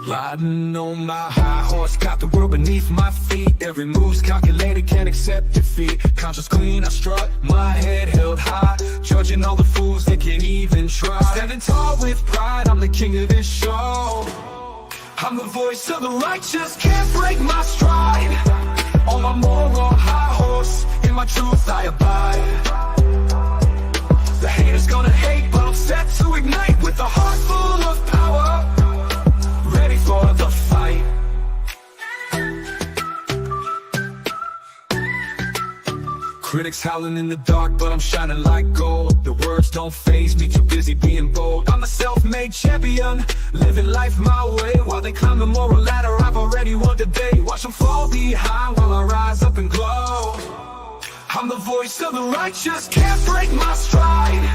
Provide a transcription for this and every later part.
Riding on my high horse, got the world beneath my feet. Every move's calculated, can't accept defeat. Conscious clean, I strut, my head held high, judging all the fools that can't even try. Standing tall with pride, I'm the king of this show. I'm the voice of the righteous, can't break my stride. On my moral high horse, in my truth I abide. The haters gonna hate, but I'm set to ignite with a heart full of power, ready for the fight. Critics howling in the dark, but I'm shining like gold. The words don't faze me, too busy being bold. I'm a self-made champion, living life my way. While they climb the moral ladder, I've already won the day. Watch them fall behind while I rise up and glow. I'm the voice of the righteous, can't break my stride.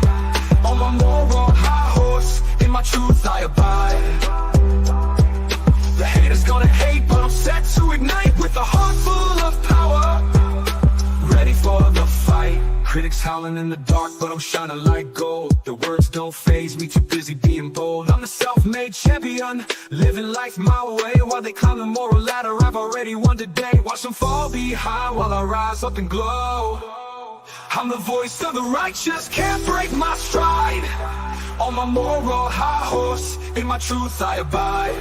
On my moral high horse, in my truth I abide. The haters gonna hate, but I'm set to ignite with a heart full of power, ready for the fight. Critics howling in the dark, but I'm shining like gold. The words don't faze me, too busy being bold. I'm the self-made champion, living life my way. While they climb the moral ladder, I've already won today. Watch them fall behind while I rise up and glow. I'm the voice of the righteous, can't break my stride. On my moral high horse, in my truth I abide.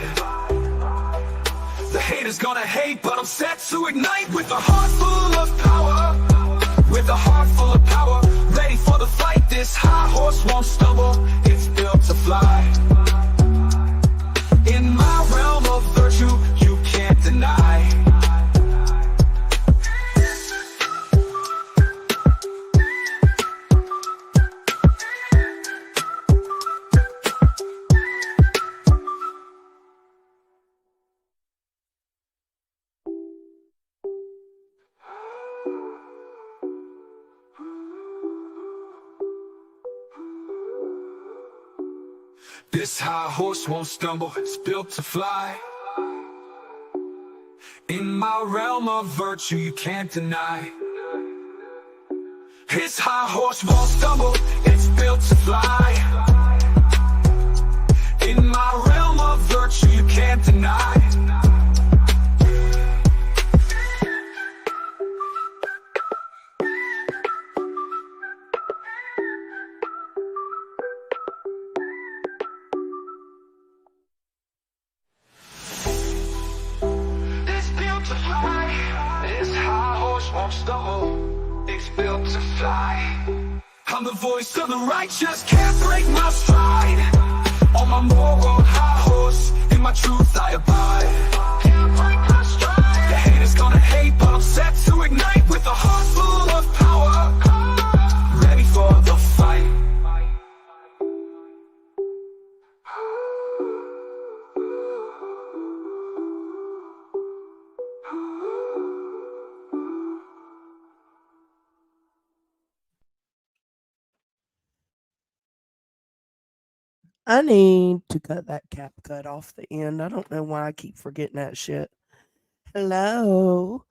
The haters gonna hate, but I'm set to ignite with a heart full of power. With a heart full of power, ready for the fight. This high horse won't stumble, it's built to fly. In my realm of virtue, you can't deny. This high horse won't stumble, it's built to fly. In my realm of virtue, you can't deny. His high horse won't stumble, it's built to fly. In my realm of virtue, you can't deny. Won't stumble, it's built to fly. I'm the voice of the righteous, can't break my stride. On my moral high horse, in my truth I abide. Can't break my stride. The haters gonna hate, but I'm set to ignite with a heart full of power, ready for the fight. I need to cut that cap cut off the end. I don't know why I keep forgetting that shit. Hello.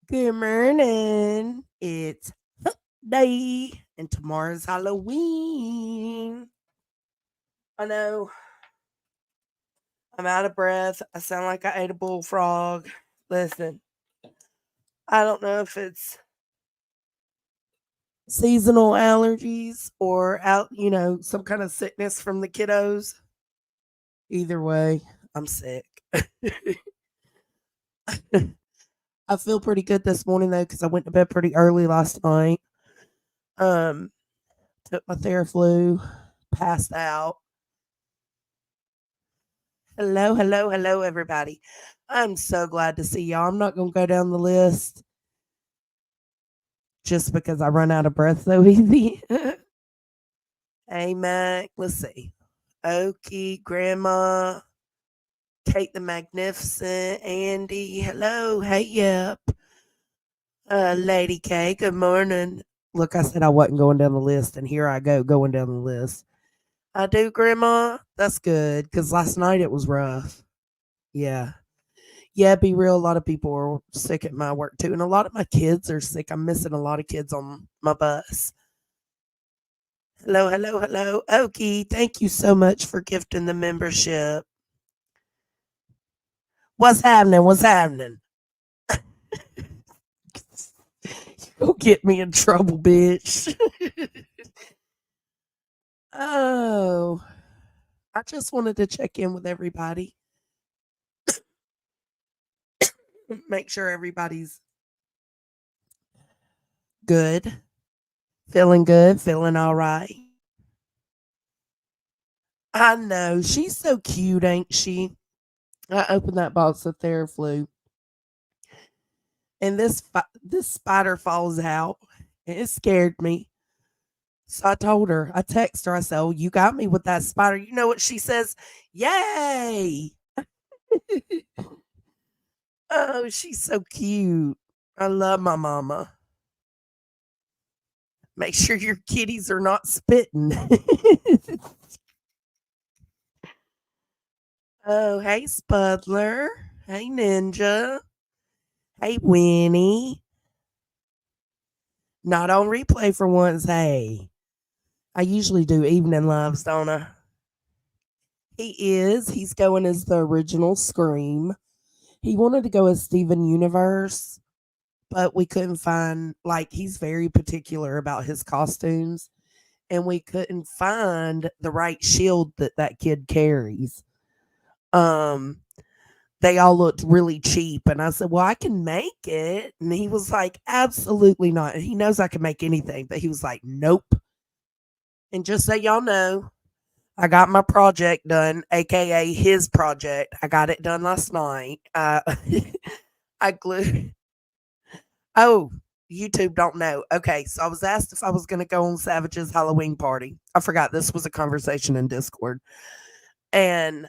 Good morning. It's Hump Day, and tomorrow's Halloween. I know. I'm out of breath. I sound like I ate a bullfrog. Listen, I don't know if it's seasonal allergies or some kind of sickness from the kiddos. Either way, I'm sick. I feel pretty good this morning though, because I went to bed pretty early last night. Took my Theraflu, passed out. Hello, everybody. I'm so glad to see y'all. I'm not gonna go down the list just because I run out of breath so easy. Hey, Mac. Let's see. Okie, Grandma, Kate the Magnificent, Andy. Hello. Hey, yep. Lady K, good morning. Look, I said I wasn't going down the list, and here I go going down the list. I do, Grandma. That's good, because last night it was rough. Yeah. Yeah, be real. A lot of people are sick at my work too. And a lot of my kids are sick. I'm missing a lot of kids on my bus. Hello. Okie, thank you so much for gifting the membership. What's happening? What's happening? You'll get me in trouble, bitch. Oh, I just wanted to check in with everybody, make sure everybody's good, feeling all right. I know she's so cute, ain't she? I opened that box of Theraflu, and this spider falls out, and it scared me. So I told her, I text her, I said, "Oh, you got me with that spider." You know what she says? Yay! Oh, she's so cute. I love my mama. Make sure your kitties are not spitting. Oh, hey, Spudler. Hey, Ninja. Hey, Winnie. Not on replay for once. Hey, I usually do evening loves, don't I? He is. He's going as the original Scream. He wanted to go as Steven Universe, but we couldn't find, like, he's very particular about his costumes, and we couldn't find the right shield that that kid carries. Um, they all looked really cheap, and I said, "Well, I can make it." And he was like, "Absolutely not." And he knows I can make anything, but he was like, "Nope." And just so y'all know, I got my project done, aka his project. I got it done last night. I glued. Oh, YouTube don't know. Okay, so I was asked if I was going to go on Savage's Halloween party. I forgot this was a conversation in Discord. And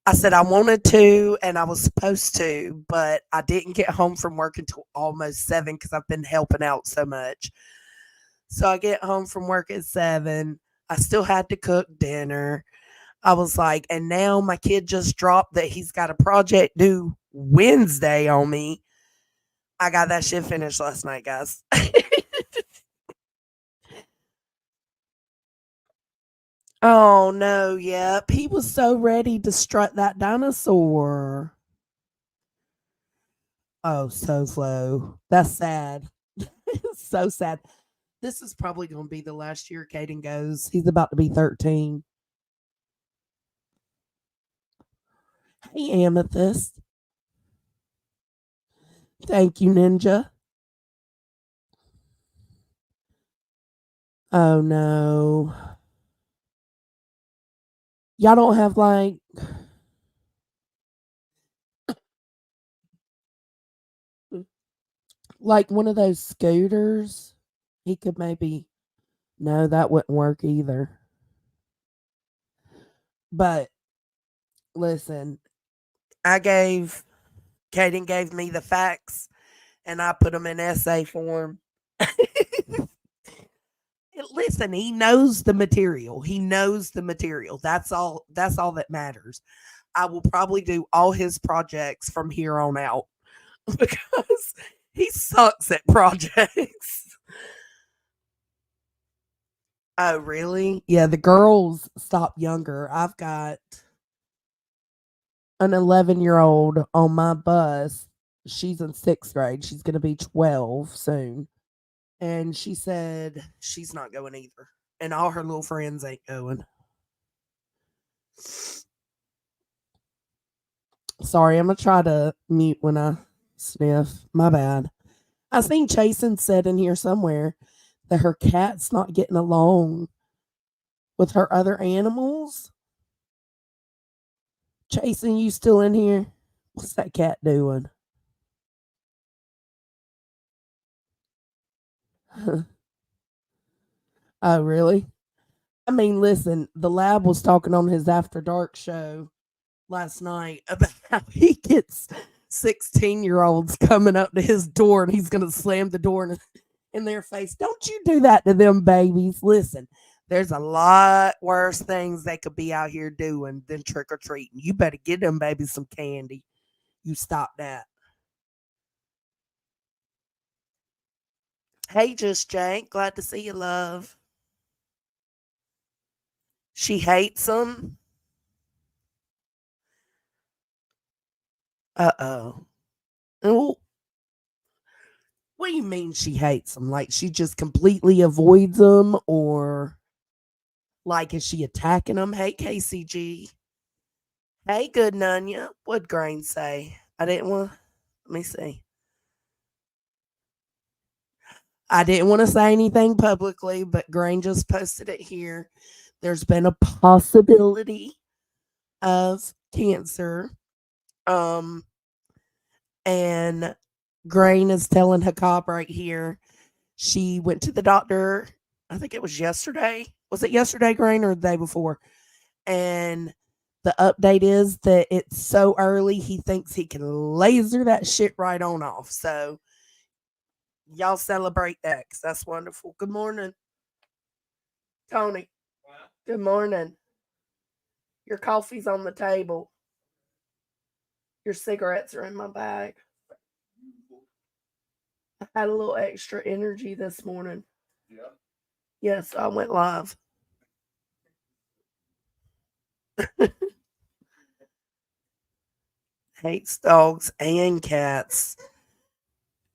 I said I wanted to and I was supposed to, but I didn't get home from work until almost 7 because I've been helping out so much. So I get home from work at 7. I still had to cook dinner. I was like, and now my kid just dropped that he's got a project due Wednesday on me. I got that shit finished last night, guys. Oh no, yep. He was so ready to strut that dinosaur. Oh, so slow. That's sad. So sad. This is probably going to be the last year Caden goes. He's about to be 13. Hey, Amethyst. Thank you, Ninja. Oh no. Y'all don't have like one of those scooters. He could maybe no, that wouldn't work either. But listen, I gave Caden gave me the facts and I put them in essay form. Listen, he knows the material. He knows the material. That's all that matters. I will probably do all his projects from here on out because he sucks at projects. Oh, really? Yeah, the girls stop younger. I've got an 11-year-old on my bus. She's in 6th grade. She's going to be 12 soon. And she said she's not going either. And all her little friends ain't going. Sorry, I'm going to try to mute when I sniff. My bad. I seen Chasen said in here somewhere that her cat's not getting along with her other animals. Chasen, you still in here? What's that cat doing? Oh, really? I mean, listen, the lab was talking on his After Dark show last night about how he gets 16-year-olds coming up to his door and he's going to slam the door in their face. Don't you do that to them babies. Listen, there's a lot worse things they could be out here doing than trick or treating. You better get them babies some candy. You stop that. Hey, Just Jank. Glad to see you, love. She hates them. Uh-oh. Oh, what do you mean she hates them? Like she just completely avoids them, or like is she attacking them? Hey, KCG. Hey, good Nunya. What'd Grain say? I didn't want. Let me see. I didn't want to say anything publicly, but Grain just posted it here. There's been a possibility of cancer. Um, and Grain is telling Hakab right here. She went to the doctor. I think it was yesterday. Was it yesterday, Grain, or the day before? And the update is that it's so early, he thinks he can laser that shit right on off. So y'all celebrate that, 'cause that's wonderful. Good morning, Tony. Good morning. Your coffee's on the table. Your cigarettes are in my bag. I had a little extra energy this morning. Yeah. Yes, I went live. Hates dogs and cats.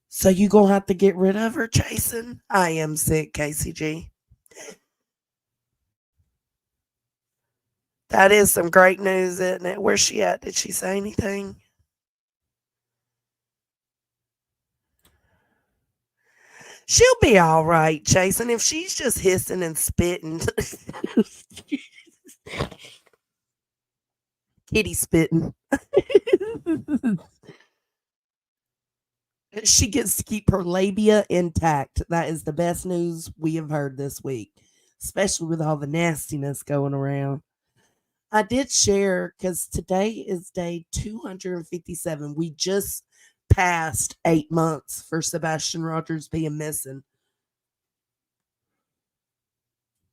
So you gonna have to get rid of her, Jason? I am sick, KCG. That is some great news, isn't it? Where's she at? Did she say anything? She'll be all right, Jason. If she's just hissing and spitting, kitty spitting. She gets to keep her labia intact. That is the best news we have heard this week, especially with all the nastiness going around. I did share because today is day 257. We just passed 8 months for Sebastian Rogers being missing.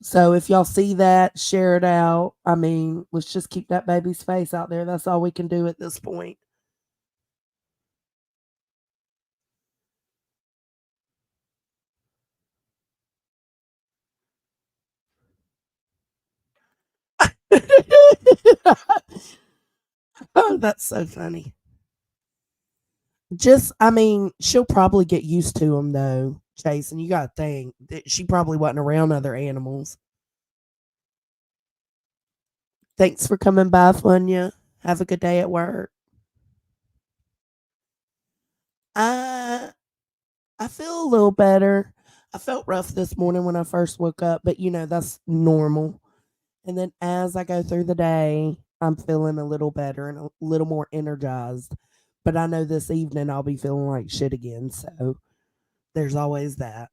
So if y'all see that, share it out. I mean, let's just keep that baby's face out there. That's all we can do at this point. Oh, that's so funny. Just, I mean, she'll probably get used to them though, Chase. And you got to think that she probably wasn't around other animals. Thanks for coming by, Funya. Have a good day at work. I I feel a little better. I felt rough this morning when I first woke up, but that's normal. And then as I go through the day, I'm feeling a little better and a little more energized. But I know this evening I'll be feeling like shit again. So there's always that.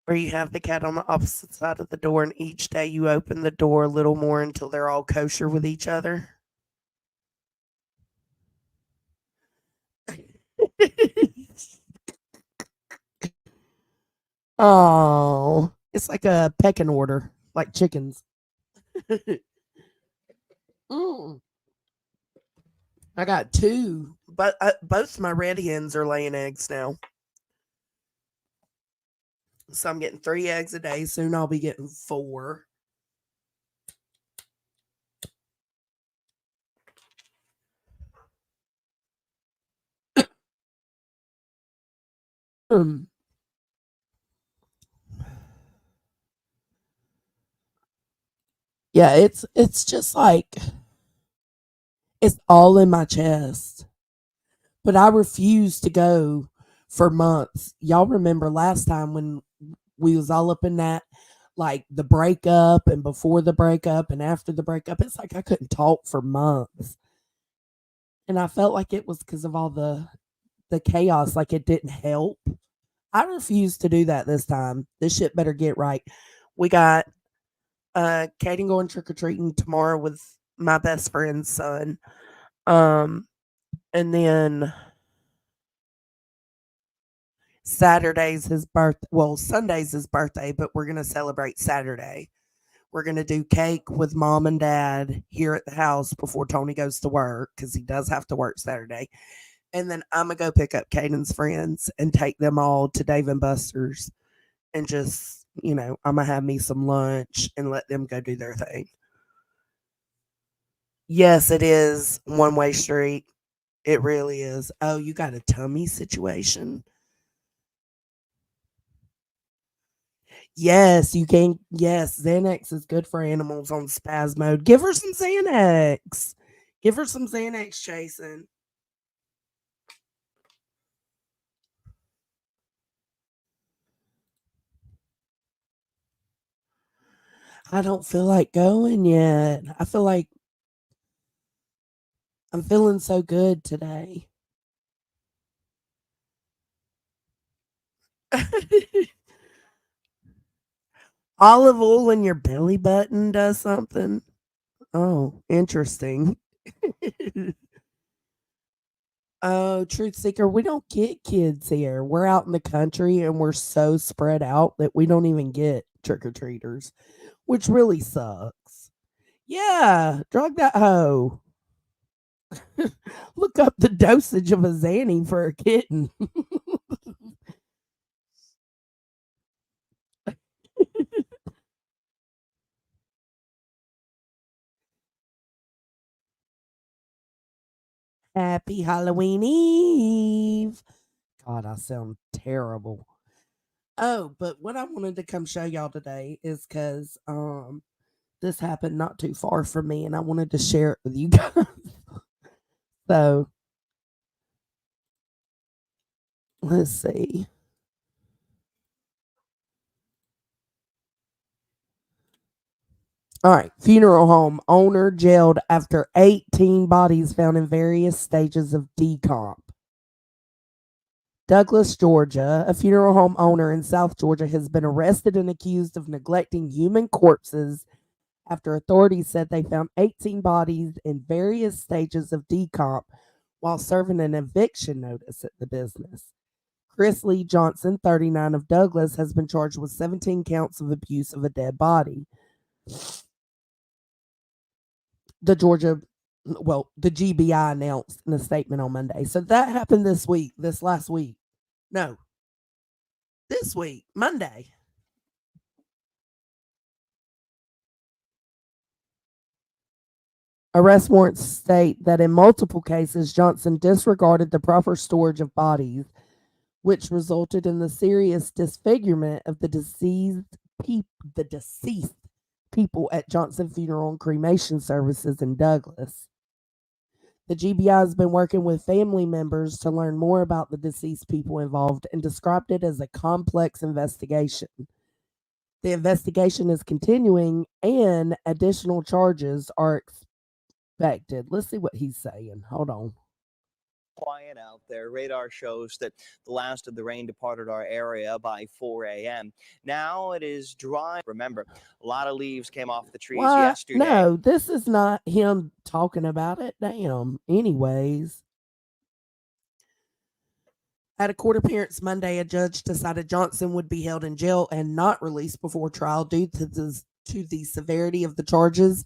Where you have the cat on the opposite side of the door, and each day you open the door a little more until they're all kosher with each other. Oh, it's like a pecking order, like chickens. Mm, I got two, but both my red hens are laying eggs now. So I'm getting 3 eggs a day. Soon I'll be getting 4. Um, yeah, it's just like it's all in my chest. But I refuse to go for months. Y'all remember last time when we was all up in that, like the breakup and before the breakup and after the breakup, it's like I couldn't talk for months. And I felt like it was because of all the chaos, like it didn't help. I refuse to do that this time. This shit better get right. We got Katie going trick or treating tomorrow with my best friend's son. And then Saturday's his birth. Well, Sunday's his birthday, but we're gonna celebrate Saturday. We're gonna do cake with mom and dad here at the house before Tony goes to work because he does have to work Saturday. And then I'm gonna go pick up Caden's friends and take them all to Dave and Buster's and just I'm gonna have me some lunch and let them go do their thing. Yes, it is one-way street. It really is. Oh, you got a tummy situation? Yes, you can. Yes, Xanax is good for animals on spaz mode. Give her some Xanax. Give her some Xanax, Jason. I don't feel like going yet. I feel like I'm feeling so good today. Olive oil in your belly button does something. Oh, interesting. Oh, truth seeker, we don't get kids here. We're out in the country and we're so spread out that we don't even get trick or treaters, which really sucks. Yeah, drug that hoe. Look up the dosage of a Xanny for a kitten. Happy Halloween Eve. God, I sound terrible. Oh, but what I wanted to come show y'all today is because this happened not too far from me and I wanted to share it with you guys. So let's see. All right. Funeral home owner jailed after 18 bodies found in various stages of decomp. Douglas, Georgia, a funeral home owner in South Georgia, has been arrested and accused of neglecting human corpses after authorities said they found 18 bodies in various stages of decomp while serving an eviction notice at the business. Chris Lee Johnson, 39, of Douglas, has been charged with 17 counts of abuse of a dead body. The GBI announced in a statement on Monday. So that happened this last week. No, this week, Monday. Arrest warrants state that in multiple cases, Johnson disregarded the proper storage of bodies, which resulted in the serious disfigurement of the deceased people at Johnson Funeral and Cremation Services in Douglas. The GBI has been working with family members to learn more about the deceased people involved and described it as a complex investigation. The investigation is continuing and additional charges are expected. Let's see what he's saying. Hold on. Quiet out there. Radar shows that the last of the rain departed our area by 4 a.m. Now it is dry. Remember, a lot of leaves came off the trees yesterday. No, this is not him talking about it. Damn. Anyways. At a court appearance Monday, a judge decided Johnson would be held in jail and not released before trial due to the severity of the charges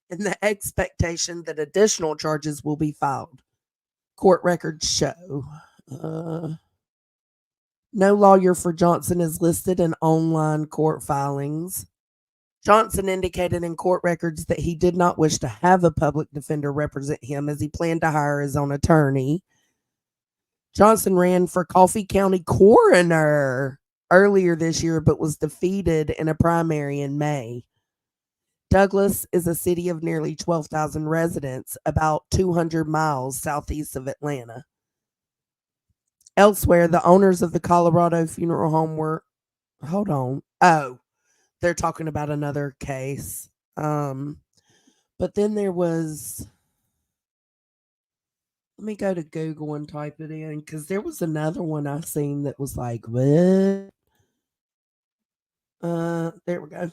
and the expectation that additional charges will be filed. Court records show. No lawyer for Johnson is listed in online court filings. Johnson indicated in court records that he did not wish to have a public defender represent him as he planned to hire his own attorney. Johnson ran for Coffee County coroner earlier this year, but was defeated in a primary in May. Douglas is a city of nearly 12,000 residents, about 200 miles southeast of Atlanta. Elsewhere, the owners of the Colorado funeral home were, hold on. Oh, they're talking about another case. But then there was, let me go to Google and type it in because there was another one I seen that was like, what? There we go.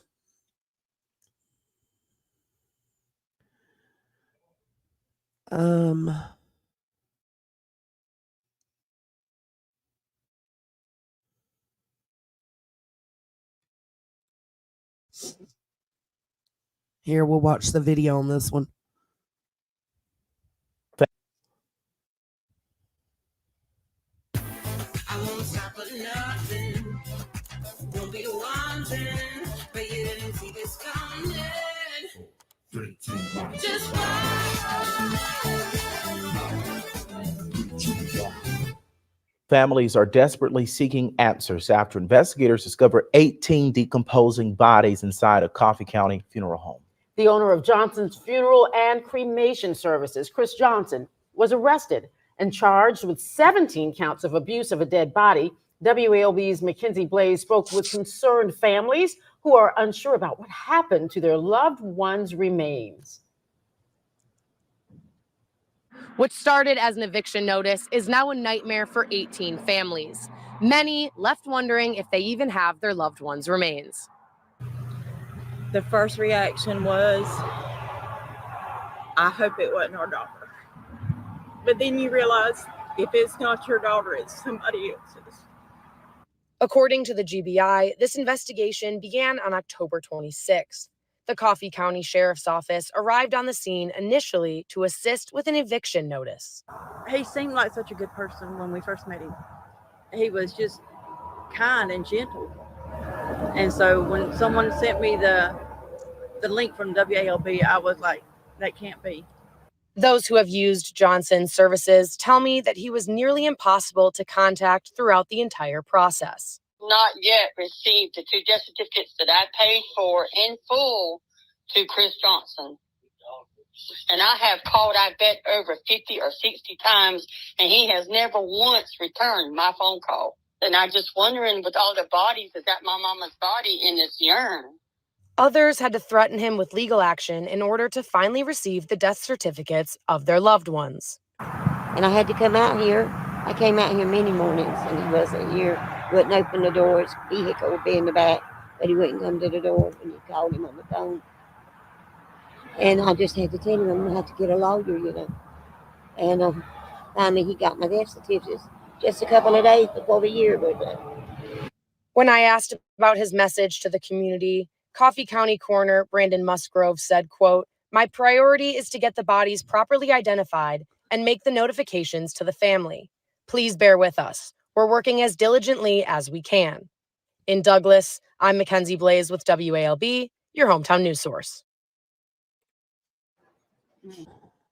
Um, Here, we'll watch the video on this one. I won't stop for nothing. Won't be wanting, but you didn't see this coming. 3, 2, 1. Families are desperately seeking answers after investigators discovered 18 decomposing bodies inside a Coffee County funeral home. The owner of Johnson's Funeral and Cremation Services, Chris Johnson, was arrested and charged with 17 counts of abuse of a dead body. WALB's Mackenzie Blaze spoke with concerned families who are unsure about what happened to their loved ones' remains. What started as an eviction notice is now a nightmare for 18 families. Many left wondering if they even have their loved ones' remains. The first reaction was, I hope it wasn't our daughter. But then you realize if it's not your daughter, it's somebody else's. According to the GBI, this investigation began on October 26th. The Coffee County Sheriff's Office arrived on the scene initially to assist with an eviction notice. He seemed like such a good person when we first met him. He was just kind and gentle. And so when someone sent me the link from WALB, I was like, that can't be. Those who have used Johnson's services tell me that he was nearly impossible to contact throughout the entire process. Not yet received the 2 death certificates that I paid for in full to Chris Johnson. And I have called, I bet, over 50 or 60 times, and he has never once returned my phone call. And I'm just wondering, with all the bodies, is that my mama's body in this urn? Others had to threaten him with legal action in order to finally receive the death certificates of their loved ones. And I had to come out here. I came out here many mornings, and he wasn't here. Wouldn't open the door. His vehicle would be in the back, but he wouldn't come to the door when you called him on the phone. And I just had to tell him I'm going to have to get a lawyer, you know. And finally, he got my death certificates just a couple of days before the year was up. When I asked about his message to the community, Coffee County Coroner Brandon Musgrove said, quote, "My priority is to get the bodies properly identified and make the notifications to the family. Please bear with us. We're working as diligently as we can." In Douglas, I'm Mackenzie Blaze with WALB, your hometown news source.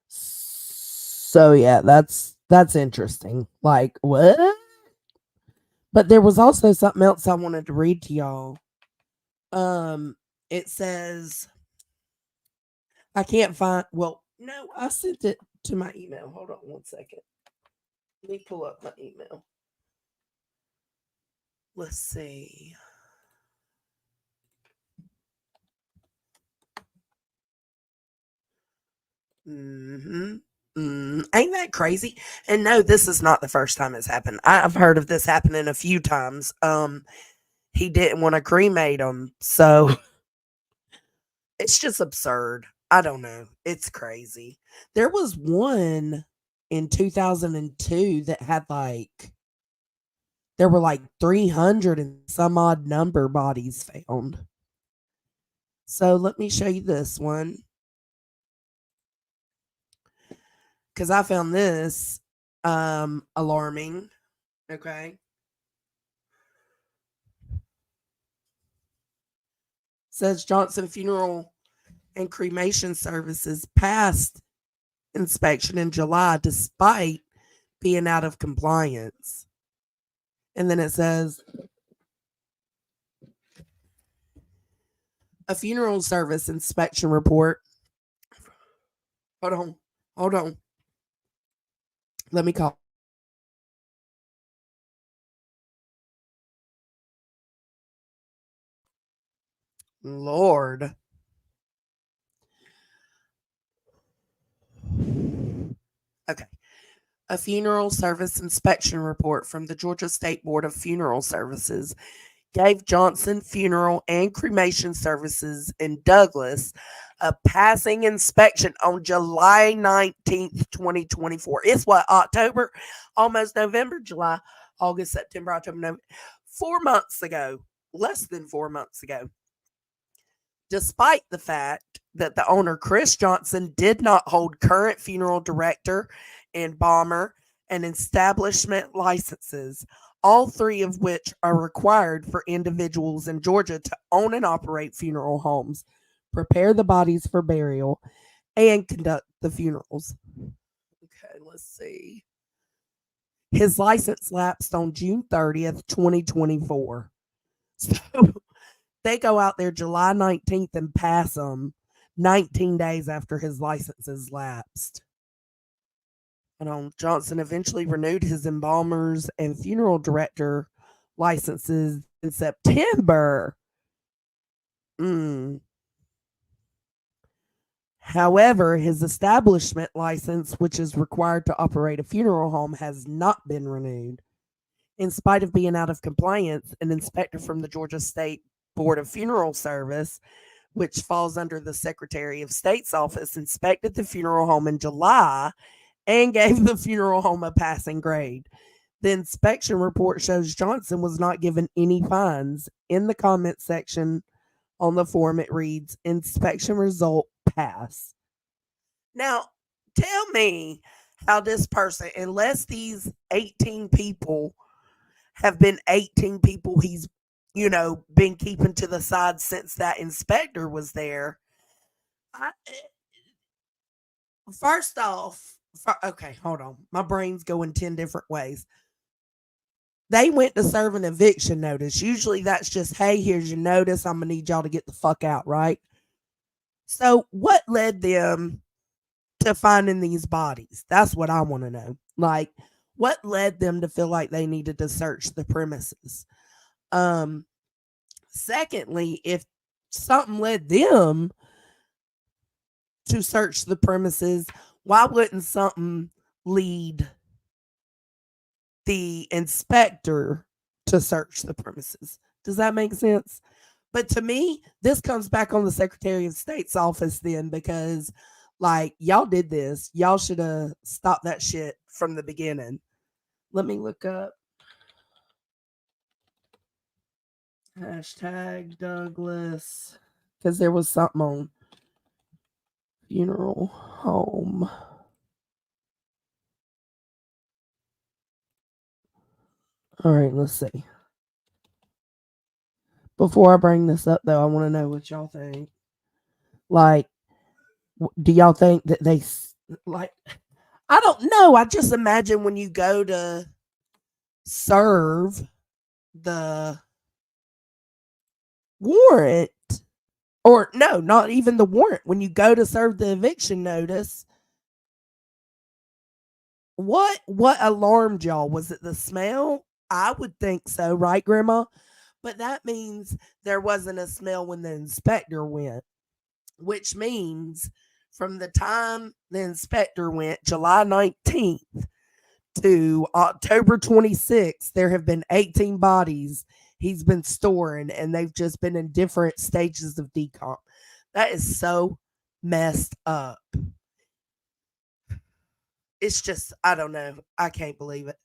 So yeah, that's interesting. Like, what? But there was also something else I wanted to read to y'all. It says, I can't find, well, no, I sent it to my email. Hold on one second. Let me pull up my email. Let's see. Ain't that crazy? And no, this is not the first time it's happened. I've heard of this happening a few times. He didn't want to cremate him, so it's just absurd. I don't know. It's crazy. There was one in 2002 that had there were 300 and some odd number bodies found. So let me show you this one, because I found this alarming. Okay. Says Johnson Funeral and Cremation Services passed inspection in July despite being out of compliance. And then it says a funeral service inspection report. Hold on. Let me call. Lord. Okay. A funeral service inspection report from the Georgia State Board of Funeral Services gave Johnson Funeral and Cremation Services in Douglas a passing inspection on July 19th, 2024. It's what, October? Almost November, July, August, September, October, November. 4 months ago. Less than 4 months ago. Despite the fact that the owner, Chris Johnson, did not hold current funeral director, embalmer, and establishment licenses, all 3 of which are required for individuals in Georgia to own and operate funeral homes. prepare the bodies for burial, and conduct the funerals. Okay, let's see. His license lapsed on June 30th, 2024. So they go out there July 19th and pass him 19 days after his license is lapsed. Johnson eventually renewed his embalmers and funeral director licenses in September. However, his establishment license, which is required to operate a funeral home, has not been renewed. In spite of being out of compliance, an inspector from the Georgia State Board of Funeral Service, which falls under the Secretary of State's office, inspected the funeral home in July and gave the funeral home a passing grade. The inspection report shows Johnson was not given any fines. In the comment section on the form, it reads, inspection result pass. Now, tell me how this person, unless these 18 people have been 18 people he's, been keeping to the side since that inspector was there. First off, okay, hold on. My brain's going 10 different ways. They went to serve an eviction notice. Usually that's just, hey, here's your notice. I'm going to need y'all to get the fuck out, right? So what led them to finding these bodies? That's what I want to know. Like, what led them to feel like they needed to search the premises? Secondly, if something led them to search the premises, why wouldn't something lead the inspector to search the premises? Does that make sense? But to me, this comes back on the Secretary of State's office then, because like y'all did this. Y'all should have stopped that shit from the beginning. Let me look up hashtag Douglas, because there was something on funeral home. All right, let's see. Before I bring this up, though, I want to know what y'all think. Like, do y'all think that they, like, I don't know. I just imagine when you go to serve the warrant, or no, not even the warrant, when you go to serve the eviction notice, what alarmed y'all? Was it the smell? I would think so, right, Grandma? But that means there wasn't a smell when the inspector went, which means from the time the inspector went, July 19th to October 26th, there have been 18 bodies he's been storing, and they've just been in different stages of decomp. That is so messed up. It's just, I don't know. I can't believe it.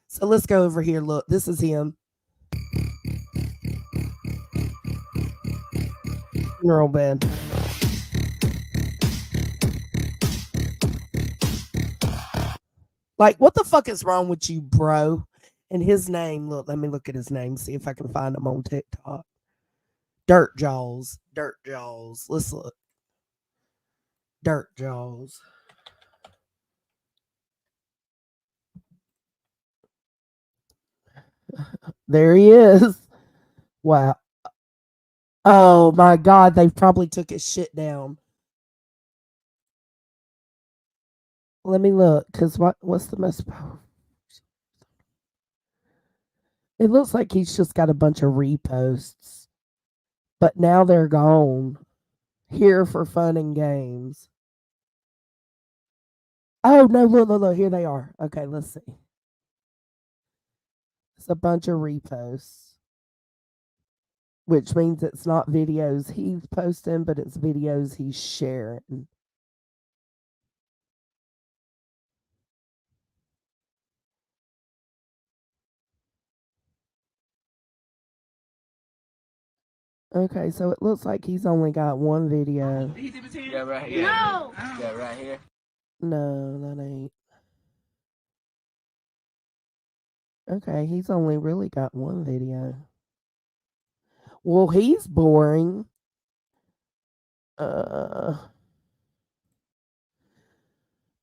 So let's go over here. Look, this is him. Funeral bed. Like, what the fuck is wrong with you, bro? And his name, look, let me look at his name, see if I can find him on TikTok. Dirt Jaws. Dirt Jaws. Let's look. Dirt Jaws. There he is. Wow. Oh my God, they probably took his shit down. Let me look, because what's the most powerful? It looks like he's just got a bunch of reposts, but now they're gone. Here for fun and games. Oh no, look, here they are. Okay, let's see. It's a bunch of reposts, which means it's not videos he's posting, but it's videos he's sharing. Okay, so it looks like he's only got one video. Yeah, right here. No. Yeah, right here. No, that ain't. Okay, he's only really got one video. Well, he's boring. I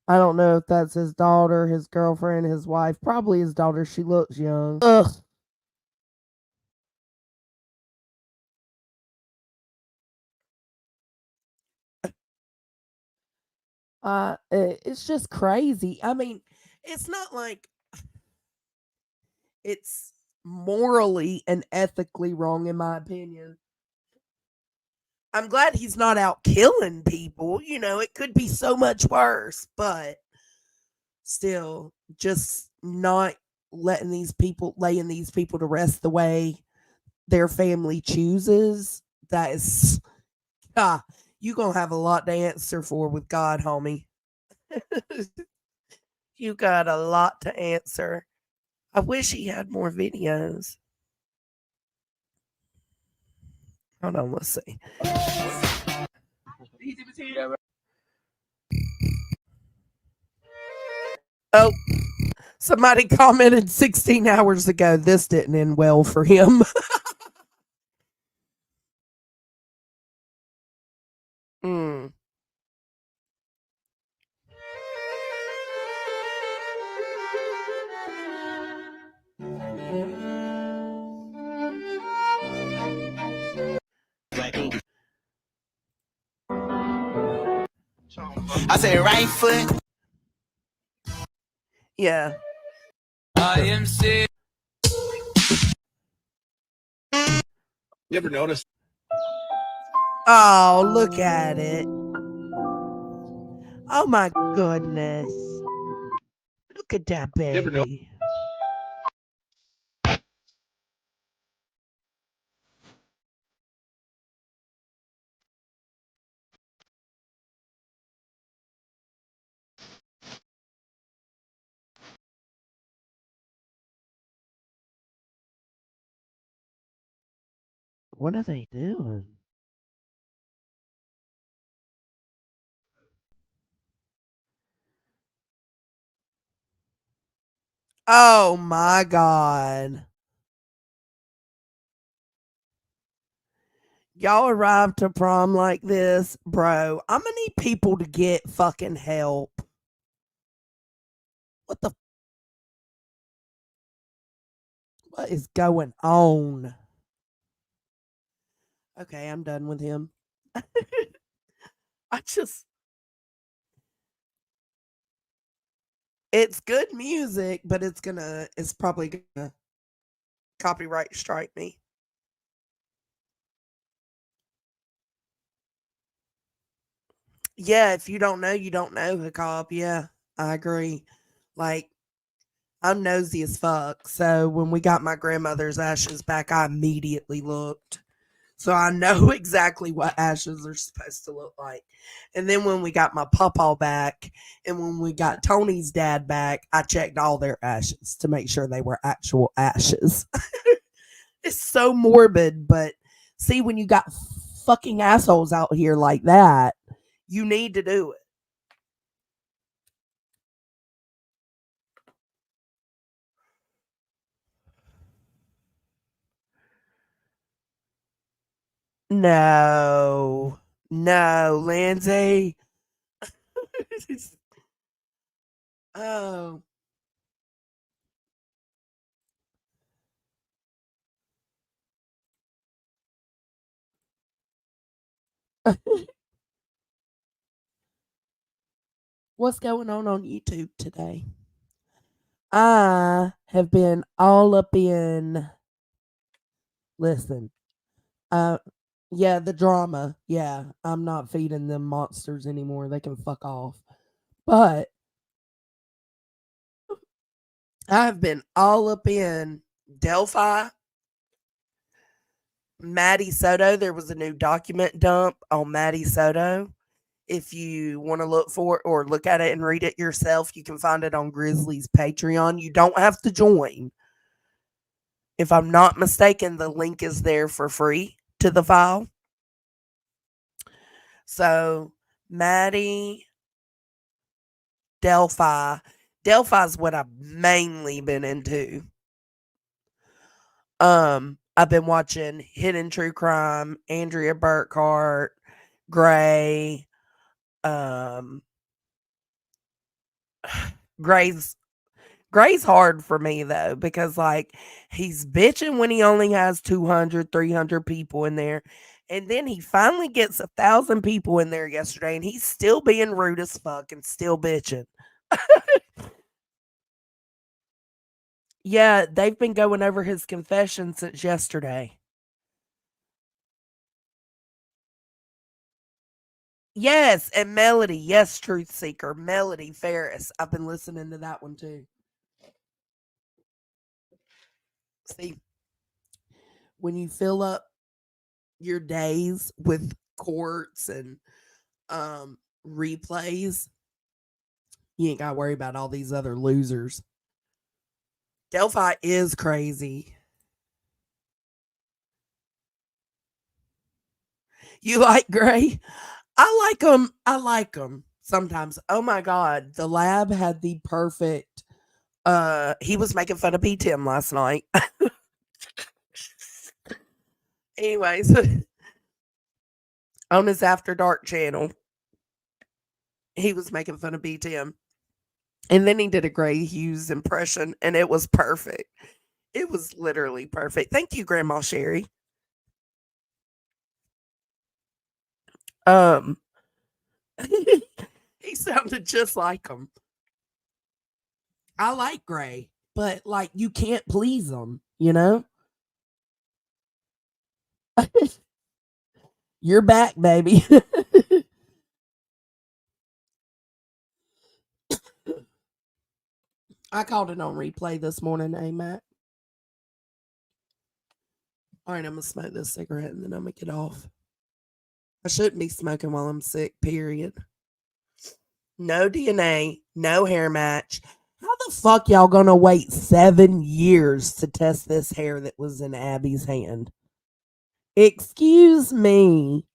don't know if that's his daughter, his girlfriend, his wife. Probably his daughter. She looks young. Ugh. It's just crazy. I mean, it's not like it's morally and ethically wrong, in my opinion. I'm glad he's not out killing people. You know, it could be so much worse, but still, just not laying these people to rest the way their family chooses. That is, you gonna have a lot to answer for with God, homie. You got a lot to answer. I wish he had more videos. Hold on, let's see. Oh, somebody commented 16 hours ago. This didn't end well for him. Mm. I said right foot. Yeah. I am sick. You ever notice? Oh, look at it. Oh my goodness. Look at that baby. What are they doing? Oh my God. Y'all arrived to prom like this, bro. I'm gonna need people to get fucking help. What the? What is going on? Okay, I'm done with him. I just, it's good music, but it's probably gonna copyright strike me. Yeah, if you don't know, you don't know, Hiccup. Yeah, I agree. Like, I'm nosy as fuck. So when we got my grandmother's ashes back, I immediately looked. So I know exactly what ashes are supposed to look like. And then when we got my pawpaw back and when we got Tony's dad back, I checked all their ashes to make sure they were actual ashes. It's so morbid, but see, when you got fucking assholes out here like that, you need to do it. No, no, Lindsay. Oh, what's going on YouTube today? I have been all up in, listen, uh, yeah, the drama. Yeah, I'm not feeding them monsters anymore. They can fuck off. But I have been all up in Delphi, Maddie Soto. There was a new document dump on Maddie Soto. If you want to look for it or look at it and read it yourself, you can find it on Grizzly's Patreon. You don't have to join. If I'm not mistaken, the link is there for free to the file. So, Maddie, Delphi. Delphi's what I've mainly been into. I've been watching Hidden True Crime, Andrea Burkhart, Gray. Gray's Gray's hard for me though, because like he's bitching when he only has 200, 300 people in there. And then he finally gets 1,000 people in there yesterday and he's still being rude as fuck and still bitching. Yeah, they've been going over his confession since yesterday. Yes, and Melody. Yes, Truth Seeker. Melody Ferris. I've been listening to that one too. See, when you fill up your days with courts and replays, you ain't got to worry about all these other losers. Delphi is crazy. You like Gray? I like him. I like him sometimes. Oh my God. The lab had the perfect, he was making fun of P. Tim last night. Anyways, on his After Dark channel, he was making fun of B. Tim. And then he did a Gray Hughes impression, and it was perfect. It was literally perfect. Thank you, Grandma Sherry. He sounded just like him. I like Gray, but like you can't please him, you know? You're back, baby. I called it on replay this morning, Matt. All right, I'm gonna smoke this cigarette and then I'm gonna get off. I shouldn't be smoking while I'm sick, period. No DNA, no hair match. How the fuck y'all gonna wait 7 years to test this hair that was in Abby's hand? Excuse me.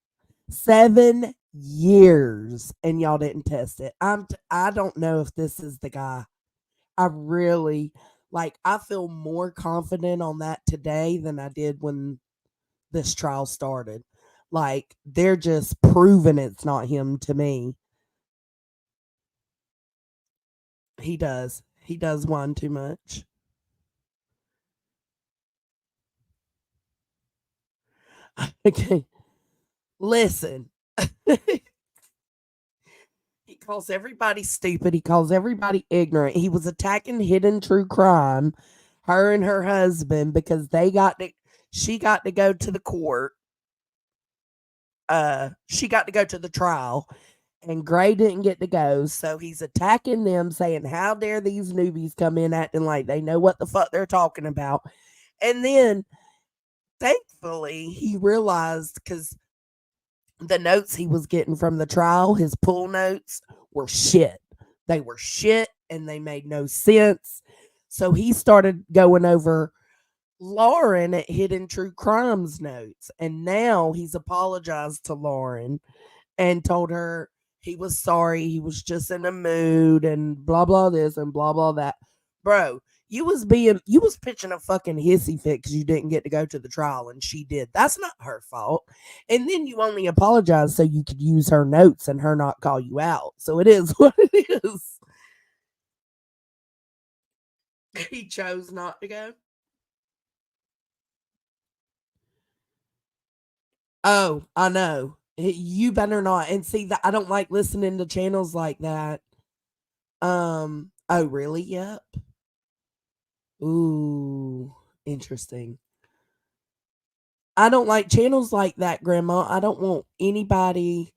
7 years and y'all didn't test it. I don't know if this is the guy. I really I feel more confident on that today than I did when this trial started. Like they're just proving it's not him to me. He does. He does whine too much. Okay. Listen. He calls everybody stupid. He calls everybody ignorant. He was attacking hidden true crime, her and her husband, because she got to go to the court. She got to go to the trial and Gray didn't get to go. So he's attacking them, saying, how dare these newbies come in acting like they know what the fuck they're talking about. And then thankfully he realized, because the notes he was getting from the trial, his pool notes, were shit. They were shit and they made no sense. So he started going over Lauren at Hidden True Crimes notes. And now he's apologized to Lauren and told her he was sorry. He was just in a mood and blah, blah, this and blah, blah, that. Bro, you was pitching a fucking hissy fit because you didn't get to go to the trial and she did. That's not her fault. And then you only apologize so you could use her notes and her not call you out. So it is what it is. He chose not to go. Oh, I know. You better not. And see that I don't like listening to channels like that. Oh really? Yep. Ooh, interesting. I don't like channels like that, Grandma. I don't want anybody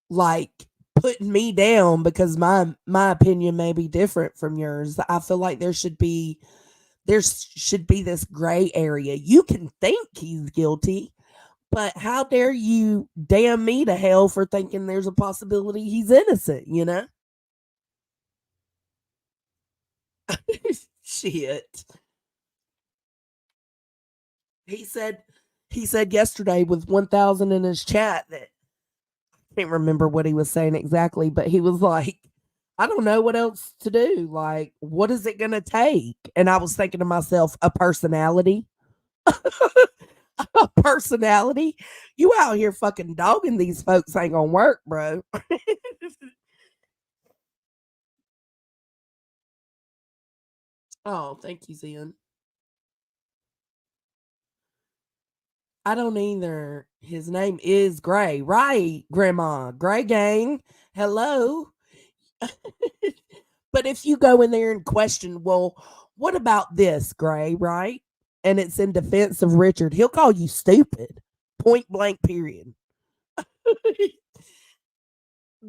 putting me down because my opinion may be different from yours. I feel like there should be this gray area. You can think he's guilty, but how dare you damn me to hell for thinking there's a possibility he's innocent, you know? Shit. He said yesterday with 1,000 in his chat that I can't remember what he was saying exactly, but he was like, I don't know what else to do. Like, what is it going to take? And I was thinking to myself, a personality. personality. You out here fucking dogging these folks ain't gonna work, bro. Oh, thank you, Zen. I don't either. His name is Gray. Right, Grandma. Gray Gang. Hello. But if you go in there and question, well, what about this, Gray, right? And it's in defense of Richard, he'll call you stupid. Point blank, period. The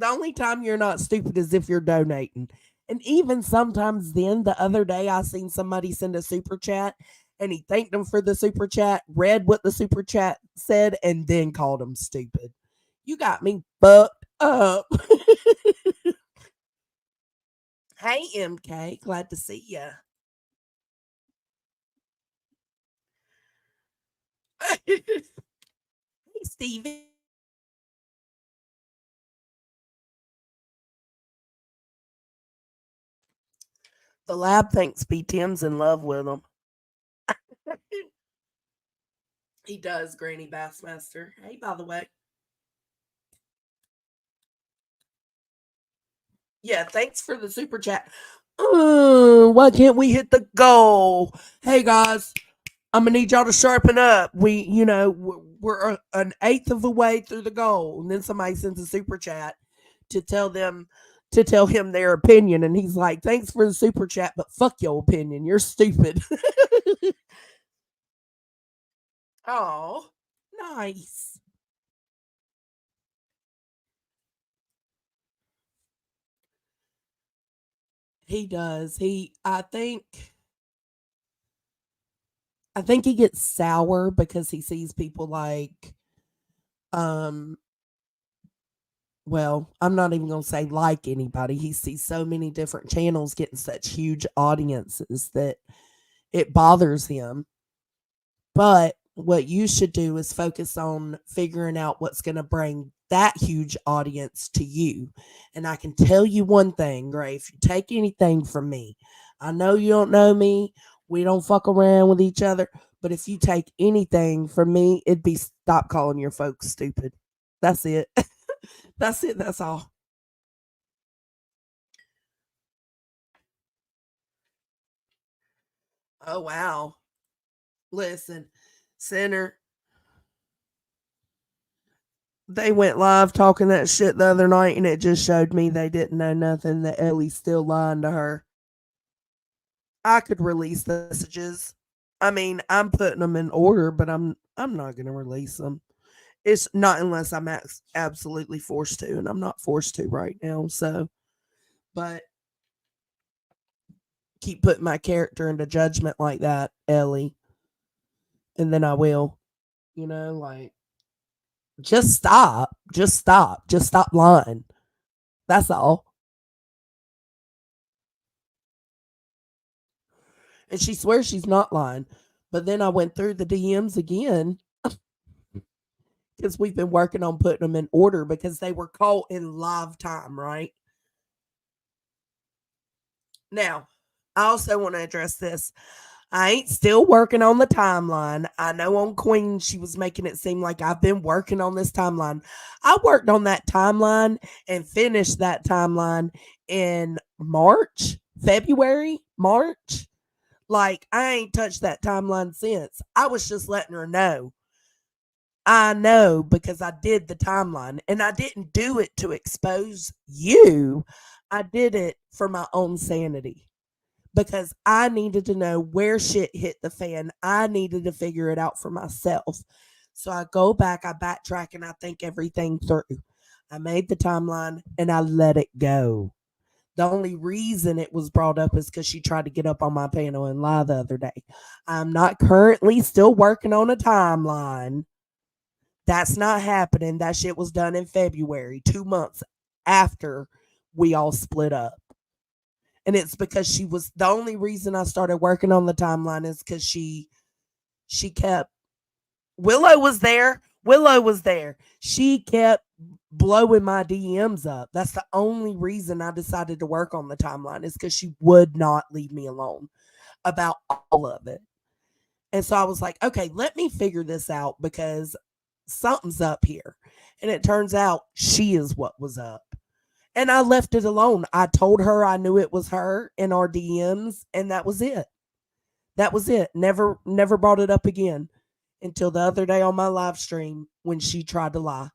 only time you're not stupid is if you're donating. And even sometimes then, the other day, I seen somebody send a super chat and he thanked them for the super chat, read what the super chat said, and then called them stupid. You got me fucked up. Hey, MK, glad to see you. Hey, Steven. The lab thinks B. Tim's in love with him. He does, Granny Bassmaster. Hey, by the way. Yeah, thanks for the super chat. Why can't we hit the goal? Hey, guys, I'm going to need y'all to sharpen up. We're an eighth of the way through the goal. And then somebody sends a super chat to tell him their opinion. And he's like, thanks for the super chat, but fuck your opinion. You're stupid. Oh, nice. He does. I think he gets sour because he sees people like, um, well, I'm not even going to say like anybody. He sees so many different channels getting such huge audiences that it bothers him. But what you should do is focus on figuring out what's going to bring that huge audience to you. And I can tell you one thing, Gray, if you take anything from me, I know you don't know me. We don't fuck around with each other. But if you take anything from me, it'd be stop calling your folks stupid. That's it. That's it. That's all. Oh, wow. Listen, Sinner, they went live talking that shit the other night, and it just showed me they didn't know nothing, that Ellie's still lying to her. I could release the messages. I mean, I'm putting them in order, but I'm not going to release them. It's not unless I'm absolutely forced to, and I'm not forced to right now. So, but keep putting my character into judgment like that, Ellie, and then I will. Like, just stop. Just stop. Just stop lying. That's all. And she swears she's not lying. But then I went through the DMs again because we've been working on putting them in order because they were caught in live time, right? Now, I also want to address this. I ain't still working on the timeline. I know on Queen, she was making it seem like I've been working on this timeline. I worked on that timeline and finished that timeline in February, March. Like, I ain't touched that timeline since. I was just letting her know. I know because I did the timeline and I didn't do it to expose you. I did it for my own sanity because I needed to know where shit hit the fan. I needed to figure it out for myself. So I go back, I backtrack, and I think everything through. I made the timeline and I let it go. The only reason it was brought up is because she tried to get up on my panel and lie the other day. I'm not currently still working on a timeline. That's not happening. That shit was done in February, 2 months after we all split up. And it's because she was the only reason I started working on the timeline is because she kept Willow was there. Willow was there. She kept blowing my DMs up. That's the only reason I decided to work on the timeline is because she would not leave me alone about all of it. And so I was like, okay, let me figure this out because something's up here. And it turns out she is what was up. And I left it alone. I told her I knew it was her in our DMs, and that was it. That was it. Never brought it up again until the other day on my live stream when she tried to lie.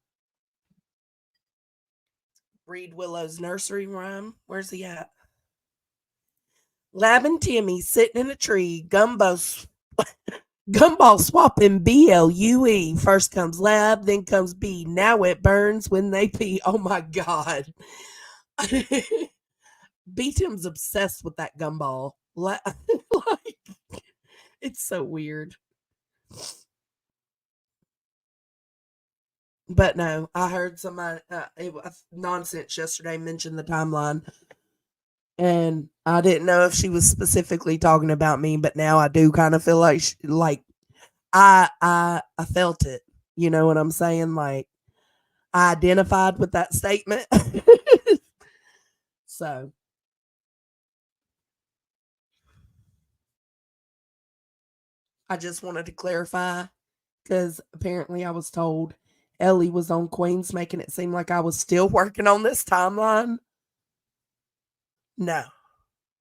Read Willow's nursery rhyme. Where's he at? Lab and Timmy sitting in a tree, gumball swapping BLUE. First comes Lab, then comes B. Now it burns when they pee. Oh my God. B-Tim's obsessed with that gumball. Like, it's so weird. But no, I heard somebody, it was nonsense yesterday, mentioned the timeline. And I didn't know if she was specifically talking about me, but now I do kind of feel like I felt it. You know what I'm saying? Like I identified with that statement. So I just wanted to clarify because apparently I was told Ellie was on Queens, making it seem like I was still working on this timeline. No,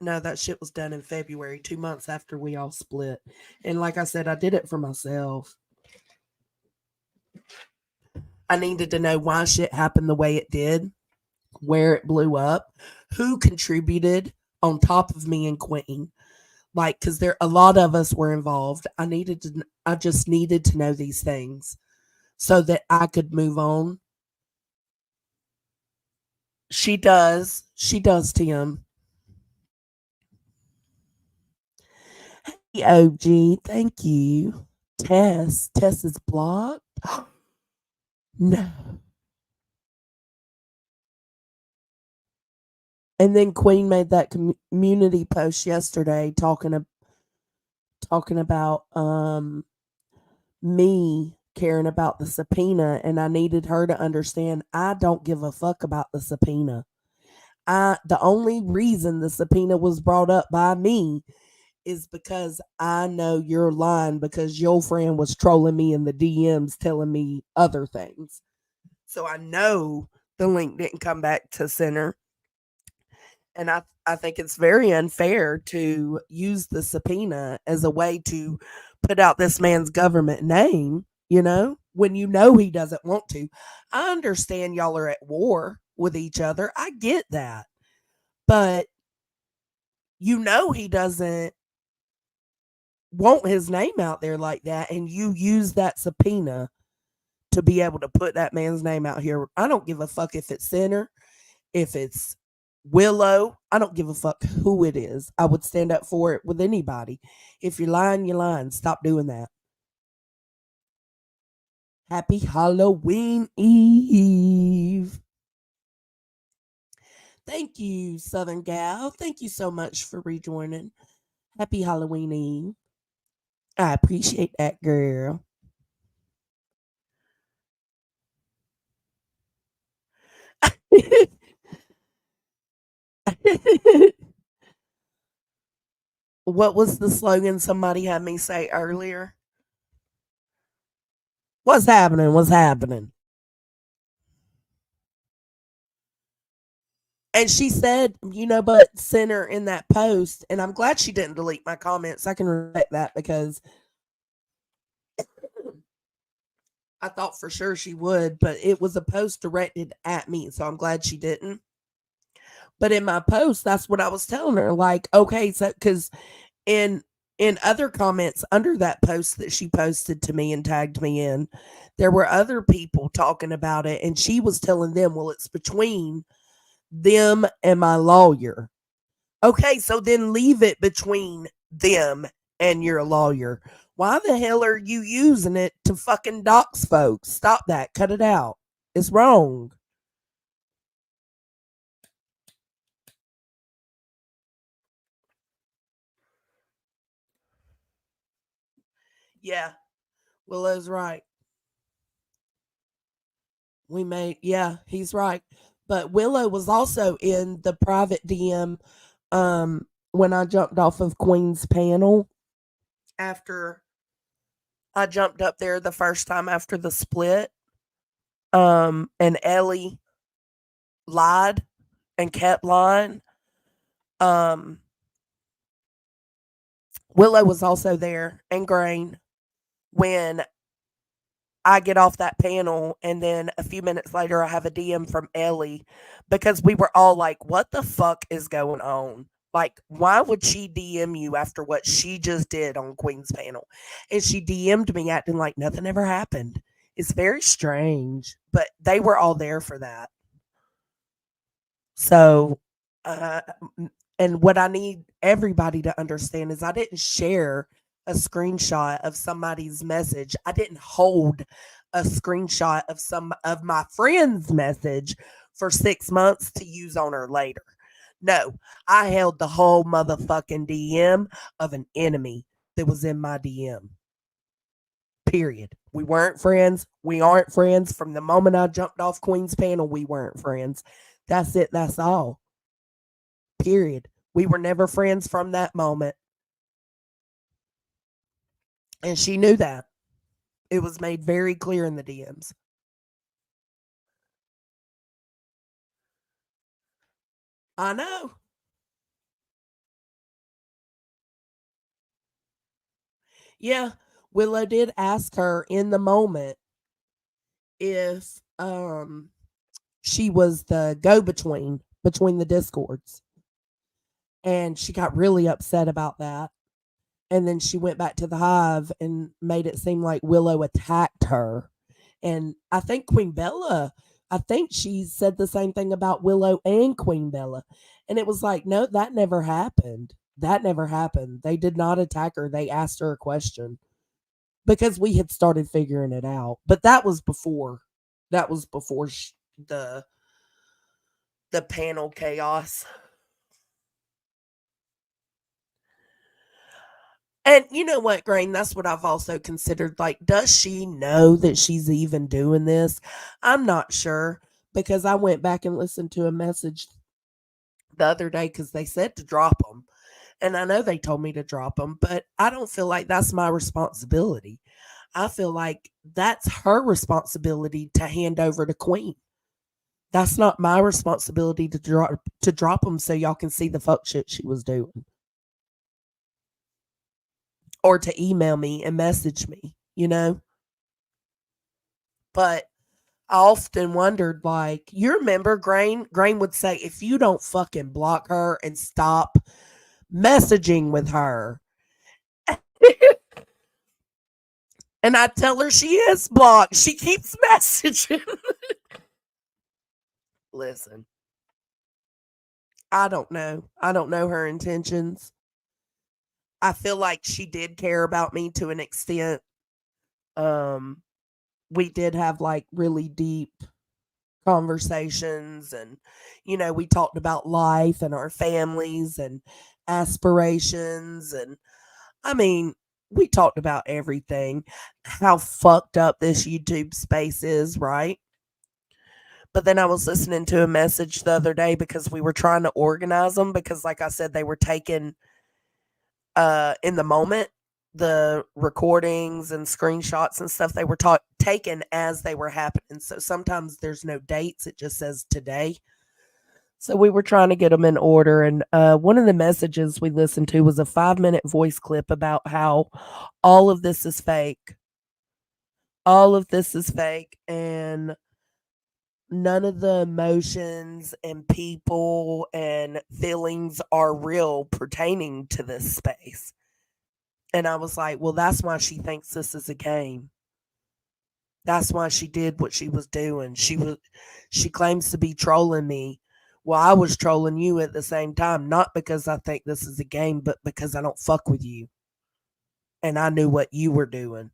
that shit was done in February, 2 months after we all split. And like I said, I did it for myself. I needed to know why shit happened the way it did, where it blew up, who contributed on top of me and Queen. Like, because a lot of us were involved. I just needed to know these things so that I could move on. She does, Tim. Hey, OG, thank you. Tess is blocked. No. And then Queen made that community post yesterday talking about me caring about the subpoena, and I needed her to understand I don't give a fuck about the subpoena. The only reason the subpoena was brought up by me is because I know you're lying because your friend was trolling me in the DMs telling me other things. So I know the link didn't come back to center. And I think it's very unfair to use the subpoena as a way to put out this man's government name, when you know he doesn't want to. I understand y'all are at war with each other. I get that. But he doesn't want his name out there like that. And you use that subpoena to be able to put that man's name out here. I don't give a fuck if it's Center, if it's Willow. I don't give a fuck who it is. I would stand up for it with anybody. If you're lying, you're lying. Stop doing that. Happy Halloween Eve. Thank you, Southern Gal. Thank you so much for rejoining. Happy Halloween Eve. I appreciate that, girl. What was the slogan somebody had me say earlier? What's happening? What's happening? And she said, but Center in that post, and I'm glad she didn't delete my comments. I can respect that because I thought for sure she would, but it was a post directed at me, so I'm glad she didn't. But in my post, that's what I was telling her. Like, okay, so because in other comments under that post that she posted to me and tagged me in, there were other people talking about it, and she was telling them, well, it's between them and my lawyer. Okay, so then leave it between them and your lawyer. Why the hell are you using it to fucking dox folks? Stop that. Cut it out. It's wrong. Yeah, Willow's right. He's right. But Willow was also in the private DM when I jumped off of Queen's panel after I jumped up there the first time after the split. And Ellie lied and kept lying. Um, Willow was also there and Grain when I get off that panel, and then a few minutes later, I have a DM from Ellie because we were all like, what the fuck is going on? Like, why would she DM you after what she just did on Queen's panel? And she DM'd me acting like nothing ever happened. It's very strange, but they were all there for that. So, uh, and what I need everybody to understand is I didn't share a screenshot of somebody's message. I didn't hold a screenshot of some of my friend's message for 6 months to use on her later. No, I held the whole motherfucking DM of an enemy that was in my DM. Period. We weren't friends. We aren't friends. From the moment I jumped off Queen's panel, we weren't friends. That's it. That's all. Period. We were never friends from that moment. And she knew that. It was made very clear in the DMs. I know. Yeah. Willow did ask her in the moment if she was the go between the discords. And she got really upset about that. And then she went back to the hive and made it seem like Willow attacked her. And I think Queen Bella, I think she said the same thing about Willow and Queen Bella. And it was like, no, that never happened. That never happened. They did not attack her. They asked her a question because we had started figuring it out. But that was before. That was before the panel chaos. And you know what, Grain? That's what I've also considered. Like, does she know that she's even doing this? I'm not sure because I went back and listened to a message the other day because they said to drop them. And I know they told me to drop them, but I don't feel like that's my responsibility. I feel like that's her responsibility to hand over to Queen. That's not my responsibility to drop them so y'all can see the fuck shit she was doing. Or to email me and message me, you know? But I often wondered, like, you remember Grain would say, if you don't fucking block her and stop messaging with her. And I tell her she is blocked. She keeps messaging. Listen, I don't know. I don't know her intentions. I feel like she did care about me to an extent. We did have like really deep conversations, and we talked about life and our families and aspirations, and I mean, we talked about everything, how fucked up this YouTube space is, right? But then I was listening to a message the other day because we were trying to organize them because, like I said, they were taken in the moment. The recordings and screenshots and stuff, they were taken as they were happening. So sometimes there's no dates. It just says today. So we were trying to get them in order. And one of the messages we listened to was a 5-minute voice clip about how all of this is fake. All of this is fake. And none of the emotions and people and feelings are real pertaining to this space. And I was like, well, that's why she thinks this is a game. That's why she did what she was doing. She claims to be trolling me. Well, I was trolling you at the same time, not because I think this is a game, but because I don't fuck with you. And I knew what you were doing.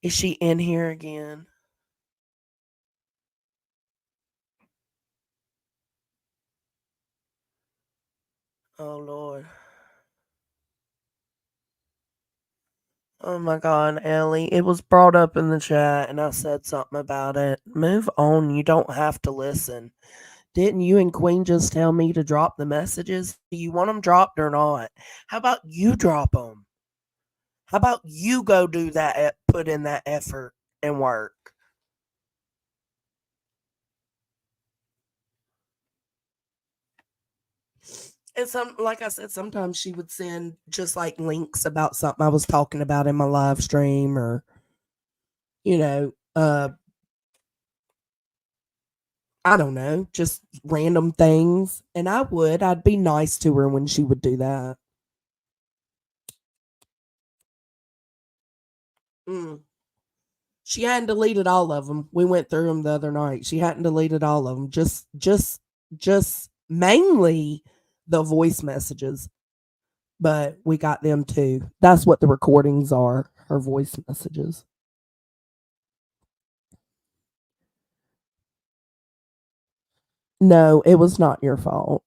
Is she in here again? Oh, Lord. Oh my God, Ellie. It was brought up in the chat and I said something about it. Move on. You don't have to listen. Didn't you and Queen just tell me to drop the messages? Do you want them dropped or not? How about you drop them? How about you go do that, put in that effort and work? And like I said, sometimes she would send just like links about something I was talking about in my live stream, or you know, I don't know, just random things. And I'd be nice to her when she would do that. Mm. She hadn't deleted all of them. We went through them the other night. She hadn't deleted all of them. Just mainly the voice messages, but we got them too. That's what the recordings are. Her voice messages. No, it was not your fault.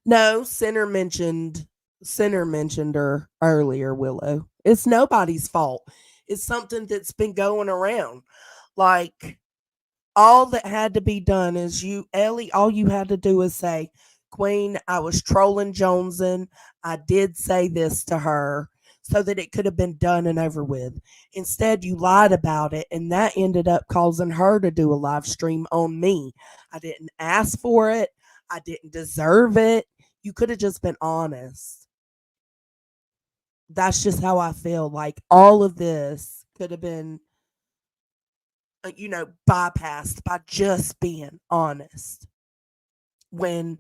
No, Center mentioned her earlier, Willow. It's nobody's fault. It's something that's been going around. Like, all that had to be done is Ellie, all you had to do is say, Queen, I was trolling Jonesin. I did say this to her so that it could have been done and over with. Instead, you lied about it, and that ended up causing her to do a live stream on me. I didn't ask for it. I didn't deserve it. You could have just been honest. That's just how I feel. Like, all of this could have been bypassed by just being honest. When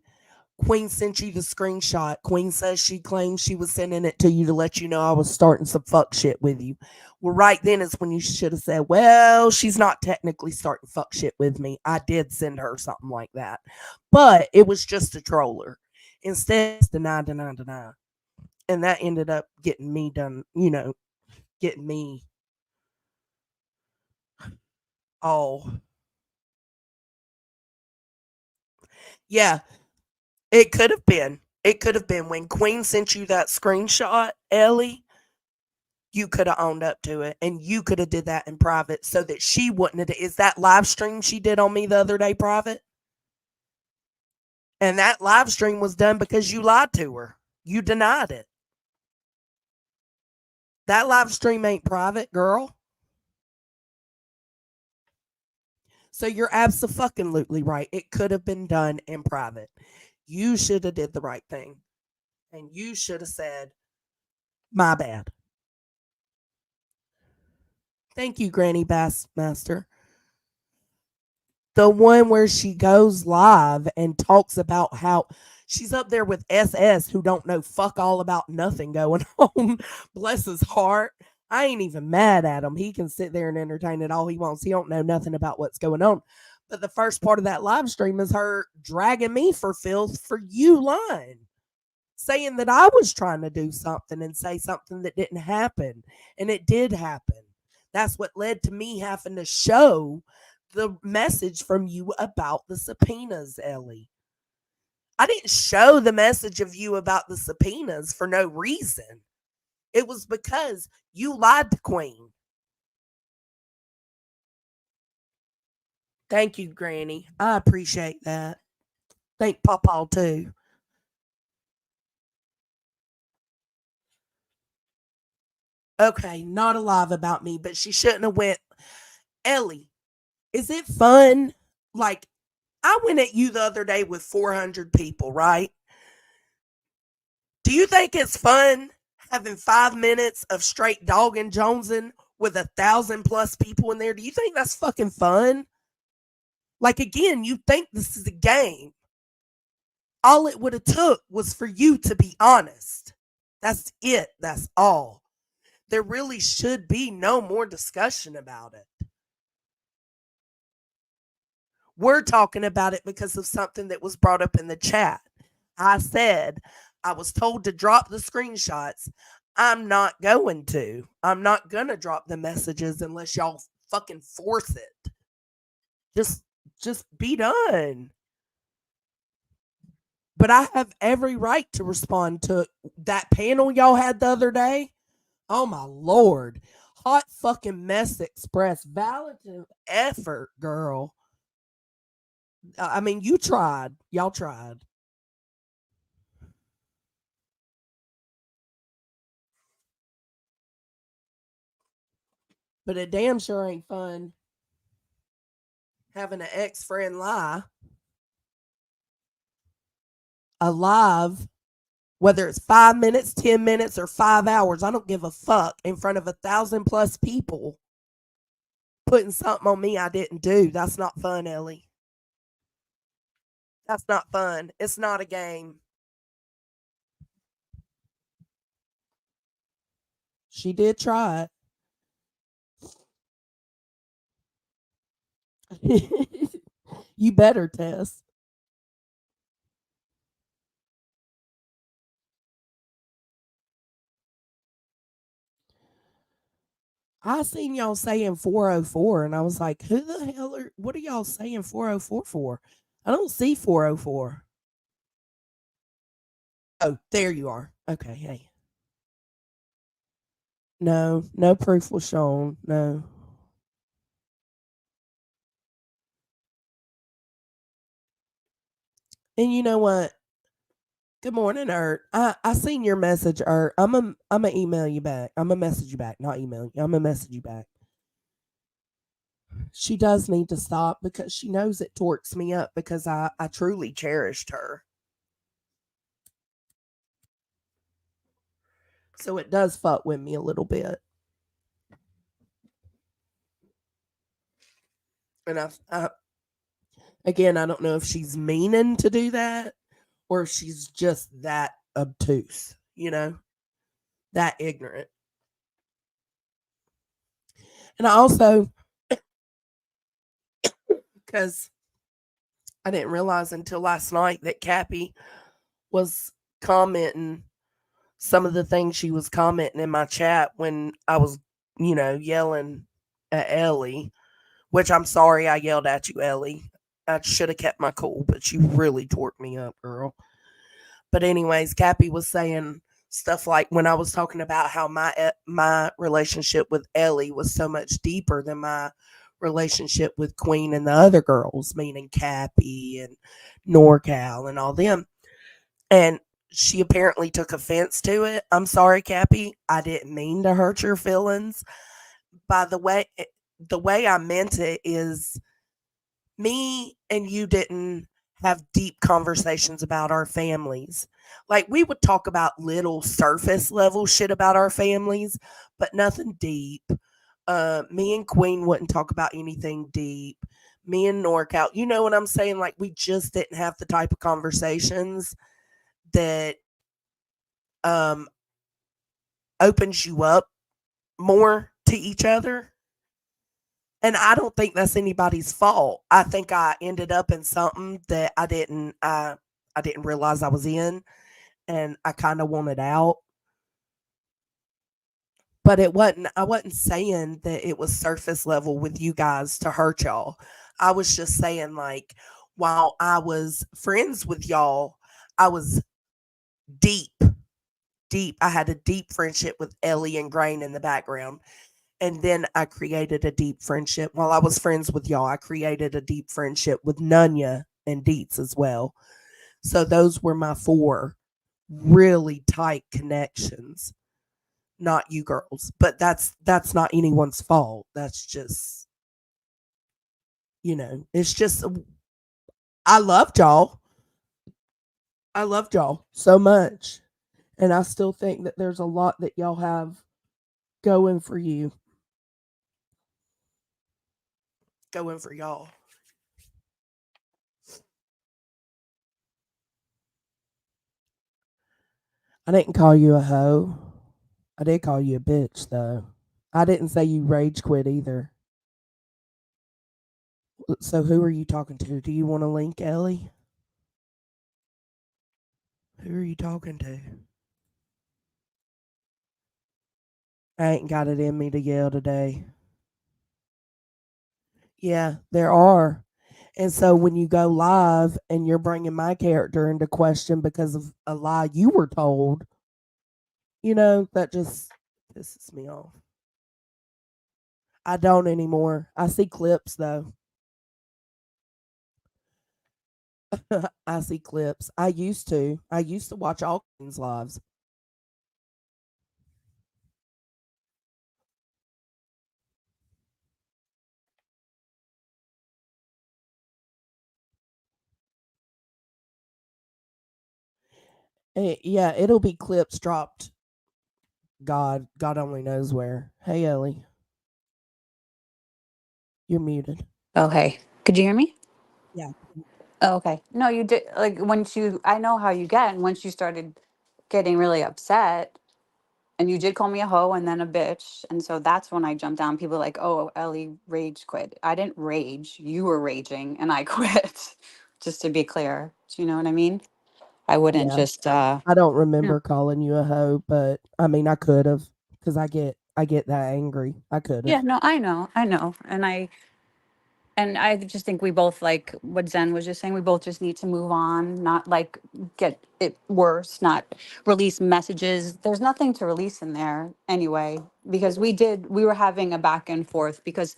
Queen sent you the screenshot, Queen says she claims she was sending it to you to let you know I was starting some fuck shit with you. Well, right then is when you should have said, well, she's not technically starting fuck shit with me. I did send her something like that. But it was just a troller. Instead, it's deny. And that ended up getting me done, getting me all. Yeah, it could have been. It could have been when Queen sent you that screenshot, Ellie. You could have owned up to it, and you could have did that in private so that she wouldn't have. Is that live stream she did on me the other day private? And that live stream was done because you lied to her. You denied it. That live stream ain't private, girl. So you're absolutely right. It could have been done in private. You should have did the right thing. And you should have said, my bad. Thank you, Granny Bassmaster. The one where she goes live and talks about how she's up there with SS, who don't know fuck all about nothing going on. Bless his heart. I ain't even mad at him. He can sit there and entertain it all he wants. He don't know nothing about what's going on. But the first part of that live stream is her dragging me for filth for you lying, saying that I was trying to do something and say something that didn't happen. And it did happen. That's what led to me having to show the message from you about the subpoenas, Ellie. I didn't show the message of you about the subpoenas for no reason. It was because you lied to Queen. Thank you, Granny. I appreciate that. Thank Pawpaw too. Okay, not alive about me, but she shouldn't have went. Ellie, is it fun? Like, I went at you the other day with 400 people, right? Do you think it's fun having 5 minutes of straight dogging Jonesin with 1,000+ people in there? Do you think that's fucking fun? Like, again, you think this is a game. All it would have took was for you to be honest. That's it. That's all. There really should be no more discussion about it. We're talking about it because of something that was brought up in the chat. I said I was told to drop the screenshots. I'm not going to. I'm not going to drop the messages unless y'all fucking force it. Just be done. But I have every right to respond to that panel y'all had the other day. Oh my Lord. Hot fucking mess express. Validative effort, girl. I mean, you tried. Y'all tried. But it damn sure ain't fun having an ex friend lie alive, whether it's 5 minutes, 10 minutes, or 5 hours. I don't give a fuck in front of 1,000+ people putting something on me I didn't do. That's not fun, Ellie. That's not fun. It's not a game. She did try it. You better, Tess. I seen y'all saying 404 and I was like, who the hell what are y'all saying 404 for? I don't see 404. Oh, there you are. Okay, hey. No, no proof was shown. No. And you know what? Good morning, Ert. I seen your message, Ert. I'm gonna email you back. I'm gonna message you back, not email you. I'm gonna message you back. She does need to stop because she knows it torques me up because I truly cherished her. So it does fuck with me a little bit. And again, I don't know if she's meaning to do that or if she's just that obtuse, that ignorant. And I also, because I didn't realize until last night that Cappy was commenting some of the things she was commenting in my chat when I was, yelling at Ellie, which I'm sorry I yelled at you, Ellie. I should have kept my cool, but you really torqued me up, girl. But anyways, Cappy was saying stuff like when I was talking about how my relationship with Ellie was so much deeper than my relationship with Queen and the other girls, meaning Cappy and NorCal and all them. And she apparently took offense to it. I'm sorry, Cappy. I didn't mean to hurt your feelings. By the way I meant it is me and you didn't have deep conversations about our families. Like we would talk about little surface level shit about our families, but nothing deep. Me and Queen wouldn't talk about anything deep. Me and NorCal, you know what I'm saying? Like we just didn't have the type of conversations that um opens you up more to each other. And I don't think that's anybody's fault. I think I ended up in something that I didn't realize I was in and I kind of wanted out. But I wasn't saying that it was surface level with you guys to hurt y'all. I was just saying like while I was friends with y'all, I was deep, deep. I had a deep friendship with Ellie and Grain in the background. And then I created a deep friendship. While I was friends with y'all, I created a deep friendship with Nunya and Deets as well. So those were my 4 really tight connections. Not you girls, but that's not anyone's fault. That's just, it's just I loved y'all. I loved y'all so much. And I still think that there's a lot that y'all have going for you. Going for y'all. I didn't call you a hoe. I did call you a bitch, though. I didn't say you rage quit either. So who are you talking to? Do you want to link, Ellie? Who are you talking to? I ain't got it in me to yell today. Yeah, there are. And so when you go live and you're bringing my character into question because of a lie you were told, that just pisses me off. I don't anymore. I see clips though. I see clips. I used to. I used to watch all Queen's lives. Yeah, it'll be clips dropped. God only knows where. Hey, Ellie, you're muted. Okay. Could you hear me? Yeah. Oh, okay. No, you did. Like once you, I know how you get. And once you started getting really upset, and you did call me a hoe and then a bitch. And so that's when I jumped down. People were like, oh, Ellie rage quit. I didn't rage. You were raging and I quit. Just to be clear. Do you know what I mean? I wouldn't Yeah. just, I don't yeah. remember calling you a hoe, but I mean, I could have because I get that angry. I could Yeah, have. no, I know. I know. And I just think we both, like what Zen was just saying, we both just need to move on, not like get it worse, not release messages. There's nothing to release in there anyway, because we were having a back and forth because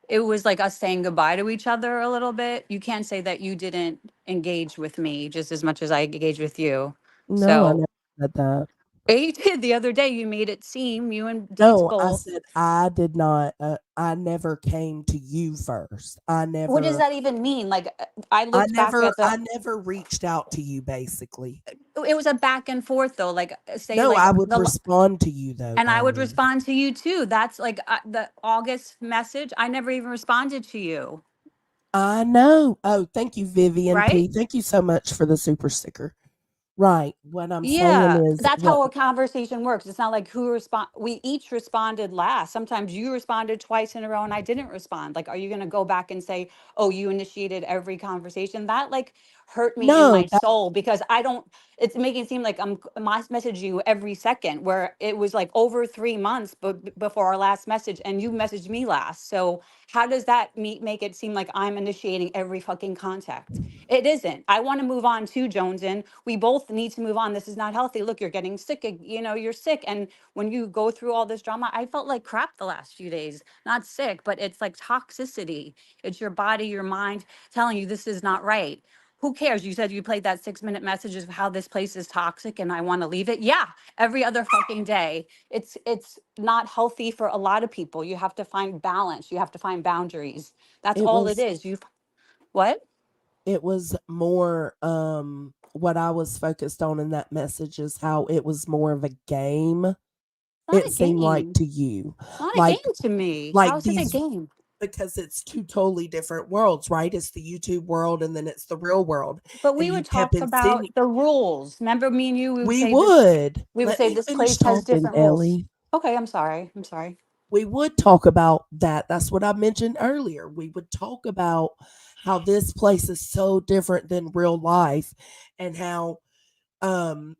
it was like us saying goodbye to each other a little bit. You can't say that you didn't engage with me just as much as I engaged with you. No, I So never said that. you did the other day. You made it seem, you and Deeds No, I both. said I did not. I never came to you first. What does that even mean? Like I I looked back never, at the I never reached out to you. Basically, it was a back and forth though, like say no, like I would the respond to you though, and I would Ellie. respond to you too. That's like the August message. I never even responded to you, I know. Oh, thank you, Vivian right? P. Thank you so much for the super sticker. Right. What I'm saying Yeah, is that's what how a conversation works. It's not like who respond. We each responded last. Sometimes you responded twice in a row and I didn't respond. Like, are you going to go back and say, "Oh, you initiated every conversation"? That like hurt me in no, my soul because I don't. It's making it seem like I'm messaging you every second, where it was like over 3 months, before our last message, and you messaged me last. So how does that make it seem like I'm initiating every fucking contact? It isn't. I want to move on too, Jones. And we both need to move on. This is not healthy. Look, you're getting sick. You're sick. And when you go through all this drama, I felt like crap the last few days. Not sick, but it's like toxicity. It's your body, your mind telling you this is not right. Who cares? You said you played that 6-minute message of how this place is toxic and I want to leave it. Yeah, every other fucking day. It's not healthy for a lot of people. You have to find balance. You have to find boundaries. That's it all it was is. You what? it was more what I was focused on in that message is how it was more of a game. It's not It a seemed like game. to you. It's not a Like game to me. How like is it a these game? because it's two totally different worlds, right? It's the YouTube world and then it's the real world. But And we you would kept talk about insinuating the rules. Remember me and you, we would we say this, would. we would Let say me this finish place has talking, different rules. Ellie. Okay, I'm sorry. I'm sorry. We would talk about that. That's what I mentioned earlier. We would talk about how this place is so different than real life and how um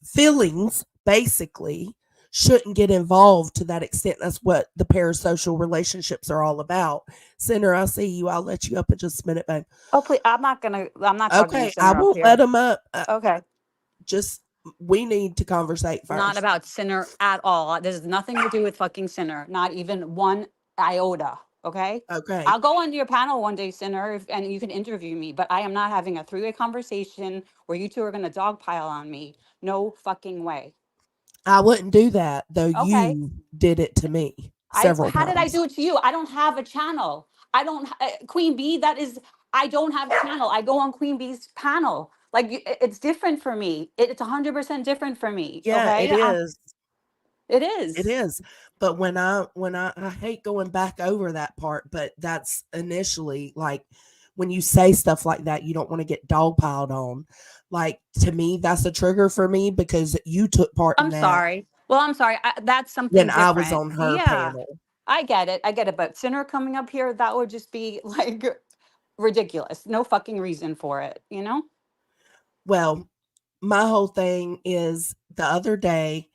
feelings basically shouldn't get involved to that extent. That's what the parasocial relationships are all about. Center, I see you. I'll let you up in just a minute, babe. Oh, please. I'm not talking to Okay, I Sinner up won't let here. them up. Okay. Just we need to conversate Not first. about Sinner at all. There's nothing to do with fucking Sinner. Not even one iota. Okay. Okay, I'll go on your panel one day, Sinner, and you can interview me, but I am not having a 3-way conversation where you two are going to dogpile on me. No fucking way. I wouldn't do that though. Okay. You did it to me several How did I times. do it to you? I don't have a channel. I don't Queen Bee. That is, I don't have a channel. I go on Queen Bee's panel. Like it's different for me. It's 100% different for me. Yeah, it Okay, is. it It is. is. But when I hate going back over that part, but that's initially like when you say stuff like that, you don't want to get dogpiled on. Like to me, that's a trigger for me because you took part in I'm that sorry. Well, I'm sorry. That's when something I was different. on her Yeah, panel. I get it. I get it. But Sinner coming up here, that would just be like ridiculous. No fucking reason for it. You know? Well, my whole thing is the other day,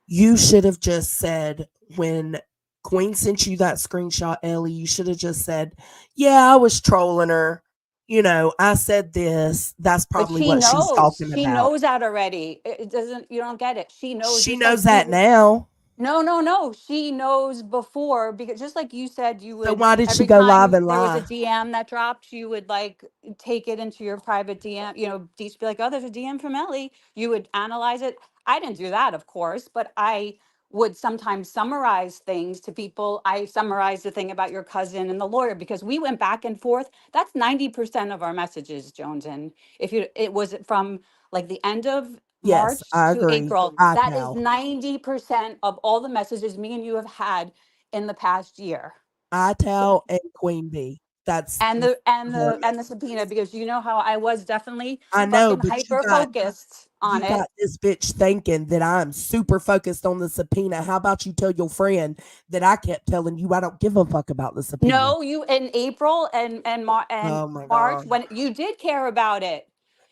you should have just said when Queen sent you that screenshot, Ellie, you should have just said, yeah, I was trolling her. I said this. That's But probably she what she's knows. talking She about. knows that already. It doesn't. You don't get it. She knows. She Just like knows that you. now. No. She knows before, because just like you said, you So would, why did she every go live time and there was a lie? DM that dropped, you would like take it into your private DM, just be like, oh, there's a DM from Ellie. You would analyze it. I didn't do that, of course, but I would sometimes summarize things to people. I summarized the thing about your cousin and the lawyer because we went back and forth. That's 90% of our messages, Jones. And it was from like the end of Yes, March I to agree. April. I That is tell. 90% of all the messages me and you have had in the past year. I tell and Queen Bee. That's And our the subpoena, messages. because you know how I was definitely I know, fucking but hyper focused on you it. got this bitch thinking that I'm super focused on the subpoena. How about you tell your friend that I kept telling you I don't give a fuck about the subpoena? No, you in April and Oh my March, God. when you did care about it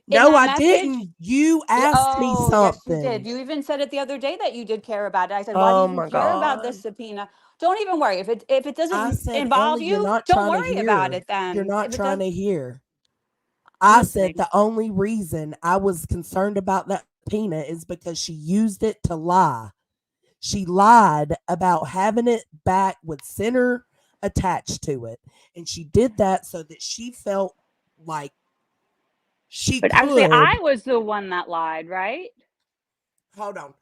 in No, that I message. didn't. You asked me Oh, yes, you did. something. You even said it the other day that you did care about it. I said, why do Oh you my care about this God. subpoena? Don't even worry. If it I doesn't said, involve Ellie, you're you, not don't trying to worry about hear. it You're then. not If it trying does, to hear. I'm I said listening. the only reason I was concerned about that subpoena is because she used it to lie. She lied about having it back with center attached to it. And she did that so that she felt like she But actually, could. I was the one that lied, right? Hold on.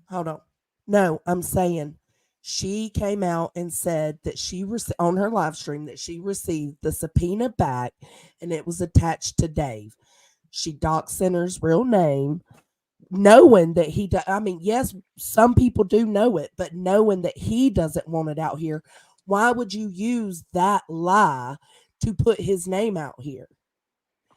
Hold on. No, I'm saying she came out and said that on her live stream that she received the subpoena back and it was attached to Dave. She doxed Center's real name, knowing that I mean, yes, some people do know it, but knowing that he doesn't want it out here, why would you use that lie to put his name out here?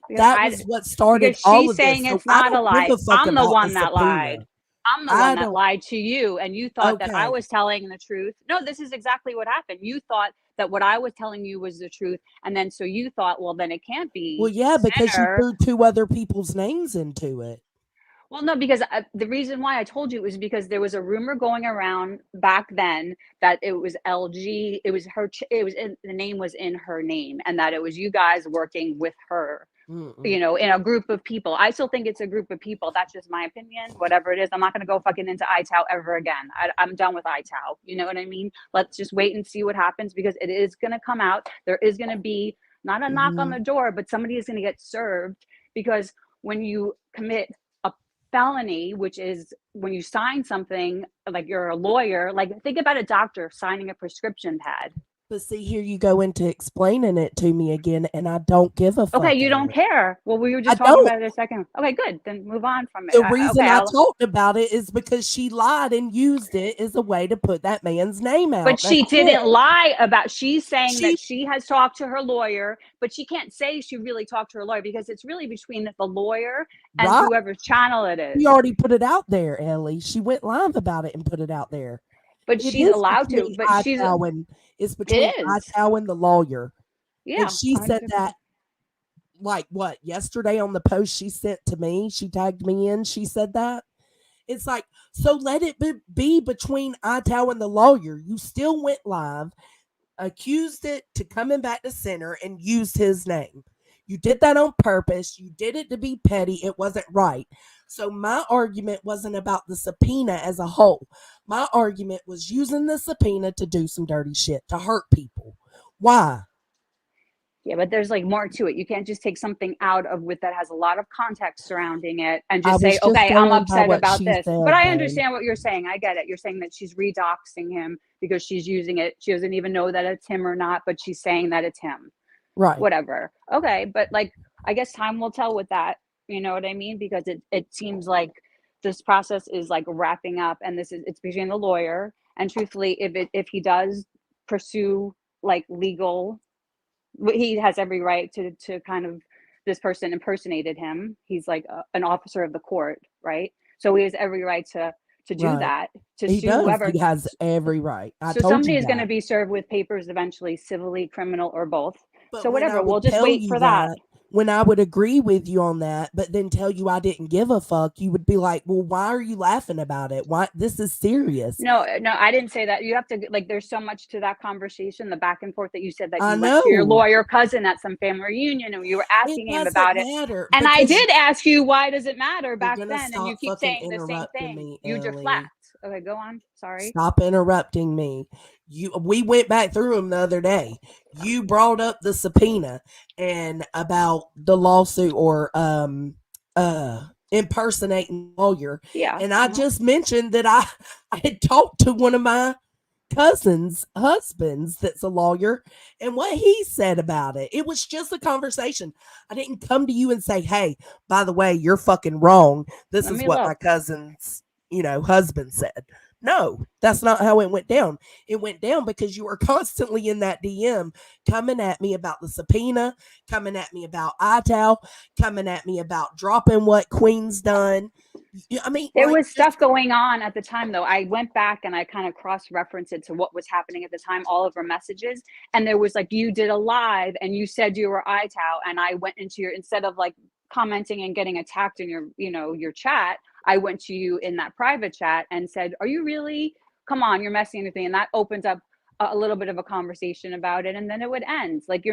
Because That was what started because all she's of this. saying So it's I not a don't give lie. a fuck I'm the about the one that lied. subpoena. I'm the one I that don't. lied to you, and you thought that I Okay. was telling the truth. No, this is exactly what happened. You thought that what I was telling you was the truth, and then so you thought, well, then it can't Well, be yeah, because you Center. threw two other people's names into it. Well, no, because the reason why I told you was because there was a rumor going around back then that it was LG. It was her. The name was in her name, and that it was you guys working with her. Mm-mm. In a group of people. I still think it's a group of people. That's just my opinion. Whatever it is, I'm not going to go fucking into ITOW ever again. I'm done with ITOW. You know what I mean? Let's just wait and see what happens, because it is going to come out. There is going to be not a knock on Mm-hmm. the door, but somebody is going to get served, because when you commit a felony, which is when you sign something, like you're a lawyer, like think about a doctor signing a prescription pad. But see, here you go into explaining it to me again, and I don't give a Okay, fuck, you don't Ellie. care. Well, we were I just talking don't. about it a second. Okay, good. Then move on from it. The reason Okay, I talked about it is because she lied and used it as a way to put that man's name but out. That's she it. didn't lie about. She's saying She that she has talked to her lawyer, but she can't say she really talked to her lawyer, because it's really between the lawyer and right. whoever's channel it She is. already put it out there, Ellie. She went live about it and put it out there. But It she's is allowed to. between But she's. ITOW and it's between It is. ITOW and the lawyer. And Yeah. she said 100%. that like what yesterday on the post she sent to me. She tagged me in. She said that. It's like, so let it be between ITOW and the lawyer. You still went live, accused it to coming back to center, and used his name. You did that on purpose. You did it to be petty. It wasn't right. So my argument wasn't about the subpoena as a whole. My argument was using the subpoena to do some dirty shit, to hurt people. Why? Yeah, but there's like more to it. You can't just take something out of with that has a lot of context surrounding it and I just say, was just okay, I'm going by upset what about she this. But said, I though. understand what you're saying. I get it. You're saying that she's redoxing him because she's using it. She doesn't even know that it's him or not, but she's saying that it's him. Right. Whatever. Okay, but like I guess time will tell with that. You know what I mean? Because it seems like this process is like wrapping up, and it's between the lawyer, and truthfully, if he does pursue like legal, he has every right to kind of, this person impersonated him. He's like an officer of the court, right? So he has every right to do Right. that, to He sue does. whoever. He has every right. I So told somebody you is going to that. be served with papers eventually, civilly, criminal, or both. But So when I whatever, we'll would just tell wait you for that. that, when I would agree with you on that, but then tell you I didn't give a fuck, you would be like, well, why are you laughing about it? Why? This is serious. No, I didn't say that. You have to, like, there's so much to that conversation, the back and forth, that you said that I you went to your know. lawyer cousin at some family reunion and you were It asking him doesn't about it. matter And I because did ask you, why does it matter you're back going to then? And you stop keep fucking saying the same interrupting thing. me, You deflect. Ellie. Okay, go on. Sorry. Stop interrupting me. We went back through them the other day. You brought up the subpoena and about the lawsuit or impersonating lawyer. Yeah. And I just mentioned that I had talked to one of my cousin's husbands that's a lawyer and what he said about it. It was just a conversation. I didn't come to you and say, hey, by the way, you're fucking wrong. This Let is me what my look. cousin's, husband said. No, that's not how it went down. It went down because you were constantly in that DM coming at me about the subpoena, coming at me about ITAL, coming at me about dropping what Queen's done. I mean, There like, was stuff going on at the time, though. I went back and I kind of cross-referenced it to what was happening at the time, all of her messages. And there was like, you did a live and you said you were ITAL. And I went into your, instead of like commenting and getting attacked in your, your chat, I went to you in that private chat and said, are you really, come on, you're messing with me. And that opens up a little bit of a conversation about it. And then it would end. Like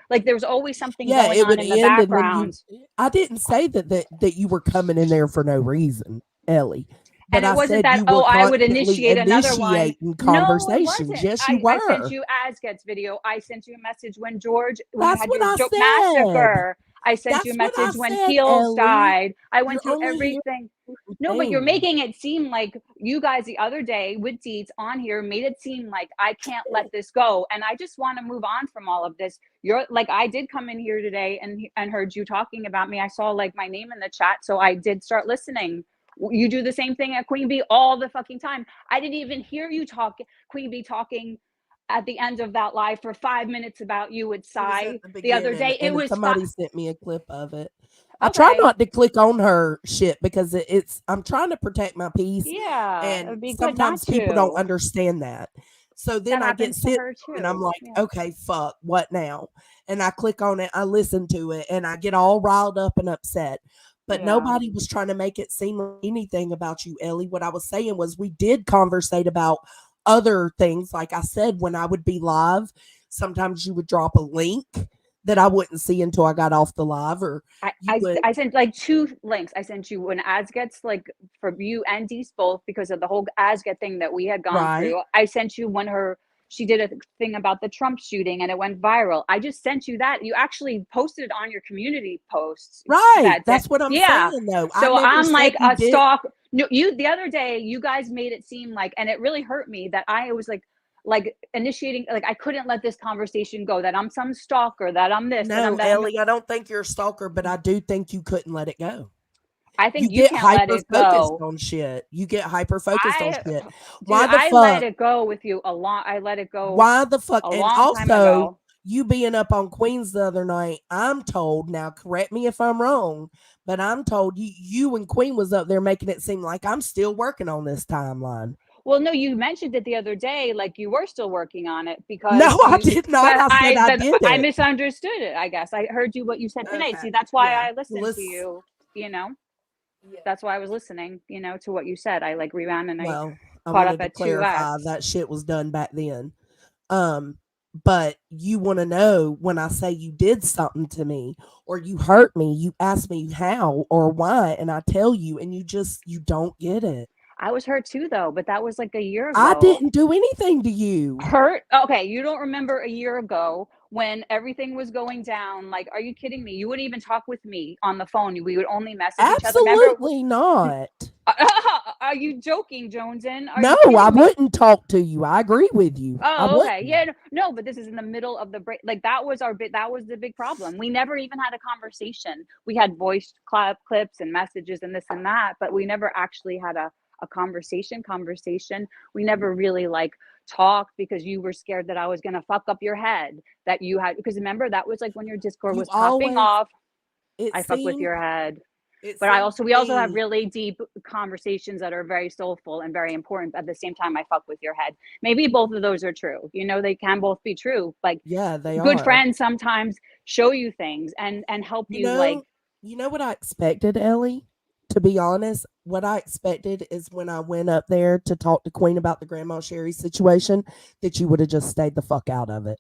like there's always something yeah, going it on would in the end, and then background. I didn't say that you were coming in there for no reason, Ellie. But And it I wasn't said that, you oh, were I would constantly initiate another one. initiating No, it conversations. wasn't. Yes, you I sent were. you Asget's video. I sent you a message when you That's had what your I said. massacre. I sent you a That's what I message when said, Heels Ellie. died. I went You're through only hearing everything. certain No, but you're things. making it seem like you guys the other day with Deets on here made it seem like I can't let this go. And I just want to move on from all of this. You're like, I did come in here today and heard you talking about me. I saw like my name in the chat. So I did start listening. You do the same thing at Queen Bee all the fucking time. I didn't even hear you talk, Queen Bee talking at the end of that live for 5 minutes about you with It was at Sai the the other beginning, day. It and was somebody sent me a clip of it. I try okay. not to click on her shit because I'm trying to protect my peace, Yeah, it and would be good not sometimes people don't to. understand that. So then That I get happens to sick her and I'm too. like, Yeah. okay, fuck, what now? And I click on it, I listen to it, and I get all riled up and upset. But Yeah. nobody was trying to make it seem like anything about you, Ellie. What I was saying was we did conversate about other things. Like I said, when I would be live, sometimes you would drop a link that I wouldn't see until I got off the live, or you would. I sent like 2 links. I sent you when Asget's like for you and Dees both because of the whole Asget thing that we had gone Right. through. I sent you when she did a thing about the Trump shooting and it went viral. I just sent you that. You actually posted it on your community posts. Right. That's what I'm Yeah. saying, though. I So never I'm said like you a did. stalk. No, you the other day you guys made it seem like, and it really hurt me that I was like initiating, like I couldn't let this conversation go, that I'm some stalker, that I'm this, that No, I'm that. Ellie, I don't think you're a stalker, but I do think you couldn't let it go. I You think you get can't let hyper it focused go. on shit. You get hyper focused on shit. Dude, Why the I let fuck? it go with you I let it go Why the fuck? a And long time also, ago. you being up on Queens the other night, I'm told, now correct me if I'm wrong, but I'm told you and Queen was up there making it seem like I'm still working on this timeline. Well, no, you mentioned it the other day, like you were still working on it No, because I did not. I said I did I it. misunderstood it. I guess I heard what you said today. Okay. See, that's why Yeah. I listened to you. You know, Yeah. that's why I was listening. To what you said. I like rewound and I Well, I caught up wanted to at clarify 2x. that shit was done back then. But you want to know when I say you did something to me or you hurt me, you ask me how or why, and I tell you, and you don't get it. I was hurt too, though, but that was like a year I ago. didn't do anything to you. Hurt? Okay, you don't remember a year ago when everything was going down? Like, are you kidding me? You wouldn't even talk with me on the phone. We would only message each other. Remember? Absolutely not. Are you joking, Joneson? Are No, you I kidding me? wouldn't talk to you. I agree with you. I Oh, okay. wouldn't. Yeah, no, but this is in the middle of the break. Like that was the big problem. We never even had a conversation. We had voice clips and messages and this and that, but we never actually had a conversation. We never really like talked because you were scared that I was going to fuck up your head, that you had, because remember that was like when your Discord You was popping always, off. it I fuck with seemed, your head. it But seemed to we also have me, really deep conversations that are very soulful and very important. At the same time, I fuck with your head. Maybe both of those are true. They can both be true. Like yeah, they good are. friends sometimes show you things and help You you. Like, know, you know what I expected, Ellie? To be honest, what I expected is when I went up there to talk to Queen about the Grandma Sherry situation, that you would have just stayed the fuck out of it.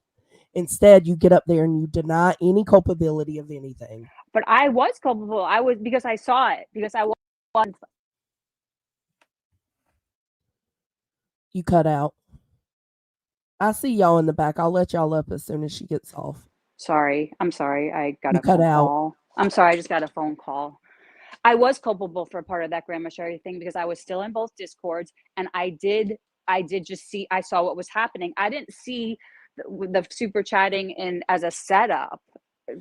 Instead, you get up there and you deny any culpability of anything. but I was culpable. I was, because I saw it, because I was. You cut out. I see y'all in the back. I'll let y'all up as soon as she gets off. Sorry. I'm sorry. I got You a cut phone out. call. I'm sorry. I just got a phone call. I was culpable for part of that Grandma Sherry thing because I was still in both discords, and I did just see, I saw what was happening. I didn't see the super chatting in as a setup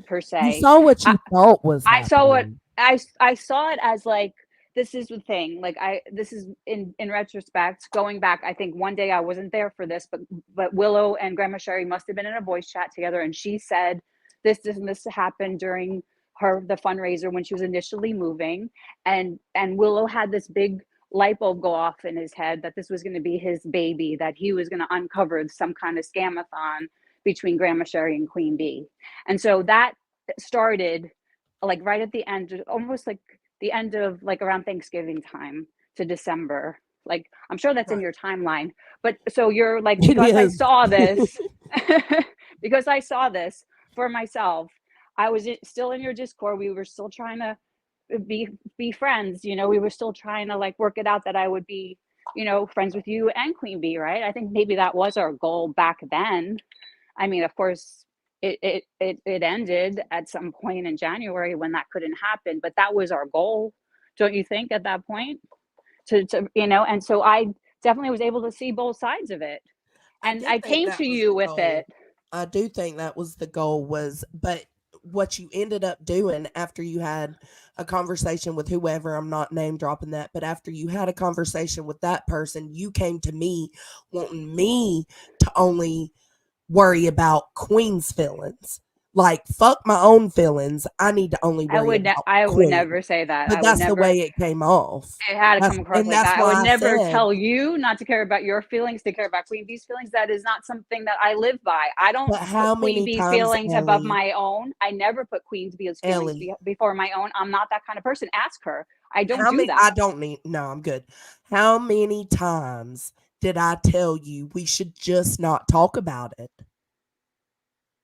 per You se. saw what you thought was I saw what happening. I saw it as like, this is the thing. Like this is in retrospect, going back, I think one day I wasn't there for this, but Willow and Grandma Sherry must have been in a voice chat together, and she said this happened during the fundraiser when she was initially moving, and Willow had this big light bulb go off in his head that this was going to be his baby, that he was going to uncover some kind of scamathon between Grandma Sherry and Queen Bee. And so that started like right at the end, almost like the end of like around Thanksgiving time to December. Like, I'm sure that's in your timeline. But so you're like, because I saw this, because I saw this for myself, I was still in your Discord. We were still trying to be friends. You know, we were still trying to like work it out that I would be, you know, friends with you and Queen Bee, right? I think maybe that was our goal back then. I mean, of course, it ended at some point in January when that couldn't happen, but that was our goal, don't you think, at that point? To you know, and so I definitely was able to see both sides of it, and I came to you with it. I do think that was the goal, but what you ended up doing after you had a conversation with whoever, I'm not name dropping that, but after you had a conversation with that person, you came to me wanting me to only worry about Queen's feelings. Like, fuck my own feelings. I need to only worry about I would Queen. never say that. But I would that's the never. way it came off. It had to come across like that. I would never tell you you not to care about your feelings, to care about Queen Bee's feelings. That is not something that I live by. I don't put Queen Bee's feelings above my own. I never put Queen Bee's feelings before my own. I'm not that kind of person. Ask her. I don't do that. I don't need. No, I'm good. How many times did I tell you we should just not talk about it?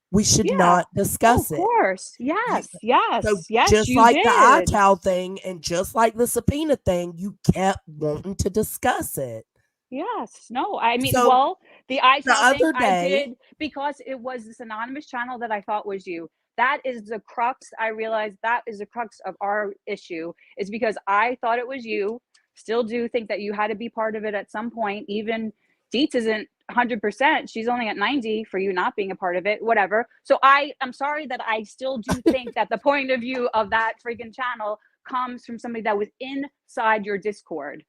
We should not discuss it. Of course. Yes. Yes. So yes. just You like did. the iTowel thing and just like the subpoena thing, you kept wanting to discuss it. Yes. No, I mean, So, well, the iTowel thing other I day- did because it was this anonymous channel that I thought was you. That is the crux. I realized that is the crux of our issue, is because I thought it was you. Still do think that you had to be part of it at some point. Even Dietz isn't 100%. She's only at 90 for you not being a part of it, whatever. So I'm sorry that I still do think that the point of view of that freaking channel comes from somebody that was inside your Discord,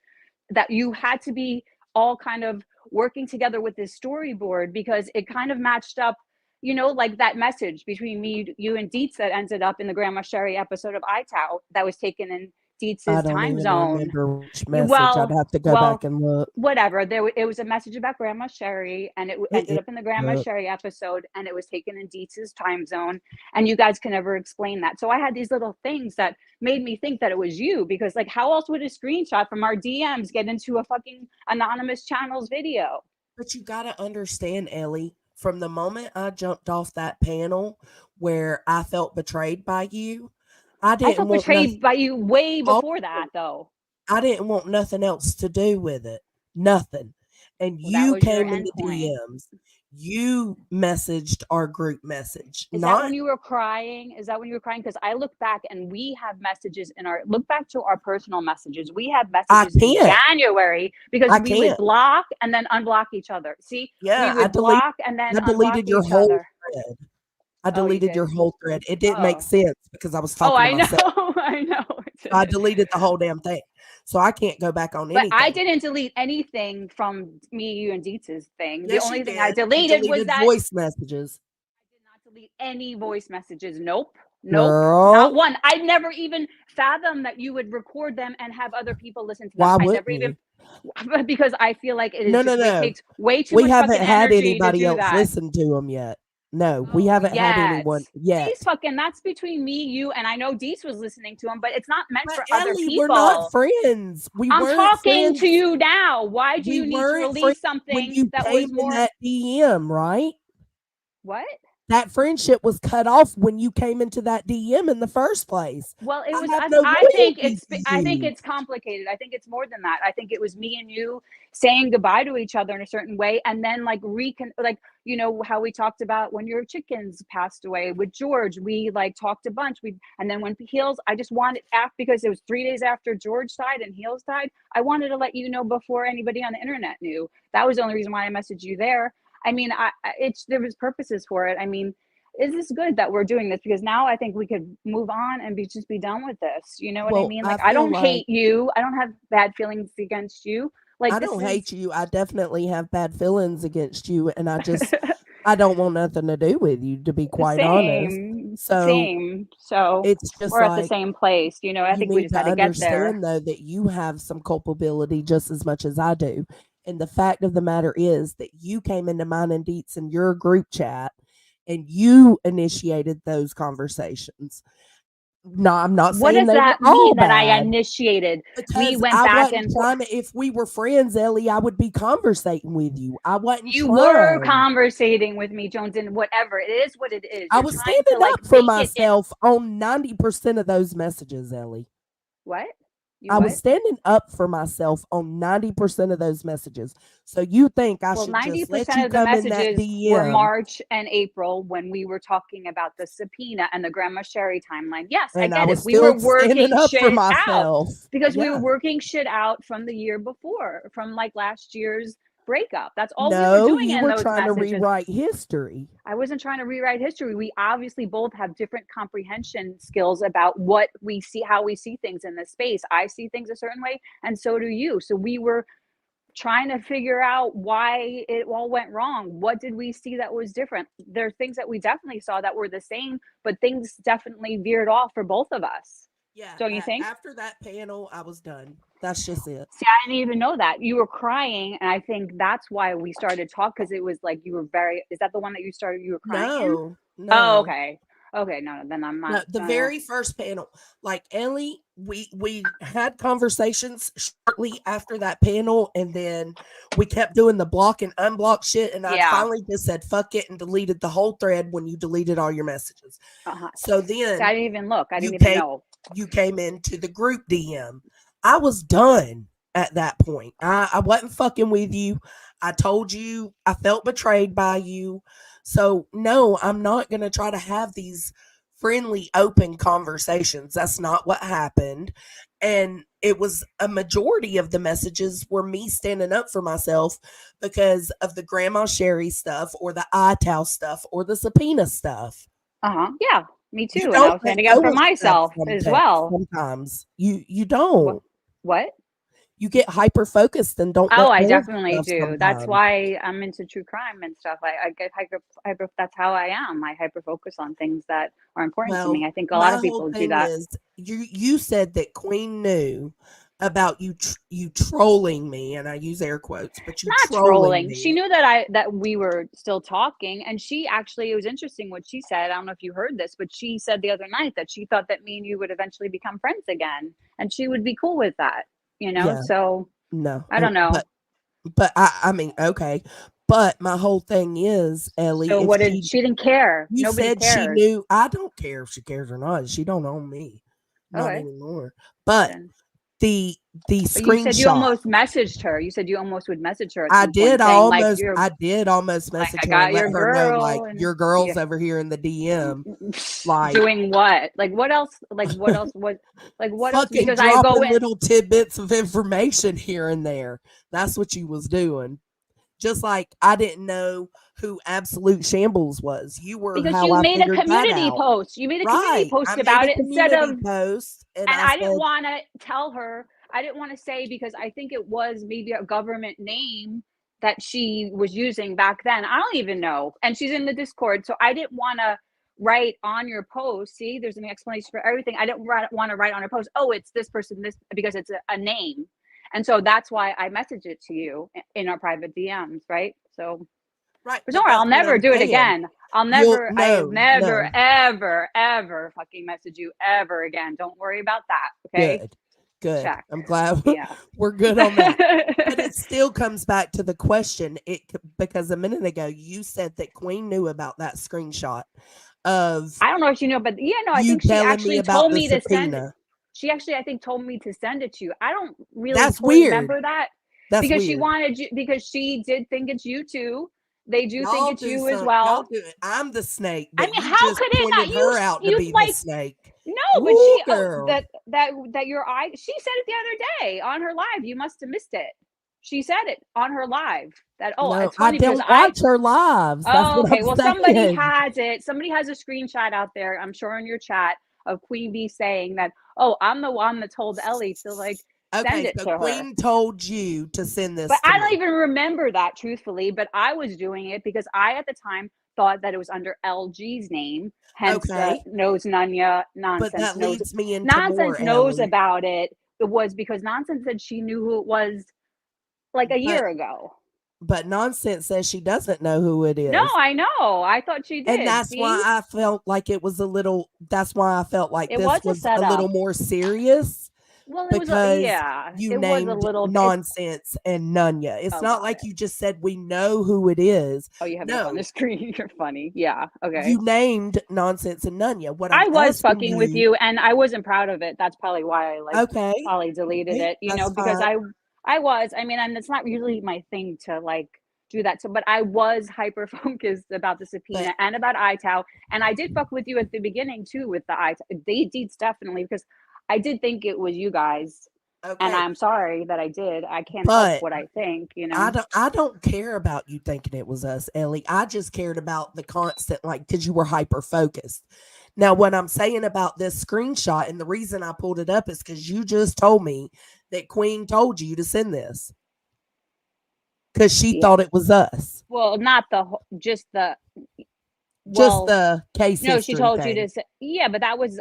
that you had to be all kind of working together with this storyboard because it kind of matched up, you know, like that message between me, you, and Dietz that ended up in the Grandma Sherry episode of iTowel that was taken in Dietz's time zone. Remember which message. I'd have to go back and look. Whatever. It was a message about Grandma Sherry, and it ended up in the Grandma Sherry episode, and it was taken in Dietz's time zone, and you guys can never explain that. So I had these little things that made me think that it was you, because like, how else would a screenshot from our DMs get into a fucking anonymous channel's video? But you got to understand, Ellie, from the moment I jumped off that panel where I felt betrayed by you, I felt betrayed by you way before that, though. I didn't want nothing else to do with it. Nothing. And you came in the DMs. You messaged our group message. Is that when you were crying? Because I look back and we have messages look back to our personal messages. We have messages in January because we would block and then unblock each other. See? Yeah, we would block and then I deleted your whole thread. I deleted your whole thread. It didn't make sense because I was talking to myself. I know. I deleted the whole damn thing. So I can't go back on anything. But I didn't delete anything from me, you, and Dietz's thing. The only thing I deleted was that voice messages. I did not delete any voice messages. Nope. Girl. Not one. I never even fathomed that you would record them and have other people listen to them. Why I would never even, because I feel like it is it takes way too much. We haven't had anybody else that. listen to them yet. No, we haven't had anyone yet. He's fucking, that's between me, you, and I know Dietz was listening to him, but it's not meant for Ellie, other people. We're not friends. I'm talking to you now. Why do you need to release something when you that came was more in that DM, right? What? that friendship was cut off when you came into that DM in the first place. Well, it I was have us. no I think loyalty to you. it's complicated. I think it's more than that. I think it was me and you saying goodbye to each other in a certain way, and then like you know how we talked about when your chickens passed away with George. We like talked a bunch. And then when Heels, I just wanted because it was 3 days after George died and Heels died. I wanted to let you know before anybody on the internet knew. That was the only reason why I messaged you there. I mean, there was purposes for it. I mean, is this good that we're doing this? Because now I think we could move on and just be done with this. You know what I Well, mean? I Like, I feel don't like hate you. I don't have bad feelings against you. Like, I this don't is hate you. I definitely have bad feelings against you, and I don't want nothing to do with you, to be quite honest. same, So same. So it's just we're at the like same place. You know, I you think we need just to had to get there. understand though that you have some culpability just as much as I do. And the fact of the matter is that you came into mine and Deets in your group chat and you initiated those conversations. No, I'm not What saying does they were that all mean that I bad initiated? We because went I back wasn't and forth. trying to. If we were friends, Ellie, I would be conversating with you. I wasn't You were trying. conversating with me, Jones, and whatever. It is what it is. I You're was trying to standing like up for make it in myself on 90% of those messages, Ellie. what? You I was what? standing up for myself on 90% of those messages. So you think I Well, should just let 90% you of the come in that messages were DM March and April when we were talking about the subpoena and the Grandma Sherry timeline. Yes, I and I get it. was We were still standing working up for shit out myself. because we were Yeah. working shit out from the year before, from like last year's breakup. That's all we were No, doing you in were those trying to messages. rewrite history. I wasn't trying to rewrite history. We obviously both have different comprehension skills about what we see, how we see things in this space. I see things a certain way, and so do you. So we were trying to figure out why it all went wrong. What did we see that was different? There are things that we definitely saw that were the same, but things definitely veered off for both of us. Yeah. Don't you think? After that panel, I was done. That's just it. See, I didn't even know that. You were crying, and I think that's why we started talk because it was like you were very. Is that the one that you were crying in? No, Oh, no. okay. Okay, no, then I'm No, not. the No. very first panel, like Ellie, we had conversations shortly after that panel, and then we kept doing the block and unblock shit, and I Yeah. finally just said fuck it and deleted the whole thread when you deleted all your messages. Uh-huh. So See, then I didn't even look. I you didn't even came know. you came into the group DM. I was done at that point. I wasn't fucking with you. I told you I felt betrayed by you. So no, I'm not gonna try to have these friendly, open conversations. That's not what happened. And it was a majority of the messages were me standing up for myself because of the Grandma Sherry stuff or the iTowel stuff or the subpoena stuff. Uh-huh. Yeah, me You too. And I don't was let standing up go for of stuff myself as sometimes. well. Sometimes you What? don't. What? You get hyper focused and don't Oh, let I go of definitely stuff do. That's sometimes. why I'm into true crime and stuff. I get hyper. That's how I am. I hyper focus on things that are important to me. Well, I think a lot my of whole people do thing that. is you said that Queen knew about you trolling me, and I use air quotes, but you Not trolling trolling. She me. knew that we were still talking, and she actually, it was interesting what she said. I don't know if you heard this, but she said the other night that she thought that me and you would eventually become friends again, and she would be cool with that. You know, Yeah, so no, I don't know. but I mean, okay, but my whole thing is, Ellie, So if what did she didn't care? you Nobody said she cares. knew, I don't care if she cares or not. She don't own me, not Okay, anymore. But then. the But you said you screenshot. almost messaged her. You said you almost would message her at I some point, did saying like I did almost like message I her and got let your her know, like, girl, and your girl's yeah, over here in the DM, like doing what? Like what else? Like what else? What else? fucking Because I go dropping in. little tidbits of information here and there. That's what you was doing. Just like I didn't know who Absolute Shambles was. You were Because how you I made a figured that community out. post. You made a community Right. post I made about a it instead of, community and post and I I didn't said, want to tell her. I didn't want to say because I think it was maybe a government name that she was using back then. I don't even know. And she's in the Discord, so I didn't want to write on your post. See, there's an explanation for everything. I didn't want to write on a post. Oh, it's this person, this because it's a name, and so that's why I messaged it to you in our private DMs, right? So. right, But don't but worry, I'll that's what never I'm do it saying. again. You'll I no, never, no. ever, ever fucking message you ever again. Don't worry about that. Okay. Good. Good. Check. I'm glad Yeah. we're good on that. But it still comes back to the question. Because a minute ago you said that Queen knew about that screenshot of I don't know if you know, but yeah, no, I you think she telling me actually about told the me to send it. subpoena. She actually, I think, told me to send it to you. I don't really That's totally weird. remember that That's because she weird. wanted you, because she did think it's you too. They do think Y'all it's do you as some. Y'all well. do it. I'm the snake, I but mean, you how just could it not? pointed her out to You be the like snake. no, but Woo, she girl. that your eye. She said it the other day on her live. You must have missed it. She said it on her live. That No, it's I funny because don't watch her lives. That's Oh, what okay. I'm Well, somebody saying. has it. Somebody has a screenshot out there, I'm sure in your chat, of Queen Bee saying that, oh, I'm the one that told Ellie to like send Okay, it so to her. Queen told you to send this But to I don't me. even remember that truthfully, but I was doing it because I at the time thought that it was under LG's name, hence Okay. the knows Nunya But nonsense that knows leads me into nonsense more, knows Ellie. about it. It was because nonsense said she knew who it was like a year ago. But Nonsense says she doesn't know who it is. No, I know. I thought she did. And that's See? why I felt like it was a little, that's why I felt like It this was a was a setup. little more serious. Well, it was Because you it was a named little Nonsense and Nunya. It's Oh, not got like it. you just said we know who it is. Oh, you have it up on No, the screen. You're funny. Yeah. Okay. you named Nonsense and Nunya. What I'm I was asking fucking with you, and I wasn't proud of it. That's probably why I Okay. probably deleted Okay, it. You that's know, because fine. I was. I mean, and it's not usually my thing to like do that. So, but I was hyper focused about the subpoena and about ITOW, and I did fuck with you at the beginning too with the ITOW. They did definitely because I did think it was you guys. And Okay. I'm sorry that I did. I can't help But what I think, you know. I don't care about you thinking it was us, Ellie. I just cared about the constant, like, because you were hyper focused. Now, what I'm saying about this screenshot, and the reason I pulled it up is because you just told me that Queen told you to send this because she Yeah. thought it was us. Well, not the just the Just well, the case no, she history told you thing. to say, yeah, but that was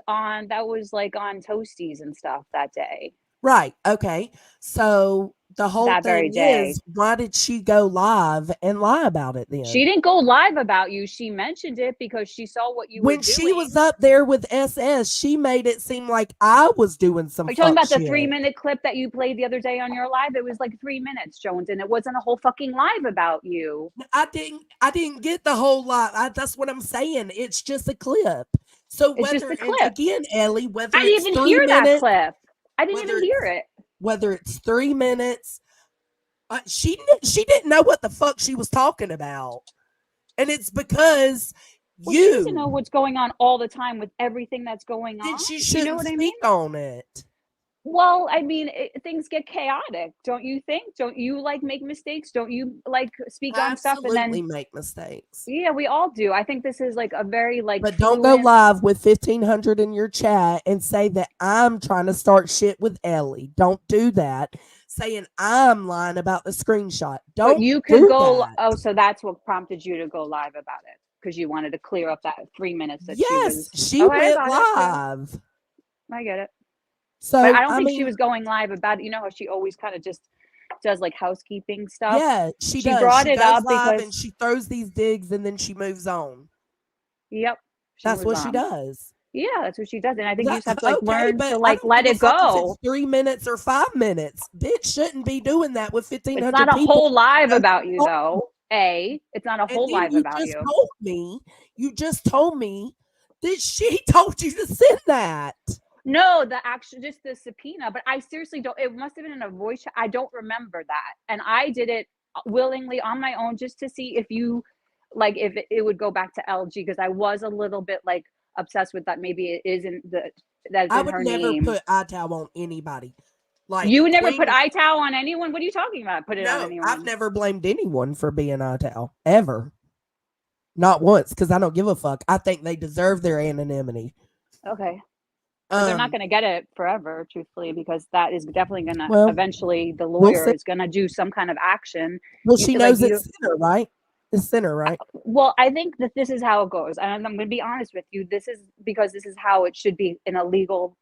like on Toasties and stuff that day. Right. Okay. So the whole That very thing day. is, why did she go live and lie about it then? She didn't go live about you. She mentioned it because she saw what you were When doing. she was up there with SS, she made it seem like I was doing some Are you talking fuck about the shit. 3-minute clip that you played the other day on your live? It was like 3 minutes, Jones, and it wasn't a whole fucking live about you. I didn't get the whole lot. That's what I'm saying. It's just a clip. So It's just whether, a and clip. again, Ellie, whether I didn't it's even 3 hear that minutes, clip. I didn't whether even hear it. whether it's 3 minutes, she didn't know what the fuck she was talking about, and it's because Well, she doesn't you know what's going on all the time with everything that's going then on. she You know shouldn't what I mean? speak on it. Well, I mean, things get chaotic, don't you think? Don't you like make mistakes? Don't you like speak on stuff and Absolutely then make mistakes. yeah, we all do. I think this is like a very like But don't go live with 1,500 in your chat and say that I'm trying to start shit with Ellie. Don't do that. Saying I'm lying about the screenshot. Don't But you could do go. that. Oh, so that's what prompted you to go live about it because you wanted to clear up that 3 minutes that she Yes, was. she Okay, I went got it too. live. I get it. So But I don't think she mean, was going live about it. You know how she always kind of just does like housekeeping stuff. yeah, she does. Brought She it goes up live because and she throws these digs and then she moves on. yep, That's what moves she on. does. Yeah, that's what she does, and I think you just have to like Okay, learn but to I like don't let give a it fuck if go. it's 3 minutes or 5 minutes. Bitch shouldn't be doing that with 1,500 It's not a people. whole live about you though. It's not a And whole then live you about just you. you just told me that she told you to send that. No, the actual just the subpoena, but I seriously don't. It must have been in a voice chat. I don't remember that, and I did it willingly on my own just to see if you like if it would go back to LG because I was a little bit like obsessed with that. Maybe it isn't that's I in would her never name. put iTow on anybody. Like You never Queen, put ITOW on anyone. What are you talking about? Put it on no, anyone? I've never blamed anyone for being ITow ever. Not once, because I don't give a fuck. I think they deserve their anonymity. Okay. But they're not going to get it forever, truthfully, because that is definitely going to eventually the lawyer is going to do some kind of action. Well, she knows it's Sinner, right? It's Sinner, right? Well, I think that this is how it goes, and I'm going to be honest with you. This is because this is how it should be in a legal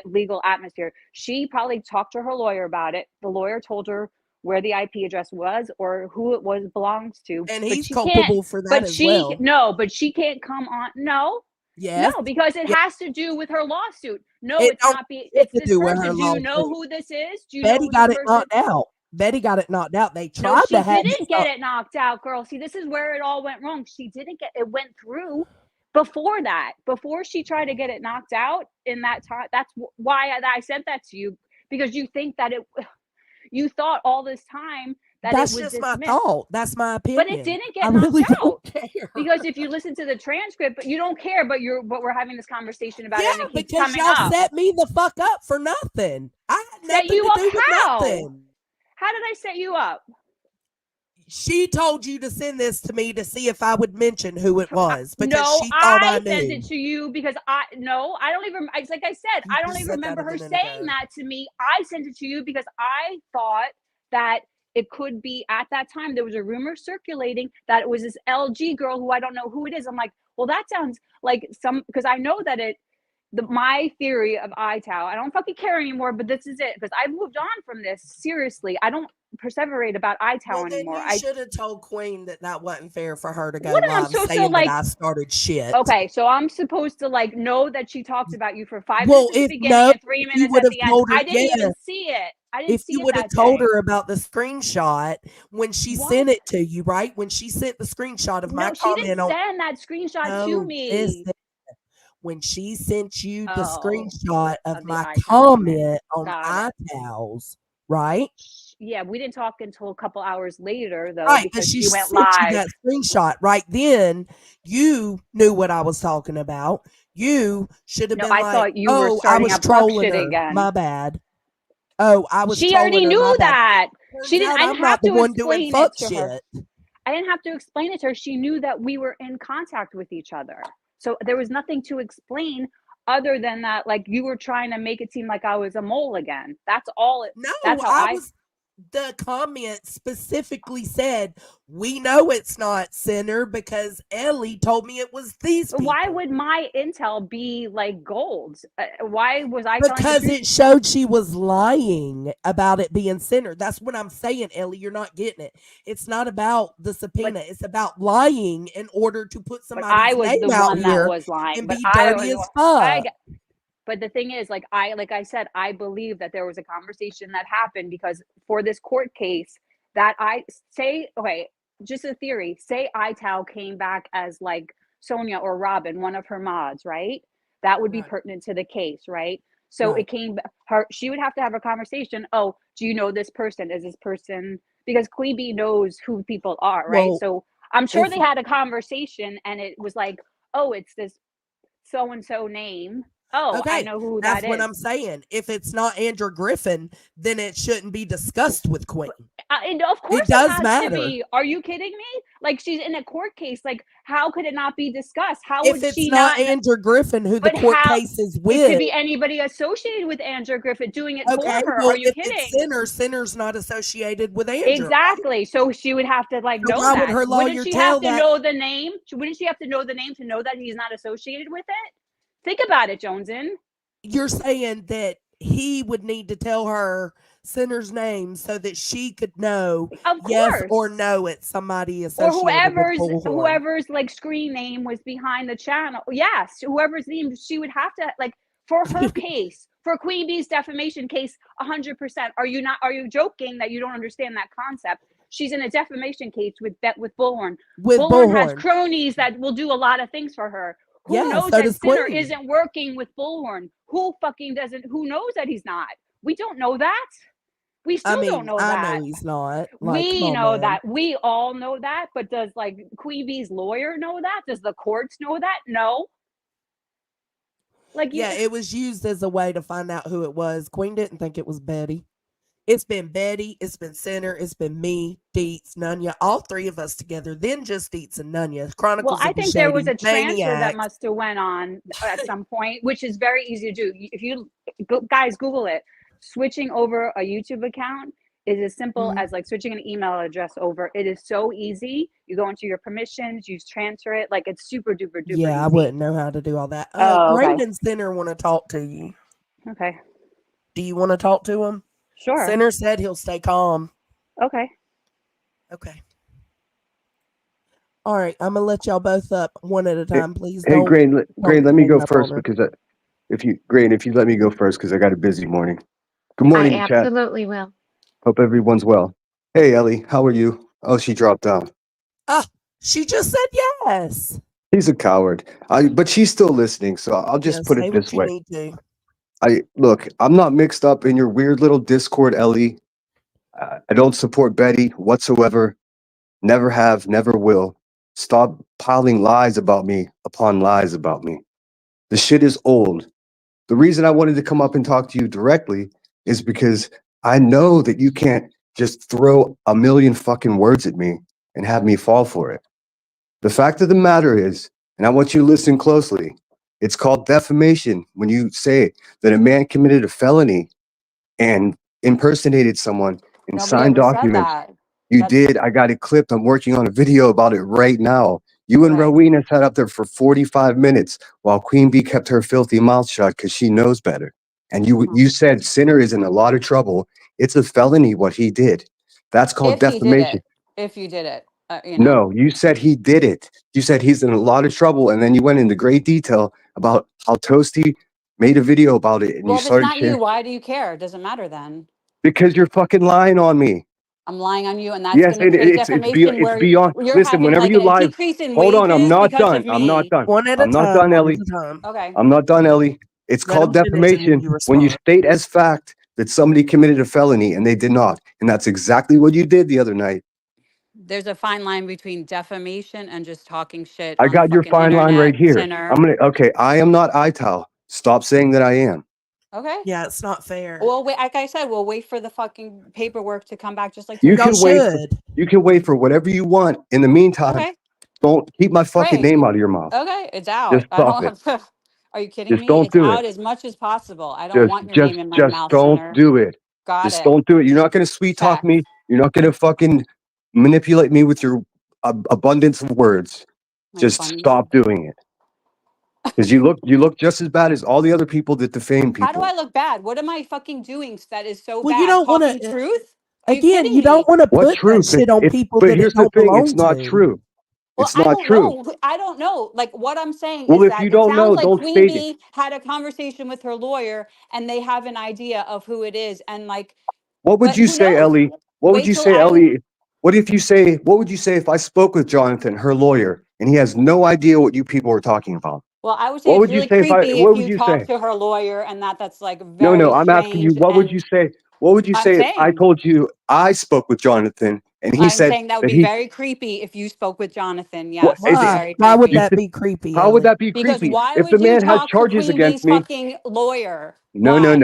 legal atmosphere. She probably talked to her lawyer about it. The lawyer told her where the IP address was or who it belongs to, and but he's she culpable can't, for that but as she well. no, but she can't come on. No, Yes. No, because it Yeah. has to do with her lawsuit. No, It it's don't not. have It's to this do with her person. Do you know lawsuit. who this is? Do you know Betty who this got it person? knocked out. Betty got it knocked out. They No, tried she to have didn't get it knocked out, girl. See, this is where it all went wrong. She didn't get it. Went through before that. Before she tried to get it knocked out in that time. That's why I sent that to you, because you think that it. You thought all this time that it That's was just my dismissed. thought. That's my But it opinion. didn't I get knocked really don't out. care. Because if you listen to the transcript, but you don't care, but we're having this conversation about it, and Yeah, it keeps because coming y'all up. set me the fuck up for nothing. I had Set nothing you to up do with how? nothing. How did I set you up? She told you to send this to me to see if I would mention who it was because No, she thought I sent knew. it to you because I don't even. It's like I said, You I don't just even said that remember a her minute saying ago. that to me. I sent it to you because I thought that it could be at that time. There was a rumor circulating that it was this LG girl who I don't know who it is. I'm like, well, that sounds like because I know that my theory of iTow, I don't fucking care anymore, but this is it because I've moved on from this. Seriously, I don't perseverate about iTow Well, then anymore. you should have told Queen that wasn't fair for her to go What am I live supposed to saying that like? I started shit. Okay, so I'm supposed to like know that she talked about you for 5 Well, minutes at the if beginning and 3 you minutes would at have the end. told her, I didn't even see it. I didn't if see you it would have that told day. her about the screenshot when she What? sent it to you, right? When she sent the screenshot of my No, she didn't comment on, send that screenshot to me. when she sent you the Oh, screenshot of of the my iTow comment on Got it. iTowels, right? Yeah, we didn't talk until a couple hours later though, Right, but because she she went sent you live. that screenshot. Right then, you knew what I was talking about. You should have No, been I like, thought you were "Oh, I starting was up fuck trolling shit her. again. My bad. Oh, I was She trolling already her. My knew bad." that. Turns out I I'm didn't not have the to one doing explain fuck it to her. shit. I didn't have to explain it to her. She knew that we were in contact with each other. So there was nothing to explain other than that, like you were trying to make it seem like I was a mole again. That's all it. No, That's how I was. The comment specifically said, "We know it's not Sinner because Ellie told me it was these people." Why would my intel be like gold? Why was I telling the Because truth? it showed she was lying about it being Sinner. That's what I'm saying, Ellie. You're not getting it. It's not about the subpoena. It's about lying in order to put But I somebody's was name the out one that here was lying. and But be I dirty was. as fuck. But the thing is, like I said, I believe that there was a conversation that happened because for this court case that I say, okay, just a theory, say Ital came back as like Sonia or Robin, one of her mods, right? That would be Right. pertinent to the case, right? So Right. it came her, she would have to have a conversation. Oh, do you know this person? Is this person because Queen Bee knows who people are, right? Well, So I'm sure if they had a conversation and it was like, oh, it's this so and so name. Oh, I okay, know who that's that what is. I'm saying. If it's not Andrew Griffin, then it shouldn't be discussed with Queen. And of course It does has matter. to be. Are you kidding me? Like she's in a court case. Like how could it not be discussed? How If would it's she not not? Andrew Griffin who the But court how? case is It with, could be anybody associated with Andrew Griffith doing it for okay, her. well, Are you if it's kidding? Sinner's not associated with Andrew. Right? Exactly. So she would have to like So know why would that. her Wouldn't lawyer she have tell to that? know the name? Wouldn't she have to know the name to know that he's not associated with it? Think about it, Joneson. You're saying that he would need to tell her Sinner's name so that she could know Of yes or course. no it's somebody Or associated with Bullhorn. whoever's like screen name was behind the channel. Yes, whoever's name she would have to like for her case, for Queen Bee's defamation case, 100%. Are you joking that you don't understand that concept? She's in a defamation case with Bullhorn. Bullhorn has cronies that will do a lot of things for her. Who knows so that does Sinner Queen. isn't working with Bullhorn? Who fucking doesn't? Who knows that he's not? We don't know that. We still don't know I that. know he's not. Like, We come on, know man. that. We all know that. But does like Queen Bee's lawyer know that? Does the courts know that? No. Like Yeah, it was used as a way to find out who it was. Queen didn't think it was Betty. It's been Betty, it's been Sinner, it's been me, Deets, Nunya, all three of us together, then just Deets and Nunya. Chronicles Well, I of the think there was Shady a transfer that Maniacs. must have went on at some point, which is very easy to do. If you guys Google it, switching over a YouTube account is as simple as like switching an email address over. It is so easy. You go into your permissions, you transfer it. Like it's super duper duper Yeah, easy. I wouldn't know how to do all that. Oh, Grain okay. and Sinner want to talk to you. Okay. Do you want to talk to him? Sure. Sinner said he'll stay calm. Okay. Okay. All right, I'm gonna let y'all both up one at a time, please. Hey, Don't Grain, let me gang go up on first her. because if you let me go first because I got a busy morning. Good I morning, chat. absolutely will. Hope everyone's well. Hey, Ellie, how are you? Oh, she dropped out. Ah, she just said yes. He's a coward. But she's still listening, so I'll Yeah, just put say it what this you way. need to. Look, I'm not mixed up in your weird little Discord, Ellie. I don't support Betty whatsoever. Never have, never will. Stop piling lies about me upon lies about me. The shit is old. The reason I wanted to come up and talk to you directly is because I know that you can't just throw a million fucking words at me and have me fall for it. The fact of the matter is, and I want you to listen closely, it's called defamation when you say that a man committed a felony and impersonated someone and Nobody signed ever said documents. that. You That's did. I got it clipped. I'm working on a video about it right now. You and okay. Rowena sat up there for 45 minutes while Queen Bee kept her filthy mouth shut because she knows better. And you said Sinner is in a lot of trouble. It's a felony what he did. That's called If he did defamation. it, if you did it, you know. No, you said he did it. You said he's in a lot of trouble, and then you went into great detail about how Toasty made a video about it, and you Well, if it's started not you, sharing why do you care? It doesn't matter then. because you're fucking lying on me. I'm lying on you, and that's Yes, going to create it's defamation where beyond. you're Listen, having whenever like you a lie, decrease in hold on. I'm wages not because done. of I'm not me. done. One at a I'm not time. done, One Ellie. at a time. Okay. I'm not done, Ellie. It's Let called them finish and then defamation you when you respond. state as fact that somebody committed a felony and they did not, and that's exactly what you did the other night. There's a fine line between defamation and just talking shit I on the got your fucking fine line right internet, here. Sinner. Okay. I am not Ital. Stop saying that I am. Okay. Yeah, it's not fair. Well, wait, like I said, we'll wait for the fucking paperwork to come back, just like You Toasty can Y'all wait. said. should. You can wait for whatever you want. In the meantime, Okay, don't keep my fucking great. name out of your mouth. Okay, it's Just out. I stop it. don't. Are you kidding Just me? don't It's do it. out as much as possible. I don't want your name in my Just mouth, don't Sinner. do it. Got Just it. don't do it. You're not going to sweet talk Check. me. You're not going to fucking manipulate me with your abundance of words. My Just abundance stop of. doing it. Because you look just as bad as all the other people that defame How do I people. look bad? What am I fucking doing that is so Well, you bad? don't want Talking to. truth? Are you Again, kidding you don't me? want to What put that truth? shit on It's people but that it here's the don't thing. It's belong not to. true. Well, It's I not don't true. know. I don't know. Like what I'm saying Well, is if that you it don't sounds know, like don't Queen state it. Bee had a conversation with her lawyer and they have an idea of who it is. And like, What would but you who say, knows? Ellie? What would Wait you till say, I Ellie? What would you say if I spoke with Jonathan, her lawyer, and he has no idea what you people are talking about? well, I would say What it's would you really say creepy if what would you you talk say? to her lawyer and that's like No, very I'm asking you, strange. what would you And say? What would you I'm say if I saying, told you I spoke with Jonathan and he I'm said saying that would that be he very creepy if you spoke with Jonathan. what Yes, is it'd be it? Why? very Why would You creepy. that said, be creepy, how would Ellie? that be Because creepy? why If the would you man has talk to charges Queen against Bee's me, fucking lawyer? no, Why?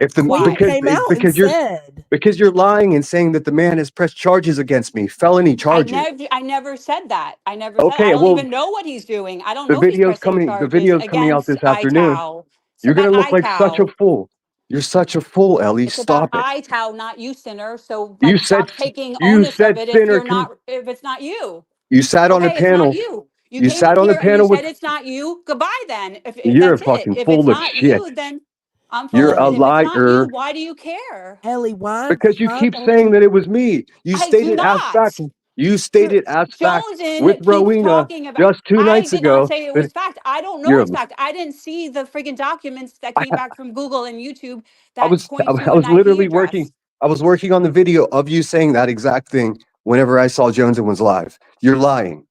If the Queen Why? came out and said. because you're lying and saying that the man has pressed charges against me, felony charges. I never said that. I never said I Okay, don't well, even know what he's doing. I don't know if he's pressing the charges video's coming out against this afternoon. iTow. It's You're about gonna look like such a iTow. fool. You're such a fool, Ellie. It's about Stop it. iTow, not you, Sinner. So You like said stop taking you onus of said it if sinner. you're not if it's not you. You sat on a Okay, it's not panel. you. You You came sat in on a here and you panel with. said it's not you. Goodbye then. If You're a that's it. fucking If it's full of not shit. you, then I'm full You're of a shit. If it's not you, liar why do you care? Ellie, why? because you Why keep don't saying you? that it was me. You I do stated as not. fact. You stated as fact with Joneson keeps Rowena talking about. just 2 nights I did not ago say it that was fact. I don't know you're. it's fact. I didn't see the freaking documents that I, came back from Google and YouTube I that was point to I an was IP literally working. address. I was working on the video of you saying that exact thing whenever I saw Jones and was live. You're lying.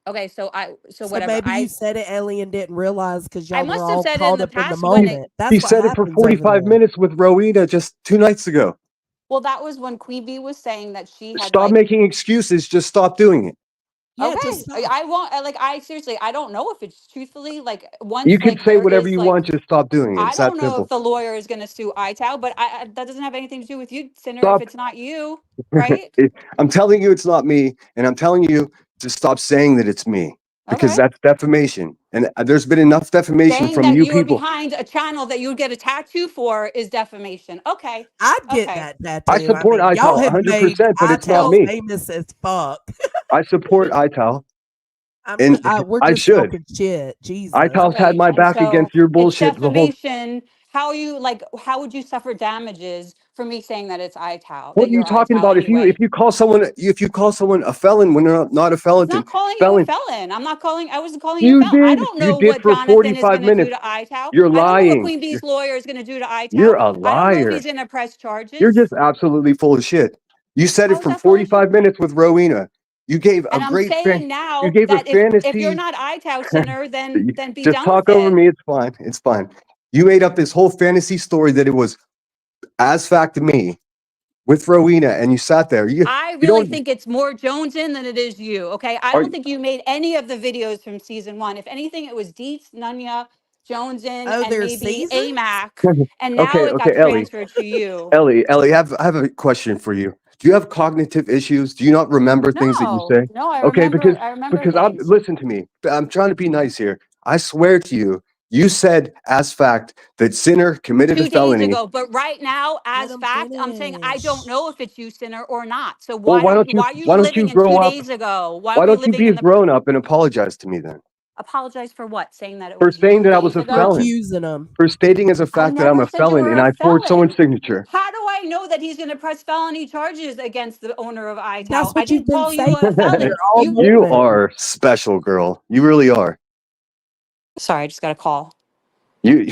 Okay, so So whatever. maybe you said it, Ellie, and didn't realize because I y'all were must have all said it in caught the up in the past when it. moment. He That's what said it for happens over 45 there. minutes with Rowena just 2 nights ago. Well, that was when Queen Bee was saying that she had Stop like. making excuses. Just stop doing it. Yeah, just Okay, stop. I won't. Like I seriously, I don't know if it's truthfully like You once can like say there whatever is you like. want. Just stop doing it. I It's that don't know if simple. the lawyer is going to sue iTow, but that doesn't have anything to do with you, Sinner. If Stop. it's not you, right? I'm telling you it's not me, and I'm telling you to stop saying that it's me because Okay. that's defamation. And there's been enough defamation Saying from that you you were people. behind a channel that you would get a tattoo for is defamation. Okay. I'd get Okay. that I tattoo. I support mean, y'all ITAL have made 100%, but it's not iTal So me. famous as fuck. I support ITAL, I'm and just, we're I just should. talking shit. Jesus. ITAL's had okay, my and back so against your it's bullshit the whole. defamation. How would you suffer damages for me saying that it's ITAL, What that are you you're talking ITAL about? anyway. If you call someone a felon when they're not a felon, It's not then calling you a felon. felon. I wasn't calling you a You felon. I did. don't You know did what for Jonathan is 45 going to do minutes. to ITAL. You're I don't know what lying. Queen Bee's lawyer is going to do to You're ITAL. a I don't know if liar. he's going to press You're charges. just absolutely full of shit. You said it How is for that full of shit? 45 minutes with Rowena. You gave a And I'm great saying you now gave a that if you're fantasy. not ITAL sinner, then be Just done with talk over it. me. It's fine. It's fine. You made up this whole fantasy story that it was as fact to me with Rowena, and you sat there. I You really don't. think it's more Jonesin than it is you. Okay. I Are don't think you made any of the videos from season 1. If anything, it was Dietz, Nunya, Jonesin, Oh, and there's maybe seasons? AMAC. And now okay? it Okay, got Ellie. transferred to you. Ellie, I have a question for you. Do you have cognitive issues? Do you not remember things that you No, say? no, Okay, I remember because I'm things. listen to me. I'm trying to be nice here. I swear to you, you said as fact that Sinner committed a 2 days felony. ago. But right now, Let as him fact, I'm saying I don't finish. know if it's you, sinner, or not. So Well, why are you why don't you living in grow 2 up? days ago? Why Why are we don't you living be a in the grown up and apologize to me then apologize for what? Saying that it for was you saying 2 that I was days a For ago? felon, accusing him. for stating as a I fact that I'm never a said you felon were and a I forged someone's felon. signature. How do I know that he's going to press felony charges against the owner of That's iTow? I what you've didn't been call you saying a felon. here all You You morning. are special, girl. You really are. sorry, I just got a call. You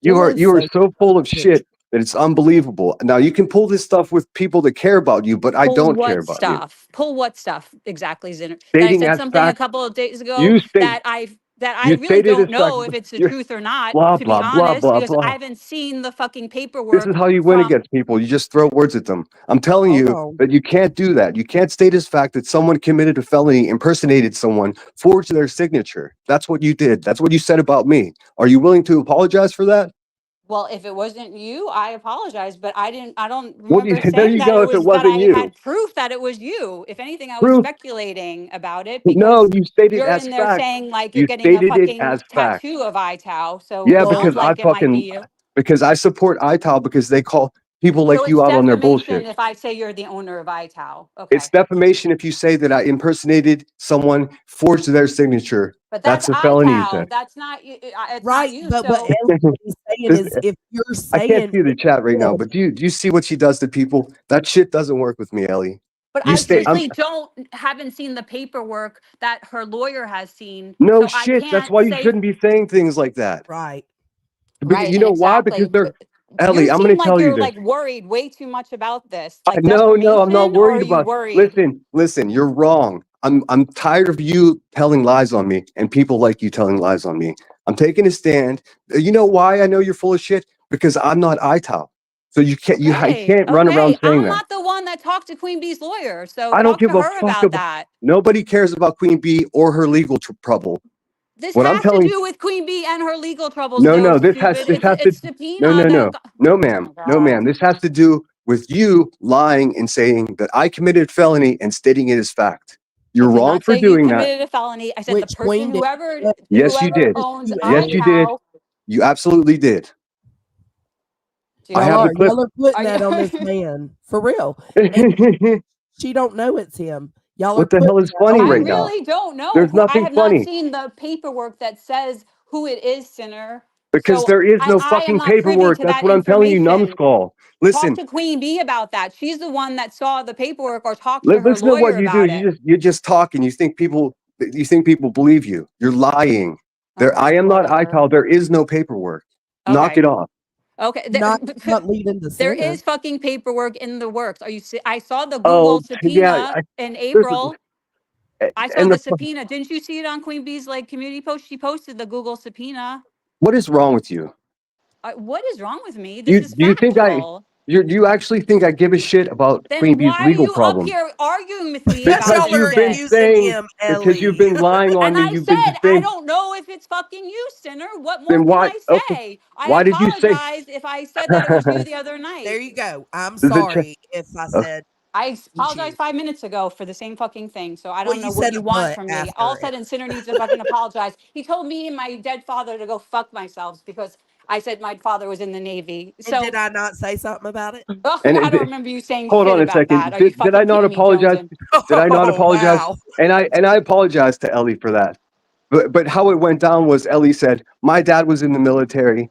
Dylan's you are so so full of good. shit that it's unbelievable. Now you can pull this stuff with people that care about you, but I Pull don't care what about you. stuff? Pull what stuff exactly, Zinner? That I Stating said as something a fact, couple of days ago you state that I you really stated as don't fact. know if it's the You're truth or not, blah to be blah blah honest, blah because I blah. haven't seen the fucking This is paperwork how you win from. against people. You just throw words at them. I'm telling Hold you on. that you can't do that. You can't state as fact that someone committed a felony, impersonated someone, forged their signature. That's what you did. That's what you said about me. Are you willing to apologize for that? Well, if it wasn't you, I apologize, but I don't Well, remember there saying you that go. it If it was that wasn't I you, had proof that it was you. If anything, I was proof. speculating about it No, because you stated you're as in there fact. saying like you're You getting a stated it as fucking fact. tattoo of iTow. So Yeah, it Well, sounds like it might be you. because I support ITAL because they call people So like it's you out on their defamation bullshit. if I say you're the owner of iTow. It's Okay. defamation if you say that I impersonated someone, forged their signature. But that's That's a felony, you said. iTow. That's not you. It's not right. you. But what So Ellie's saying This- is if you're I can't saying see the it chat right now, did, but do you see what she does to people? That shit doesn't work with me, Ellie. but You I stay. I'm simply haven't seen the paperwork that her lawyer has seen. no So I shit. That's can't why you say shouldn't be saying things like that. right. right. You And know why? Because exactly. they're You Ellie. I'm going seem to like tell you you're this. like worried way too much about this. Like No, I'm not defamation, or are worried you about. worried? Listen. You're wrong. I'm tired of you telling lies on me and people like you telling lies on me. I'm taking a stand. You know why I know you're full of shit? Because I'm not ITAL. So I Okay. can't run Okay. around saying I'm that. not the one that talked to Queen Bee's lawyer. So I don't talk to give a her fuck about about. that. Nobody cares about Queen Bee or her legal trouble. This What I'm has to telling do with Queen Bee and her legal troubles, no, though, stupid. this has to It's subpoena that. no Oh ma'am. my No God. ma'am. This has to do with you lying and saying that I committed felony and stating it as fact. I You're did wrong not for say you doing that. committed a felony. I said the Which person, Queen did Yes, you whoever did. owns Yes, you did. iTow. You absolutely did. I Dude, have the clip. y'all are putting are that on this you? man for real. And she don't know it's him. Y'all are What the putting hell is that funny on I right him. now? really don't know There's who. I nothing have not funny seen the paperwork that says who it is, Sinner. because So there is no I am fucking not privy paperwork. to That's that what I'm telling you, information. numbskull. Talk Listen, to Queen Bee about that. She's the one that saw the paperwork, or talk to her listen to what lawyer you do. about it. You just talk and you think people believe you. You're lying. I Okay, am not whatever. ITAL. There is no paperwork. Knock Okay. it off. Okay. Not leading to There center. is fucking paperwork in the works. I saw the Oh Google yeah, subpoena in there's April. I saw and the subpoena. Didn't you see it on Queen Bee's like community post? She posted the Google subpoena. what is wrong with you? What is wrong with me? This is Do you think factual. you actually think I give a shit about Queen Then Bee's why are legal you up problems? here arguing with me Because about Because y'all this are you've been shit? accusing saying him, because you've Ellie. been lying on And me. I You've been said, just I saying. don't know if it's fucking you, Sinner. What more Then can why? I Okay, say? I why did you say? apologize if I said that it was you the other There night. you go. I'm Does it check? sorry if I said I it's you. apologized 5 minutes ago for the same fucking thing. So I Well, don't know you what said you a want but from me. All after of a it. sudden, Sinner needs to fucking apologize. He told me and my dead father to go fuck myself because I said my father was in the Navy. And did So I not say something about it? And I don't remember you saying hold shit on a about that. second. Are you Did I fucking not kidding me, apologize? Joneson? Did I not Oh, apologize? wow. And I apologize to Ellie for that. But how it went down was Ellie said my dad was in the military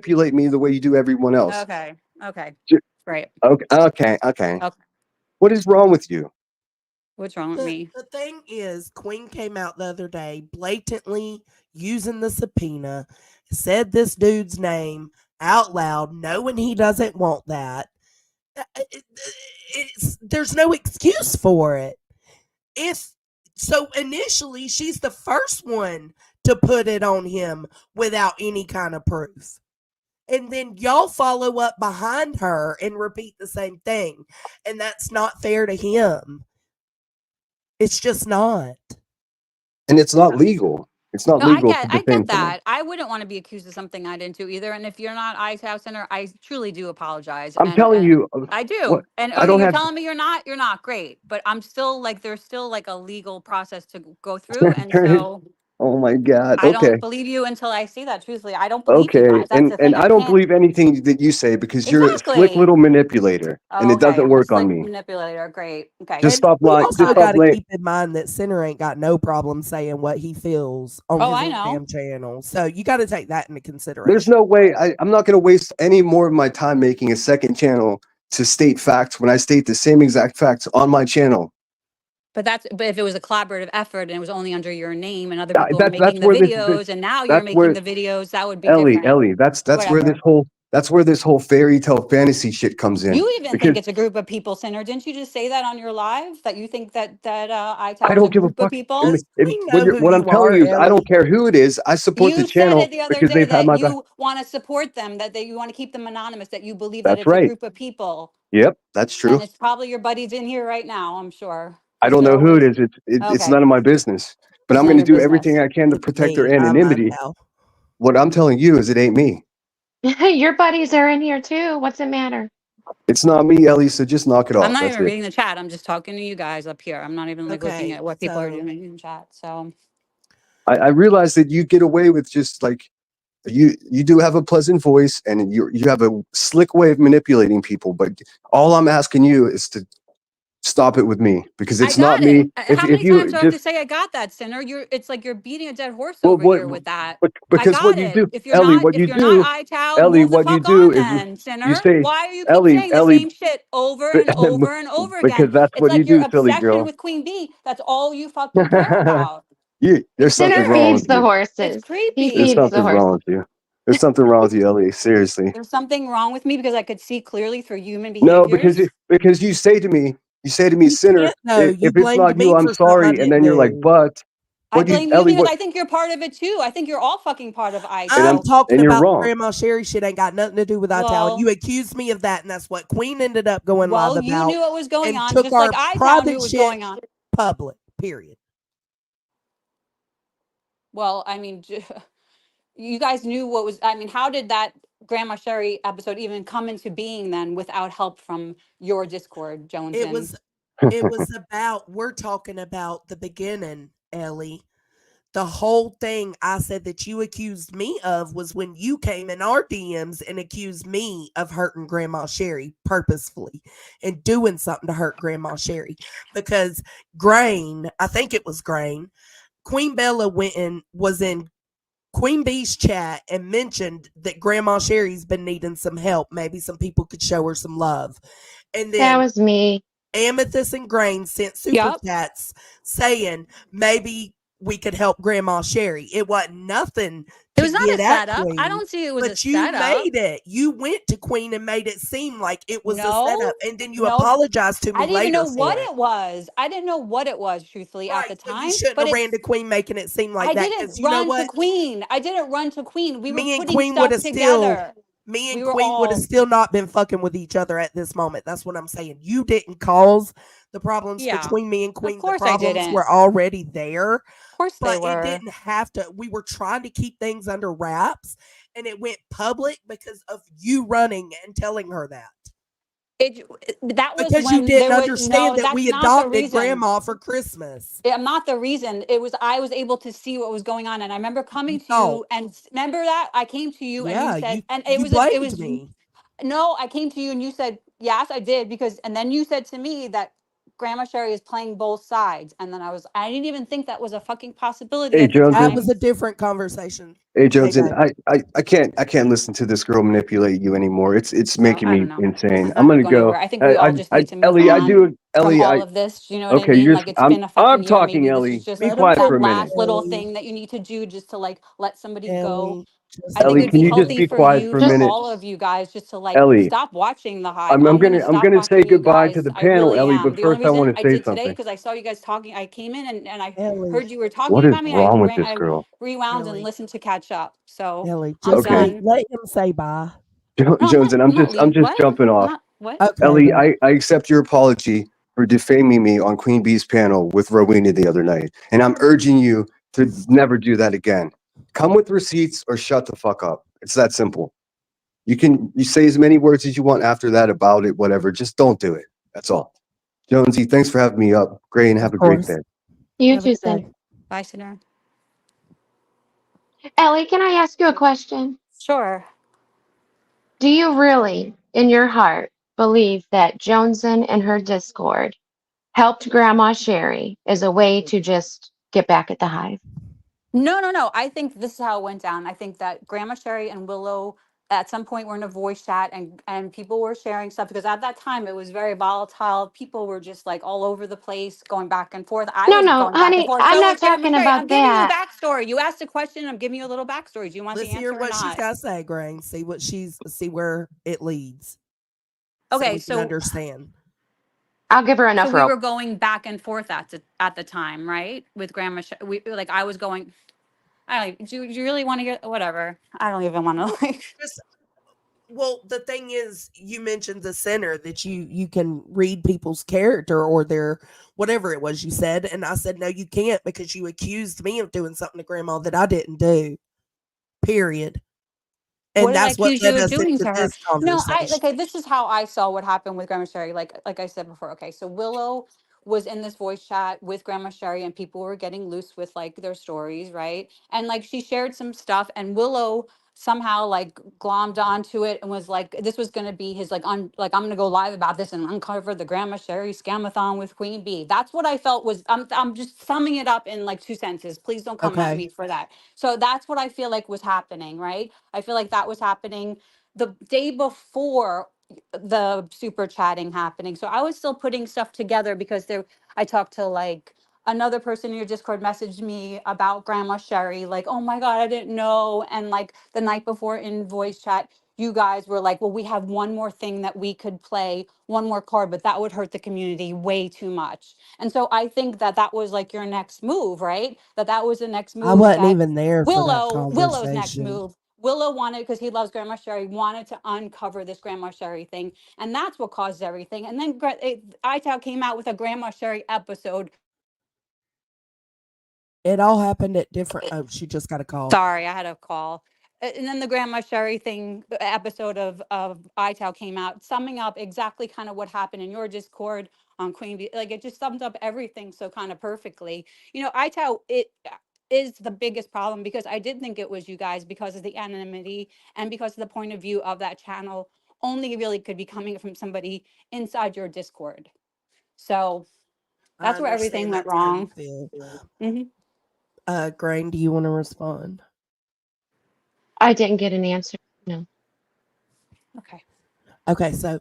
manipulate me the way you do everyone else. Okay. Okay. Ju- Right. Okay. Okay. What is wrong with you? What's wrong with me? The thing is, Queen came out the other day blatantly using the subpoena, said this dude's name out loud, knowing he doesn't want that. There's no excuse for it. If so, initially she's the first one to put it on him without any kind of proof. And then y'all follow up behind her and repeat the same thing. And that's not fair to him. It's just not. And it's not legal. It's not No, I legal get to I defame get someone. that. I wouldn't want to be accused of something I didn't do either. And if you're not House Center, I truly do apologize. I'm telling And you, I what do. And I okay, don't you're have. telling me you're not great. But I'm still like there's still like a legal process to go through. And so Oh my God. I don't Okay. believe you until I see that. Truthfully, I don't believe you Okay. guys. That's the And thing. I I don't can't believe anything that you say because you're a slick exactly. little manipulator, and Oh, it okay. doesn't I'm a work on slick me. manipulator. Great. Okay. Just And stop we lying. Just also Got it. got stop to lying. keep in mind that Center ain't got no problem saying what he feels on Oh, his I own know. damn channel. So you got to take that into There's consideration. no way. I'm not going to waste any more of my time making a second channel to state facts when I state the same exact facts on my channel. But if it was a collaborative effort and it was only under your name and other people were That's making the where this. videos and now you're That's making where the videos, that would be Ellie. different. Ellie. That's where Whatever. this whole fairy tale fantasy shit comes in. You even Because think it's a group of people, Sinner. Didn't you just say that on your live? That you think that I iTower is a don't give a group of fuck. people? We know who What I'm you telling are, you is I don't Ellie. care who it is. I support the You said channel it the other because day they've had that my back. you want to support them, that you want to keep them anonymous, that you believe that That's it's a right. group of people. Yep, that's And true. it's probably your buddies in here right now, I'm sure. I Because don't they're know who it always is. It's okay. none of my business. But It's I'm none going of to your do everything business. I can to It's protect their me. I'm anonymity. pal. What I'm telling you is it ain't me. Your buddies are in here too. What's it matter? It's not me, Ellie. So just knock it I'm off. not That's even it. reading the chat. I'm just talking to you guys up here. I'm not even like looking Okay. at what people are So doing in chat. So I realize that you get away with just like you do have a pleasant voice and you have a slick way of manipulating people. But all I'm asking you is to stop it with me because I it's not got it. me. How If many you times do I have to just say I got that, Sinner? It's like you're beating a dead horse well, over what here with that. I because what got you it. do, Ellie, what If you you're not do, iTow, Ellie, move the what you fuck do on is then, you Sinner. say, Why are you keep Ellie, saying the Ellie, same shit over and over and over because again? that's It's what you like your do, silly obsession girl. with Queen Bee. That's all you fucking care about. There's It's something Sinner wrong feeds with weird. the you. It's horses. He There's creepy. feeds the something wrong horses. with you. There's something wrong with you, Ellie. Seriously. There's something wrong with me because I could see clearly through human No, behaviors. because you say to me, you sinner, can't though. You if it's blamed not you, me I'm for something I sorry. And didn't then you're like, do. but I what you, blame you Ellie, because what? I think you're part of it too. I think you're all fucking part of I'm iTow. talking And you're about the wrong. Grandma Sherry shit ain't got nothing to do with iTown. Well, You accused me of that, and that's what Queen ended up going live you about knew what was going and on, took just like our iTown knew private what was shit going on. public. Period. Well, I mean, you guys knew what was. I mean, how did that Grandma Sherry episode even come into being then without help from your Discord, Jones? It And was it was about we're talking about the beginning, Ellie. The whole thing I said that you accused me of was when you came in our DMs and accused me of hurting Grandma Sherry purposefully and doing something to hurt Grandma Sherry because I think it was Grain, Queen Bella went and was in Queen Bee's chat and mentioned that Grandma Sherry's been needing some help. Maybe some people could show her some love. And That then was me. Amethyst and Grain sent super yep, chats saying maybe we could help Grandma Sherry. It wasn't nothing it to was not a get at setup. I Queen, don't see it was a but you setup. made it. You went to Queen and made it seem like it was a No, setup. And then you no, apologized to I me didn't even later know what for it. it was. I didn't know what it was, truthfully, at Right. the Well, you time. shouldn't But have ran it's to Queen making it seem like I that didn't because you know run to what? Queen. I didn't run to Queen. We were Me and putting Queen would stuff have still together. me and We were Queen would have all, still not been fucking with each other at this moment. That's what I'm saying. You didn't cause the problems yeah, between me and of Queen. The course I problems didn't. were already there, Of course they but it were. didn't have to. We were trying to keep things under wraps and it went public because of you running and telling her that. That was Because you when didn't there was understand no, that that's we not the adopted reason. grandma for Christmas. I'm not the reason. It was I was able to see what was going on, and I remember coming You to thought. you, and remember that I came to you, and you Yeah, said, and you it blamed was me. no, I came to you, and you said yes, I did because, and then you said to me that Grandma Sherry is playing both sides, and then I didn't even think that was a fucking possibility Hey, at the That Jonesy. was time. a different conversation. Hey, Hey Jonesy. babe. I can't listen to this girl manipulate you anymore. It's Well, making I me don't know. This insane. is I'm not going to gonna go go. anywhere. I think we all just need to move Ellie, on from Ellie, all of this. You know what I okay, mean? Like it's been a I'm fucking year. talking, Maybe this is Ellie. just Be Let him quiet for that a minute. last finish, little Ellie. thing that you need to do just to like let somebody go. Ellie. I think Ellie, it'd can be you just healthy be for quiet you, for a for minute? all of you guys, just to like Ellie, stop watching the Hive. I'm I'm gonna gonna I'm stop gonna say watching you goodbye to guys. the I panel, really Ellie, am. but The only first I reason want to I say did today something. because I saw you guys talking. I came in and I Ellie, heard you were What talking is about me. wrong with this I girl? rewound and Ellie, listened to catch up. So Ellie, I'm just Okay. wait. done. Let him say bye. No, Jones, and I'm not I'm leaving. just What? jumping I'm off. not. What? Okay, Ellie, then. I accept your apology for defaming me on Queen Bee's panel with Rowena the other night. And I'm urging you to never do that again. Come with receipts or shut the fuck up. It's that simple. You say as many words as you want after that about it, whatever. Just don't do it. That's all. Jonesy, thanks for having me up. Great, and have Of a great course. day. You Have a too, good Cindy. day. Bye, Sinner. Ellie, can I ask you a question? Sure. Do you really, in your heart, believe that Joneson and her Discord helped Grandma Sherry as a way to just get back at the Hive? No. I think this is how it went down. I think that Grandma Sherry and Willow at some point were in a voice chat and people were sharing stuff because at that time it was very volatile. People were just like all over the place, going back and forth. I No, was no, going back and honey, forth. I'm So not was Grandma talking Sherry. I'm about giving you that. backstory. You asked a question. I'm giving you a little backstory. Do you want the Let's hear answer or what she's not? got to say, Grain. See where it leads, so Okay, we can so understand. I'll give her so enough we rope. were going back and forth at the time, right? With Grandma, we like I was going. I don't. Do you really want to get whatever? I don't even want to like. Just well, the thing is, you mentioned the center that you can read people's character or their whatever it was you said, and I said no, you can't because you accused me of doing something to Grandma that I didn't do. Period. What And did I that's what accuse you led of us doing into to her? this No, conversation. okay, this is how I saw what happened with Grandma Sherry. Like I said before, okay, so Willow was in this voice chat with Grandma Sherry and people were getting loose with like their stories, right? And like she shared some stuff and Willow somehow like glommed onto it and was like this was going to be his like I'm going to go live about this and uncover the Grandma Sherry scamathon with Queen Bee. That's what I felt was I'm just summing it up in like two sentences. Please don't come at Okay. me for that. So that's what I feel like was happening, right? I feel like that was happening the day before the super chatting happening. So I was still putting stuff together because I talked to like another person in your Discord messaged me about Grandma Sherry, like, oh my God, I didn't know. And like the night before in voice chat, you guys were like, well, we have one more thing that we could play, one more card, but that would hurt the community way too much. And so I think that that was like your next move, right? That was the next I move wasn't that even there for that Willow's next conversation. move. Willow wanted, because he loves Grandma Sherry, wanted to uncover this Grandma Sherry thing. And that's what caused everything. And then iTown came out with a Grandma Sherry episode. It all happened at different. Oh, she just got a call. Sorry, I had a call. And then the Grandma Sherry thing episode of iTown came out, summing up exactly kind of what happened in your Discord on Queen Bee. Like it just summed up everything so kind of perfectly. You know, iTown, it is the biggest problem because I did think it was you guys because of the anonymity and because of the point of view of that channel only really could be coming from somebody inside your Discord. So I that's where everything understand went that's how you wrong. feel. Hmm. Grain, do you want to respond? I didn't get an answer. No. Okay. Okay, so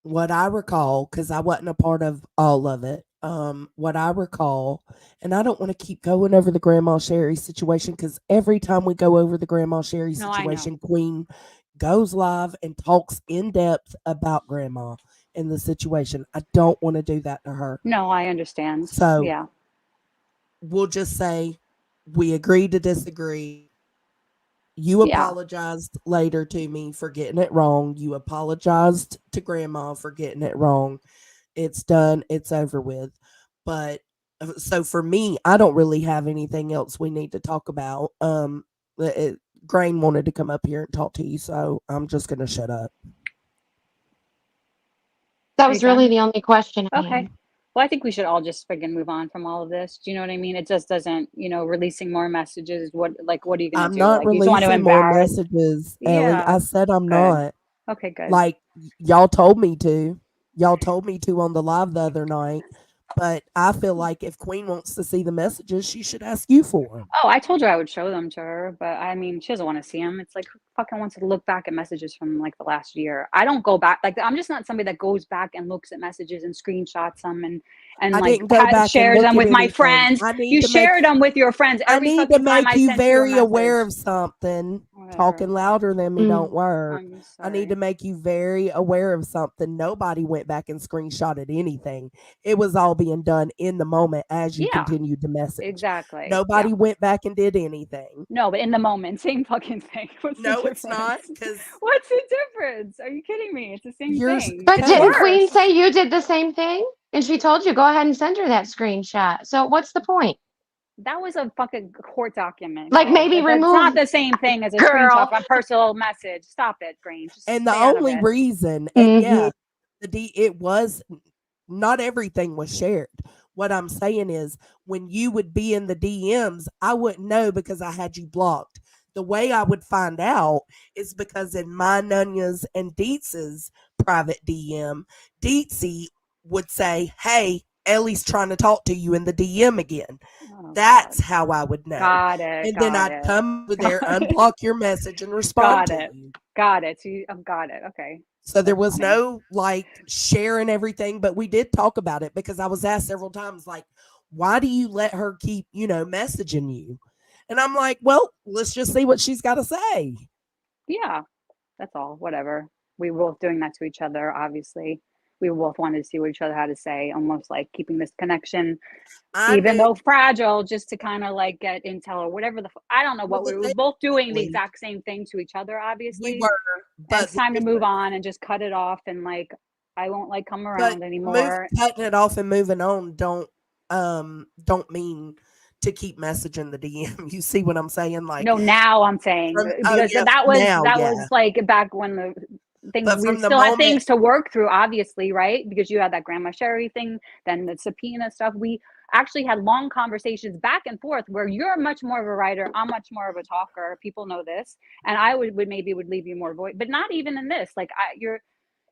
what I recall, because I wasn't a part of all of it, what I recall, and I don't want to keep going over the Grandma Sherry situation because every time we go over the Grandma Sherry No, I know. situation, Queen goes live and talks in depth about Grandma and the situation. I don't want to do that to her. No, I understand. So Yeah. we'll just say we agree to disagree. You Yeah. apologized later to me for getting it wrong. You apologized to Grandma for getting it wrong. It's done. It's over with. But so for me, I don't really have anything else we need to talk about. Grain wanted to come up here and talk to you, so I'm just gonna shut up. That Are you was really done? the only question I Okay. had. Well, I think we should all just friggin' move on from all of this. Do you know what I mean? It just doesn't, releasing more messages. What are you gonna I'm do? not Like, you just want to releasing more embarrass? messages, Ellie. Yeah. I said I'm Good. not. Okay, good. Like y'all told me to. Y'all told me to on the live the other night. But I feel like if Queen wants to see the messages, she should ask you for them. Oh, I told her I would show them to her, but I mean, she doesn't want to see them. It's like, who fucking wants to look back at messages from like the last year? I don't go back. Like, I'm just not somebody that goes back and looks at messages and screenshots them and I like didn't go back and shares look them at with my anything. friends. I need You to make shared them with your friends I every need to fucking time make I you sent you a very aware message. of something. Talking louder than me don't work. I'm I need to sorry. make you very aware of something. Nobody went back and screenshotted anything. It was all being done in the moment as you Yeah, continued to message. exactly. Yeah. Nobody went back and did anything. No, but in the moment, same fucking thing. What's the No, it's not difference? because What's the difference? Are you kidding me? It's the same you're. thing. But It's didn't Queen worse. say you did the same thing? And she told you, go ahead and send her that screenshot. So what's the point? That was a fucking court document. Like Girl. maybe That's not remove, the same thing as a screenshot girl. from a personal message. Stop it, Green. Just And the stay out of only it. reason, and Mhm. yeah, it was not everything was shared. What I'm saying is, when you would be in the DMs, I wouldn't know because I had you blocked. The way I would find out is because in my Nunya's and Dietz's private DM, Dietzzy would say, "Hey, Ellie's trying to talk to you in the DM again." Oh, That's God. how I would know. Got it. And then Got I'd it. come over there, Got it. unblock your message, and respond Got to it. you. Got it. So you got it. Okay. So there That's was funny. no like sharing everything, but we did talk about it because I was asked several times, like, why do you let her keep, messaging you? And I'm like, well, let's just see what she's got to say. Yeah. That's all. Whatever. We were both doing that to each other, obviously. We both wanted to see what each other had to say, almost like keeping this connection, I even knew. though fragile, just to kind of like get intel or whatever I don't know Well, what the we were thing, both doing the Ellie, exact same thing to each other, we obviously. were, And but it's time to move on and just cut it off and like I won't like come around anymore. cutting it off and moving on don't mean to keep messaging the DM. You see what I'm saying? Like, No, now I'm saying because yeah, that now, was like back when the things but we from the still had moment, things to work through, obviously, right? Because you had that Grandma Sherry thing, then the subpoena stuff. We actually had long conversations back and forth where you're much more of a writer, I'm much more of a talker. People know this, and I would maybe would leave you more voice, but not even in this. Like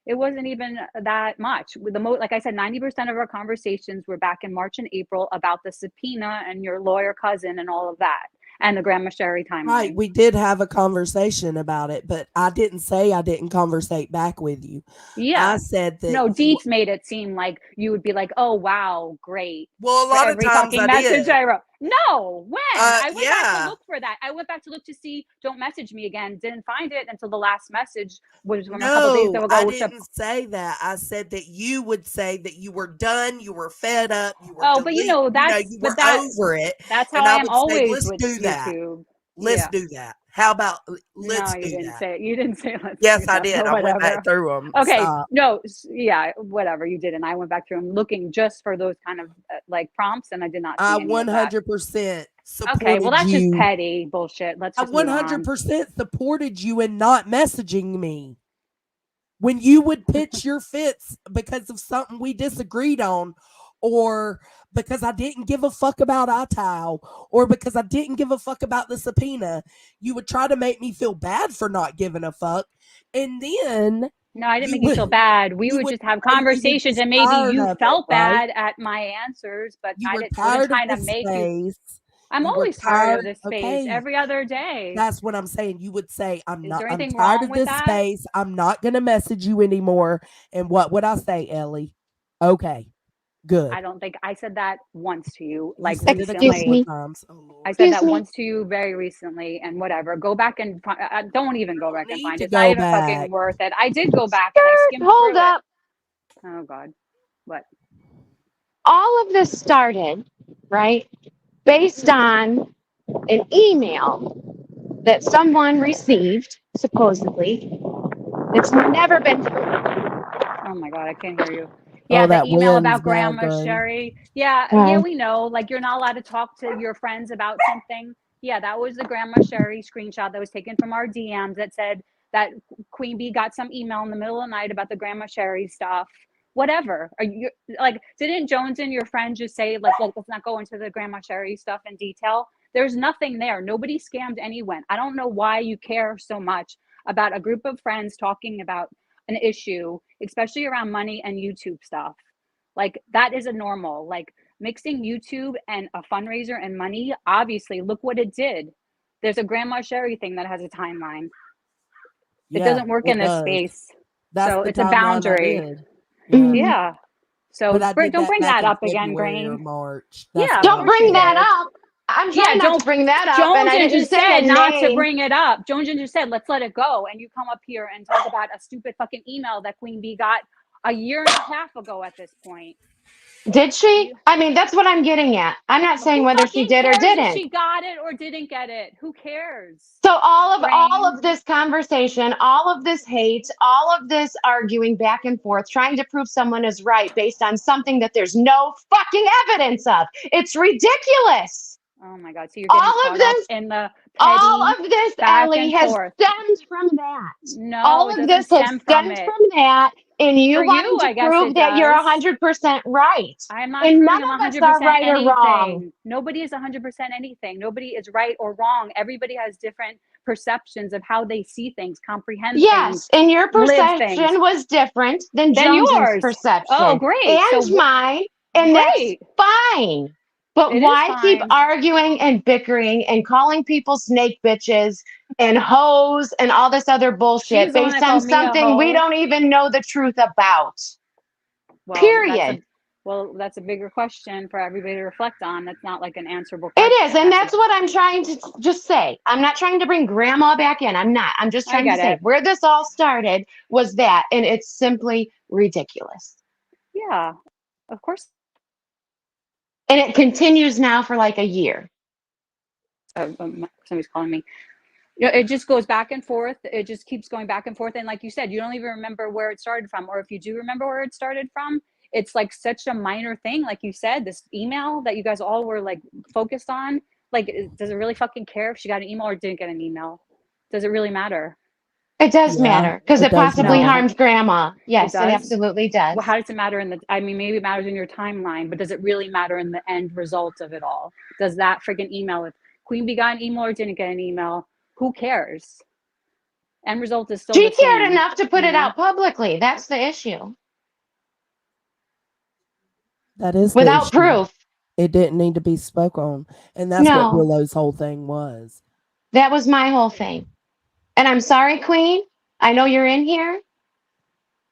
it wasn't even that much. With like I said, 90% of our conversations were back in March and April about the subpoena and your lawyer cousin and all of that, and the Grandma Sherry right, timeline. we did have a conversation about it, but I didn't say I didn't conversate back with you. Yeah. I said that No, Dietz made it seem like you would be like, oh, wow, great. well, a For lot of every times fucking I message did. I wrote. No, when? I went back to Yeah. look for that. I went back to look to see, don't message me again. Didn't find it until the last message was from a couple days No, ago. I didn't say that. I said that you would say that you were done, you were fed up, you were Oh, but you know, you were over it. that's how And I I am would say, always let's with do that. YouTube. Let's Yeah. do that. How about No, let's you do didn't that? say it. You didn't say let's Yes, do I that, did. but I went whatever. back through them. Okay, Stop. no, yeah, whatever you did, and I went back through and looking just for those kind of like prompts, and I did not see I any of that. 100% supported Okay, well that's just you. petty bullshit. Let's I just move on. 100% supported you in not messaging me. When you would pitch your fits because of something we disagreed on, or because I didn't give a fuck about iTile, or because I didn't give a fuck about the subpoena, you would try to make me feel bad for not giving a fuck. And then No, I didn't make you feel bad. We you would would just have say you were conversations, just and maybe tired you of it, felt right? bad at my answers, but You I were wasn't tired of trying to this make you. space. I'm You were always tired of tired. this space Okay. every other day. That's what I'm saying. You would say, Is there I'm anything tired wrong of with this that? space. I'm not going to message you anymore. And what would I say, Ellie? Okay, good. I don't think I said that once to you, You like said it a Excuse couple recently. of me. times. Oh, Lord. I said Excuse that me. once to you very recently, and whatever. Go back and don't even go back and Need find to it. It's not go even back. fucking worth it. I did go back and I skimmed Hold through up. it. Oh God, what? All of this started, right, based on an email that someone received, supposedly. It's never been through. Oh my God, I can't hear you. Yeah, Oh, the that email wind's about bad, Grandma Gray. Sherry. Yeah, we know. Like you're not allowed to talk to your friends about something. Yeah, that was the Grandma Sherry screenshot that was taken from our DMs that said that Queen Bee got some email in the middle of the night about the Grandma Sherry stuff. Whatever. Are you like? Didn't Jones and your friend just say like, let's not go into the Grandma Sherry stuff in detail? There's nothing there. Nobody scammed anyone. I don't know why you care so much about a group of friends talking about an issue, especially around money and YouTube stuff. Like that is a normal, like mixing YouTube and a fundraiser and money. Obviously, look what it did. There's a Grandma Sherry thing that has a timeline. It Yeah, doesn't work it in this does. space. That's So the it's a timeline I boundary. did. Yeah. Mhm. Yeah. So But I did don't that bring back that in up again, February or Grain. March. Yeah, That's of Don't what I course you bring did. that did. up. I'm trying not to bring that up, and I Jones didn't just say said a not to name. bring it up. Jones just said, let's let it go. And you come up here and talk about a stupid fucking email that Queen Bee got a year and a half ago at this point. Did she? I mean, that's what I'm getting at. I'm not saying Who whether she fucking did or cares if didn't. she got it or didn't get it? Who cares? So all Brain. of this conversation, all of this hate, all of this arguing back and forth, trying to prove someone is right based on something that there's no fucking evidence of. It's ridiculous. Oh my God. So you're getting caught up in the petty all of this, back Ellie, and has forth. stemmed from that. No, all it of doesn't this has stem from stemmed it. from that, and you For wanting you, to I guess prove it that you're does. 100% right. I'm not And proving none I'm of us 100% are right or wrong. anything. Nobody is 100% anything. Nobody is right or wrong. Everybody has different perceptions of how they see things, comprehend things, Yes, and your live things. perception was different than Than Jones's yours. perception. Oh, great. And So mine, and that's great. fine. But It is why keep fine. arguing and bickering and calling people snake bitches and hoes and all this other She bullshit was the one based that on called me a something we hoe. don't even know the truth about? Well, Period. that's a bigger question for everybody to reflect on. That's not like an answerable It question. is, and that's what I'm trying to just say. I'm not trying to bring grandma back in. I'm not. I'm just I trying to get say it. where this all started was that, and it's simply ridiculous. Yeah, of course. And it continues now for like a year. Somebody's calling me. You know, it just goes back and forth. It just keeps going back and forth. And like you said, you don't even remember where it started from. Or if you do remember where it started from, it's like such a minor thing. Like you said, this email that you guys all were like focused on. Like, does it really fucking care if she got an email or didn't get an email? Does it really matter? It does matter because it possibly matter. harms grandma. Yes, It it does? absolutely does. Well, how does it matter maybe it matters in your timeline, but does it really matter in the end result of it all? Does that freaking email, if Queen Bee got an email or didn't get an email, who cares? End result is still She the same. cared enough to put it out publicly. That's the issue. That is without the issue. proof. It didn't need to be spoke on, and that's what No. Willow's whole thing was. That was my whole thing. And I'm sorry, Queen. I know you're in here.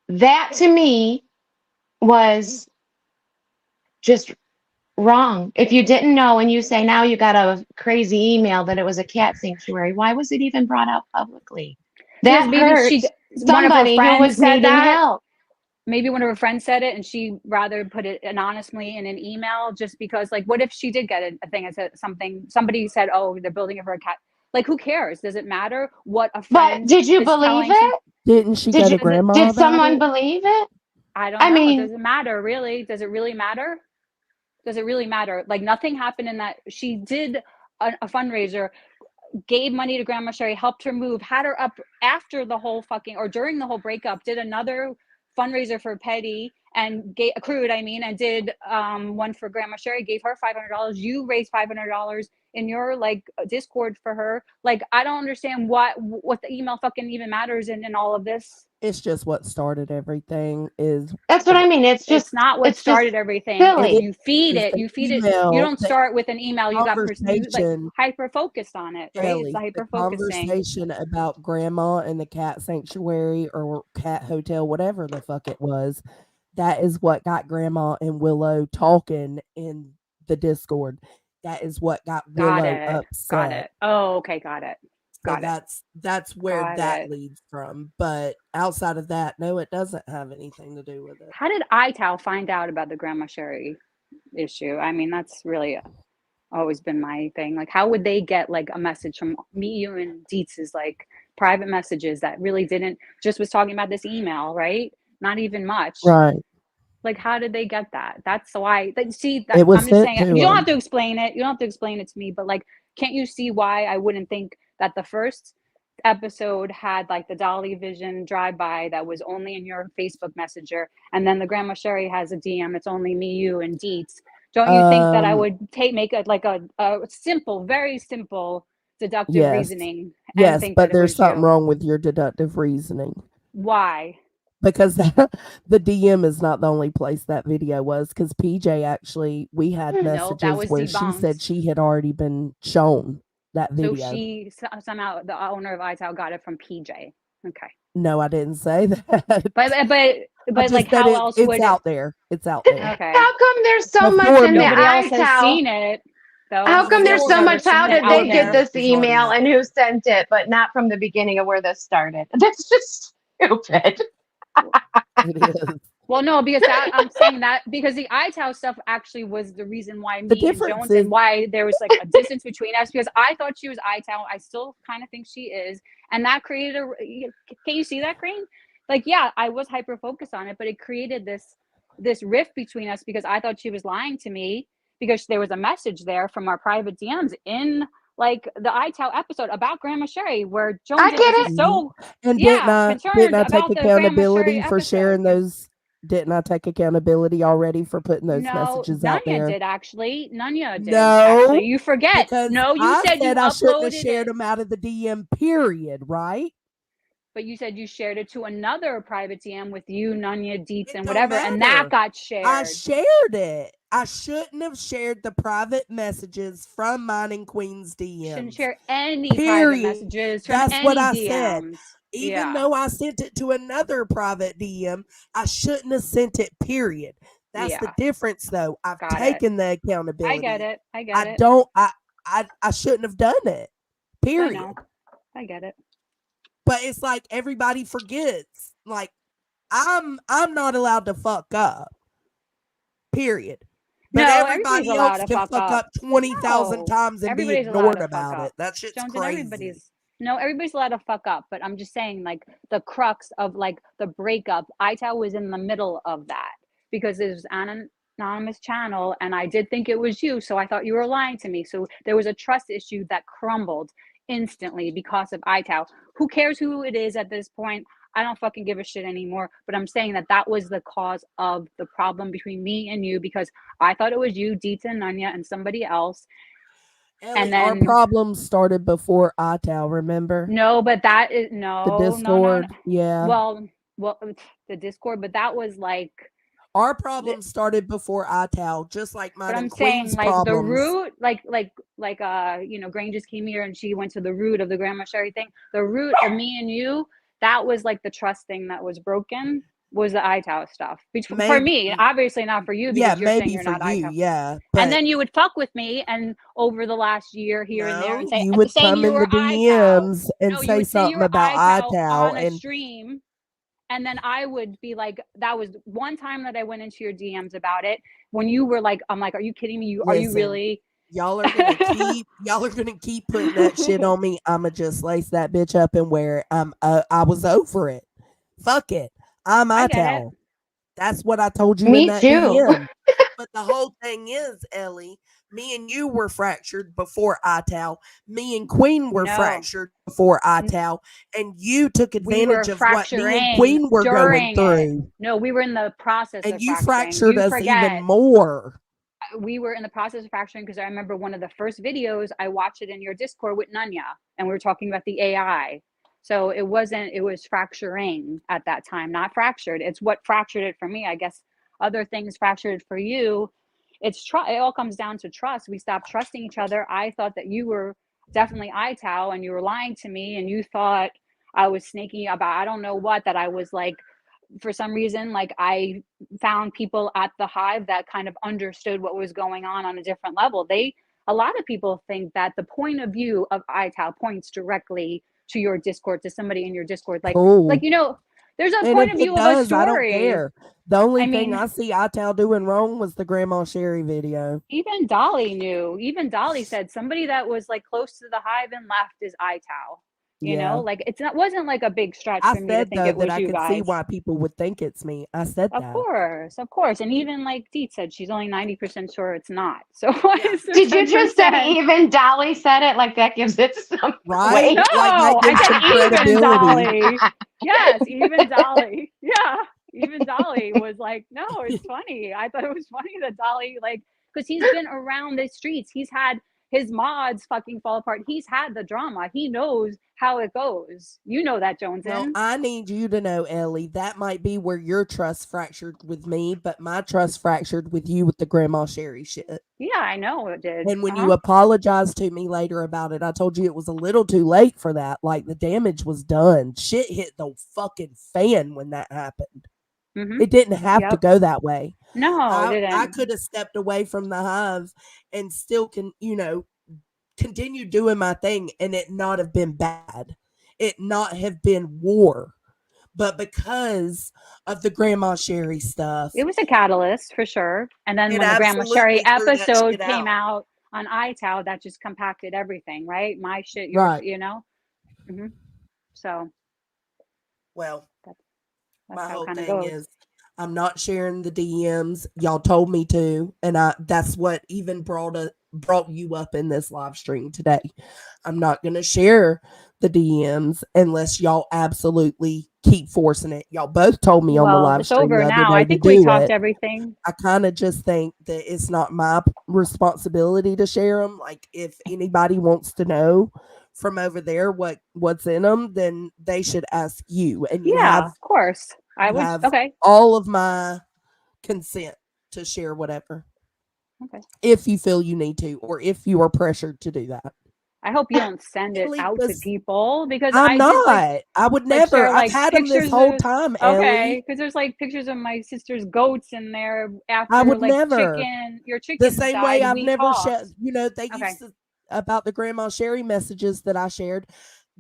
That to me was just wrong. If you didn't know and you say now you got a crazy email that it was a cat sanctuary, why was it even brought out publicly? That hurts somebody who was needing help. Maybe one of her friends said it and she rather put it anonymously in an email just because, like, what if she did get a thing? I said somebody said, oh, they're building it for a cat. Like, who cares? Does it matter what a friend But did you is believe telling it? Didn't she go to grandma Did about someone it? believe it? I don't I know. mean- Does it matter, really? Does it really matter? Does it really matter? Like, nothing happened in that. She did a fundraiser, gave money to Grandma Sherry, helped her move, had her up after the whole fucking, or during the whole breakup, did another fundraiser for Petty and accrued, and did one for Grandma Sherry, gave her $500. You raised $500 in your like Discord for her. Like, I don't understand what the email fucking even matters in all of this. It's just what started everything. That's what I mean. It's not what started everything. You feed it. You don't start with an email. You got hyper focused on it, right? Ellie, It's the hyper the focusing. conversation about grandma and the cat sanctuary or cat hotel, whatever the fuck it was, that is what got grandma and Willow talking in the Discord. That is what got Willow upset. Got it. Oh, okay, got it. So that's where that leads from. But outside of that, no, it doesn't have anything to do with it. How did iTow find out about the Grandma Sherry issue? I mean, that's really always been my thing. Like, how would they get like a message from me, you, and Dietz's like private messages that really just was talking about this email, right? Not even much. Right. Like, how did they get that? That's why. See, It was I'm just saying. sent to You don't them. have to explain it. You don't have to explain it to me. But like, can't you see why I wouldn't think that the first episode had like the Dolly Vision drive-by that was only in your Facebook Messenger, and then the Grandma Sherry has a DM. It's only me, you, and Dietz. Don't you think that I would make a simple, very simple deductive reasoning? And Yes, think but that it there's was something you? wrong with your deductive reasoning. Why? Because the DM is not the only place that video was. Because PJ actually, we had No, messages that was where she debunked. said she had already been shown that So video. she somehow, the owner of iTow, got it from PJ. Okay. No, I didn't say that. But just like, said how else it's would out there? It's out there. Okay. How come there's so much Before in me. the Nobody else has iTow? seen it. though. How come there's so much? How did they get this was email on and who sent it, but not from the beginning of where this started? That's just stupid. It is. Well, no, because that I'm saying that because the iTow stuff actually was the reason why The me and difference Jones is and why there was like a distance between us, because I thought she was iTow. I still kind of think she is. And that created a, can you see that, Crane? Like, yeah, I was hyper focused on it, but it created this rift between us because I thought she was lying to me because there was a message there from our private DMs in like the iTow episode about Grandma Sherry where Jones I get was it. just so and concerned didn't I take about the Grandma Sherry accountability for episode. sharing those? Didn't I take accountability already for putting those No, messages out Nanya there? did actually. Nanya did No, actually. You forget. because No, you I said you said I shouldn't have uploaded shared it, them out of the DM. Period. Right? but you said you shared it to another private DM with you, Nanya, Deets, It and don't whatever, and that matter. got I shared. shared it. I shouldn't have shared the private messages from mine and Queen's Shouldn't DMs. share any private Period. messages from That's what any I said. DMs. Even Yeah, though I sent it to another private DM, I shouldn't have sent it. Period. That's the yeah, difference, though. I've got it. taken the I accountability. get it. I I get it. don't. I shouldn't have done it. I Period. know. I get it. But it's like everybody forgets. Like I'm not allowed to fuck up. Period. But No, everybody's everybody allowed else to can fuck fuck up. up 20,000 No, times and be everybody's allowed ignored to fuck about up. it. That shit's Jones and crazy. everybody's allowed to fuck up, but I'm just saying, like, the crux of like the breakup, iTow was in the middle of that because it was an anonymous channel and I did think it was you, so I thought you were lying to me. So there was a trust issue that crumbled instantly because of iTow. Who cares who it is at this point? I don't fucking give a shit anymore. But I'm saying that was the cause of the problem between me and you because I thought it was you, Dita, Nanya, and somebody else. Ellie, And our then problems started before iTow, remember? no, but that is The no. Discord. Yeah. Well, the Discord, but that was like. Our problems started before iTow, just like mine But I'm and saying Queen's like the problems. root, Grain just came here and she went to the root of the Grandma Sherry thing. The root of me and you, that was like the trust thing that was broken was the iTow stuff. For me, obviously not for you Yeah, because you're saying maybe you're for not you, iTow. yeah. And But then you would fuck with me and over the last year here and there no, and say you would saying come you in were the iTow. DMs and No, you say would say you something were about iTow iTow on a and stream. And then I would be like, that was one time that I went into your DMs about it when you were like, I'm like, are you kidding me? Are you listen, really? y'all are gonna keep putting that shit on me. I'ma just lace that bitch up and wear it. I was over it. Fuck it. I'm I get it. iTow. That's what I told you in Me that too. DM. But the whole thing is, Ellie, me and you were fractured before iTow. Me and Queen were No. fractured before iTow. And you took We were advantage of what me and fracturing Queen were going during it. through. No, we were in the process And of you fracturing. fractured You us even forget. more. We were in the process of fracturing because I remember one of the first videos I watched it in your Discord with Nanya, and we were talking about the AI. So it was fracturing at that time, not fractured. It's what fractured it for me. I guess other things fractured it for you. It all comes down to trust. We stopped trusting each other. I thought that you were definitely iTow and you were lying to me and you thought I was snaking about I don't know what, that I was like, for some reason, like I found people at the Hive that kind of understood what was going on a different level. A lot of people think that the point of view of iTow points directly to your Discord, to somebody in your Discord. Cool. There's a And point if of it view of a does, I don't story. care. The only I thing mean, I see iTow doing wrong was the Grandma Sherry video. even Dolly knew. Even Dolly said somebody that was like close to the Hive and left is iTow. You Yeah. know, like wasn't like a big stretch I for me to said think though it that was I you could see guys. why people would think it's me. I said Of that. course. And even like Deet said, she's only 90% sure it's not. So Did you just say even Dolly said it? Like that gives it some Right? weight. No, Like that I gives said some even credibility. Dolly. Yes, even Dolly. Yeah, even Dolly was like, no, it's funny. I thought it was funny that Dolly, like, because he's been around the streets. He's had his mods fucking fall apart. He's had the drama. He knows how it goes. You know that, No, Joneson. I need you to know, Ellie, that might be where your trust fractured with me, but my trust fractured with you with the Grandma Sherry shit. Yeah, I know it did. And when you apologized to me later about it, I told you it was a little too late for that. Like the damage was done. Shit hit the fucking fan when that happened. It didn't have to Yep. go that way. No, it I didn't. could have stepped away from the hive and still continue doing my thing and it not have been bad. It not have been war. But because of the Grandma Sherry stuff, It was a catalyst for sure. And then it when the Grandma Sherry absolutely threw that episode shit came out. out on iTow, that just compacted everything, right? My shit, your, Right. hmm So Well, that's my how it whole kind of thing goes. is I'm not sharing the DMs. Y'all told me to, and that's what even brought you up in this live stream today. I'm not going to share the DMs unless y'all absolutely keep forcing it. Y'all both told me on the Well, live it's stream the over other now. I day to think we do talked it. everything. I kind of just think that it's not my responsibility to share them. Like if anybody wants to know from over there what's in them, then they should ask you, and Yeah, of course. I you would. have Okay. all of my consent to share whatever Okay. if you feel you need to, or if you are pressured to do that. I hope you don't send it Ellie, out to because people because I'm I did not. I would never. share I've like had them this pictures whole of time, okay Ellie. because there's like pictures of my sister's goats in there I after would like never. your The chickens same way died and I've we never shared, talked. they Okay. used to, about the Grandma Sherry messages that I shared.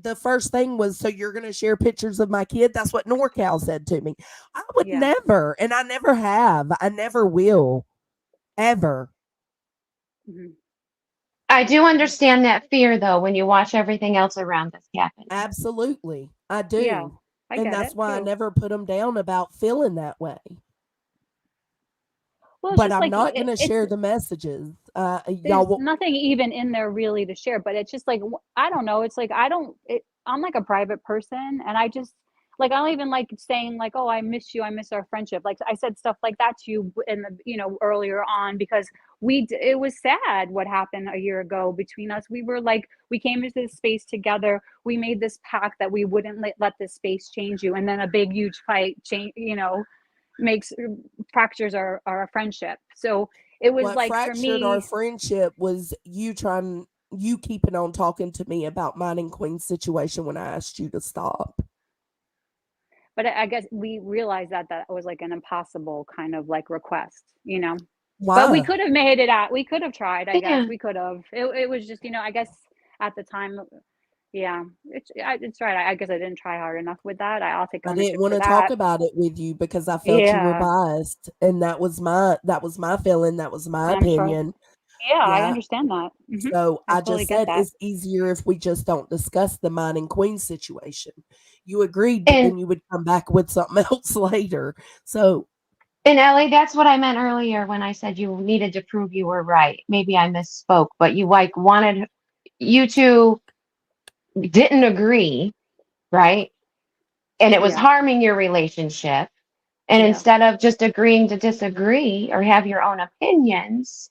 The first thing was, so you're going to share pictures of my kid? That's what NorCal said to me. I would Yeah. never, and I never have. I never will, ever. I do understand that fear though when you watch everything else around this happen. Absolutely. I Yeah, do. I And get that's it why I too. never put them down about feeling that way. Well, it's But just I'm like not going to it's share the messages. Y'all there's will, nothing even in there really to share, but it's just like I don't know. It's like I'm like a private person, and I just like I don't even like saying like, oh, I miss you, I miss our friendship. Like I said stuff like that to you in the earlier on because it was sad what happened a year ago between us. We were like we came into this space together. We made this pact that we wouldn't let this space change you, and then a big huge fight change makes fractures our friendship. So it was what like for fractured our me. friendship was you keeping on talking to me about mine and Queen's situation when I asked you to stop. But I guess we realized that was like an impossible kind of like request, but we Why? could have made it out. We could have tried, I guess Yeah. we could have. It was just, I guess at the time, yeah, it's right. I guess I didn't try hard enough with that. I'll take I didn't ownership want for to talk that. about it with you because I felt you were Yeah, biased, and that was my feeling, that was my I'm sure. opinion. Yeah, I Yeah. understand that. So I I fully just get said that. it's easier if we just don't discuss the mine and Queen situation. You agreed, but And then you would come back with something else later. So and Ellie, that's what I meant earlier when I said you needed to prove you were right. Maybe I misspoke, but you like wanted you two didn't agree, right? And it was Yeah, harming your relationship. And yeah. instead of just agreeing to disagree or have your own opinions,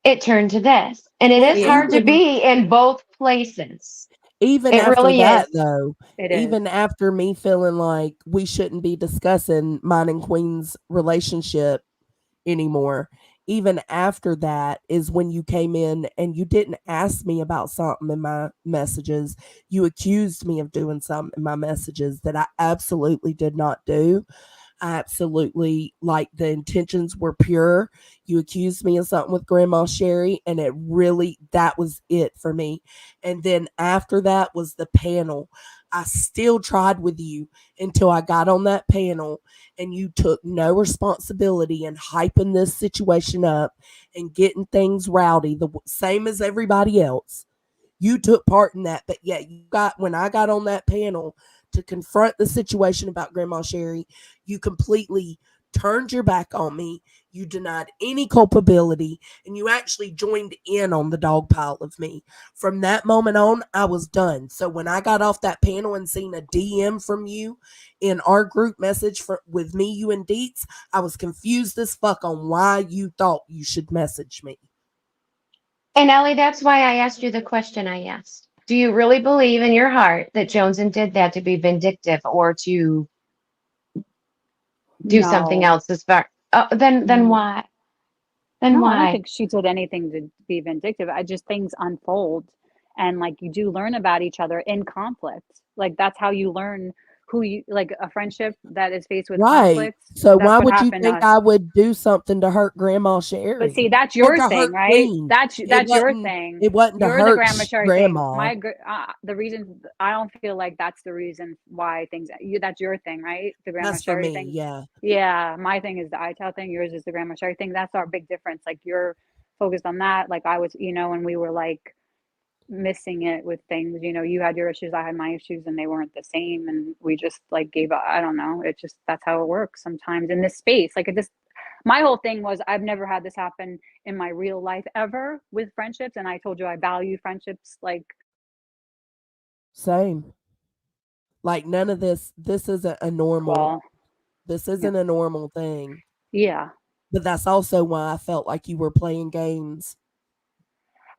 it turned to this. And it well, is Yeah, hard to be in both places. even It after really that, is. though, it is. even after me feeling like we shouldn't be discussing mine and Queen's relationship anymore, even after that is when you came in and you didn't ask me about something in my messages. You accused me of doing something in my messages that I absolutely did not do. I absolutely, like, the intentions were pure. You accused me of something with Grandma Sherry, and that was it for me. And then after that was the panel. I still tried with you until I got on that panel, and you took no responsibility in hyping this situation up and getting things rowdy, the same as everybody else. You took part in that, but yet when I got on that panel to confront the situation about Grandma Sherry, you completely turned your back on me. You denied any culpability, and you actually joined in on the dog pile of me. From that moment on, I was done. So when I got off that panel and seen a DM from you in our group message with me, you and Deets, I was confused as fuck on why you thought you should message me. And Ellie, that's why I asked you the question I asked. Do you really believe in your heart that Joneson did that to be vindictive or to do something No. else as far? Then Mm. why? Then No, I don't why? think she did anything to be vindictive. I just things unfold and like you do learn about each other in conflict. Like that's how you learn who you like a friendship that is faced with Right. conflict. So That's why what would you happened to think us. I would do something to hurt Grandma But Sherry see, that's or your to thing, hurt right? Queen? That's your thing. It wasn't to You're the hurt grandma Sherry thing. Grandma. The reason I don't feel like that's the reason why things. That's your thing, right? The grandma That's for Sherry me. thing. Yeah. Yeah, my thing is the iTel thing. Yours is the grandma Sherry thing. That's our big difference. Like you're focused on that. Like I was, and we were like missing it with things. You had your issues, I had my issues, and they weren't the same. And we just like gave up. I don't know. It just that's how it works sometimes in this space. Like it just my whole thing was I've never had this happen in my real life ever with friendships, and I told you I value friendships like Same. Like none of this isn't a normal well, this yeah. isn't a normal thing. Yeah. But that's also why I felt like you were playing games.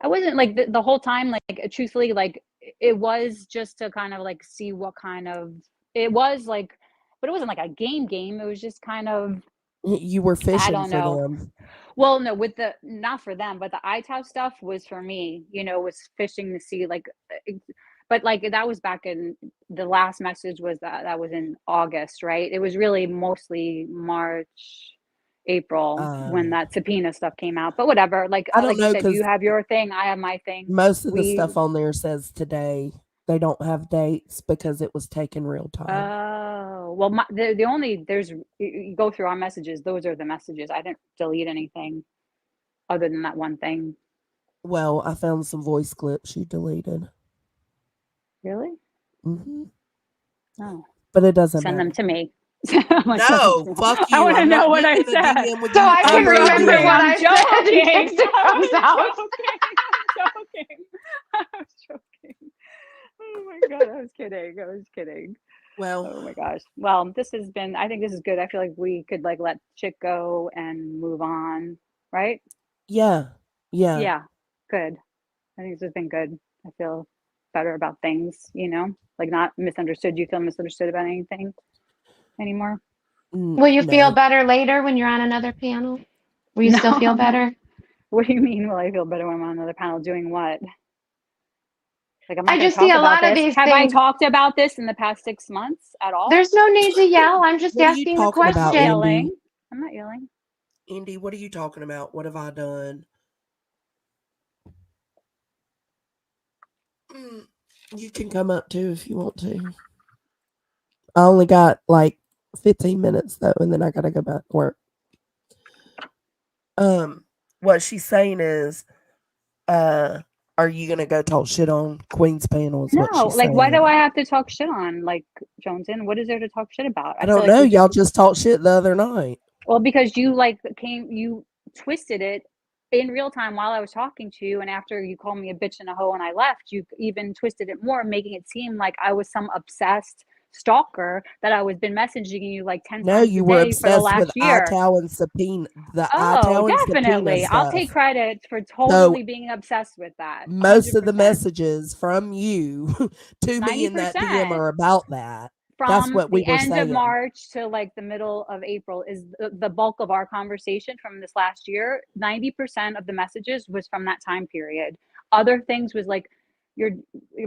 I wasn't like the whole time, like truthfully, like it was just to kind of like see what kind of it was like, but it wasn't like a game. It was just kind of You were I fishing don't for know. them. Well, no, with the not for them, but the iTow stuff was for me, was fishing to see like but like that was back in the last message was that was in August, right? It was really mostly March, April when that subpoena stuff came out. But whatever, like I don't like you know said, you because have your thing, I have my thing. most of the We stuff on there says today. They don't have dates because it was taken real time. Oh, well, the only you go through our messages, those are the messages. I didn't delete anything other than that one thing. Well, I found some voice clips you deleted. Really? Mm-hmm. Oh. But it doesn't Send matter. them to me. No, fuck you. I want to I'm know not what I getting in a said. DM with So you I can ever remember again. what I'm I said in case it comes out. I'm joking. I was joking. Oh my god, I was kidding. Well, oh my gosh. Well, I think this is good. I feel like we could like let shit go and move on, right? yeah. Yeah, good. I think this has been good. I feel better about things, like not misunderstood. You feel misunderstood about anything anymore? Will you feel No. better later when you're on another panel? Will you No. still feel better? What do you mean? Will I feel better when I'm on another panel doing what? Like I'm I not going to just see talk a about lot of this. these Have I things. talked about this in the past 6 months at all? There's no need to yell. I'm just What are you asking the talking I'm about, not question. yelling. I'm not yelling. Indy, what are you talking about? What have I done? You can come up too if you want to. I only got like 15 minutes though, and then I gotta go back to work. What she's saying is, are you gonna go talk shit on Queen's panel? Is what No, she's like why saying. do I have to talk shit on like Joneson? What is there to talk shit about? I I feel don't like know. we just Y'all just talked shit the other night. well because you twisted it in real time while I was talking to you, and after you called me a bitch and a hoe and I left, you even twisted it more, making it seem like I was some obsessed stalker that I was been messaging you like 10 No, times a you were day for the obsessed with last year. iTow and subpoena, the Oh, iTow and subpoena definitely. I'll stuff. take credit for So totally being obsessed with that. most of the 100%. messages from you to me in that DM 90%. are about that. That's From what we the were end of saying. March to like the middle of April is the bulk of our conversation from this last year. 90% of the messages was from that time period. Other things was like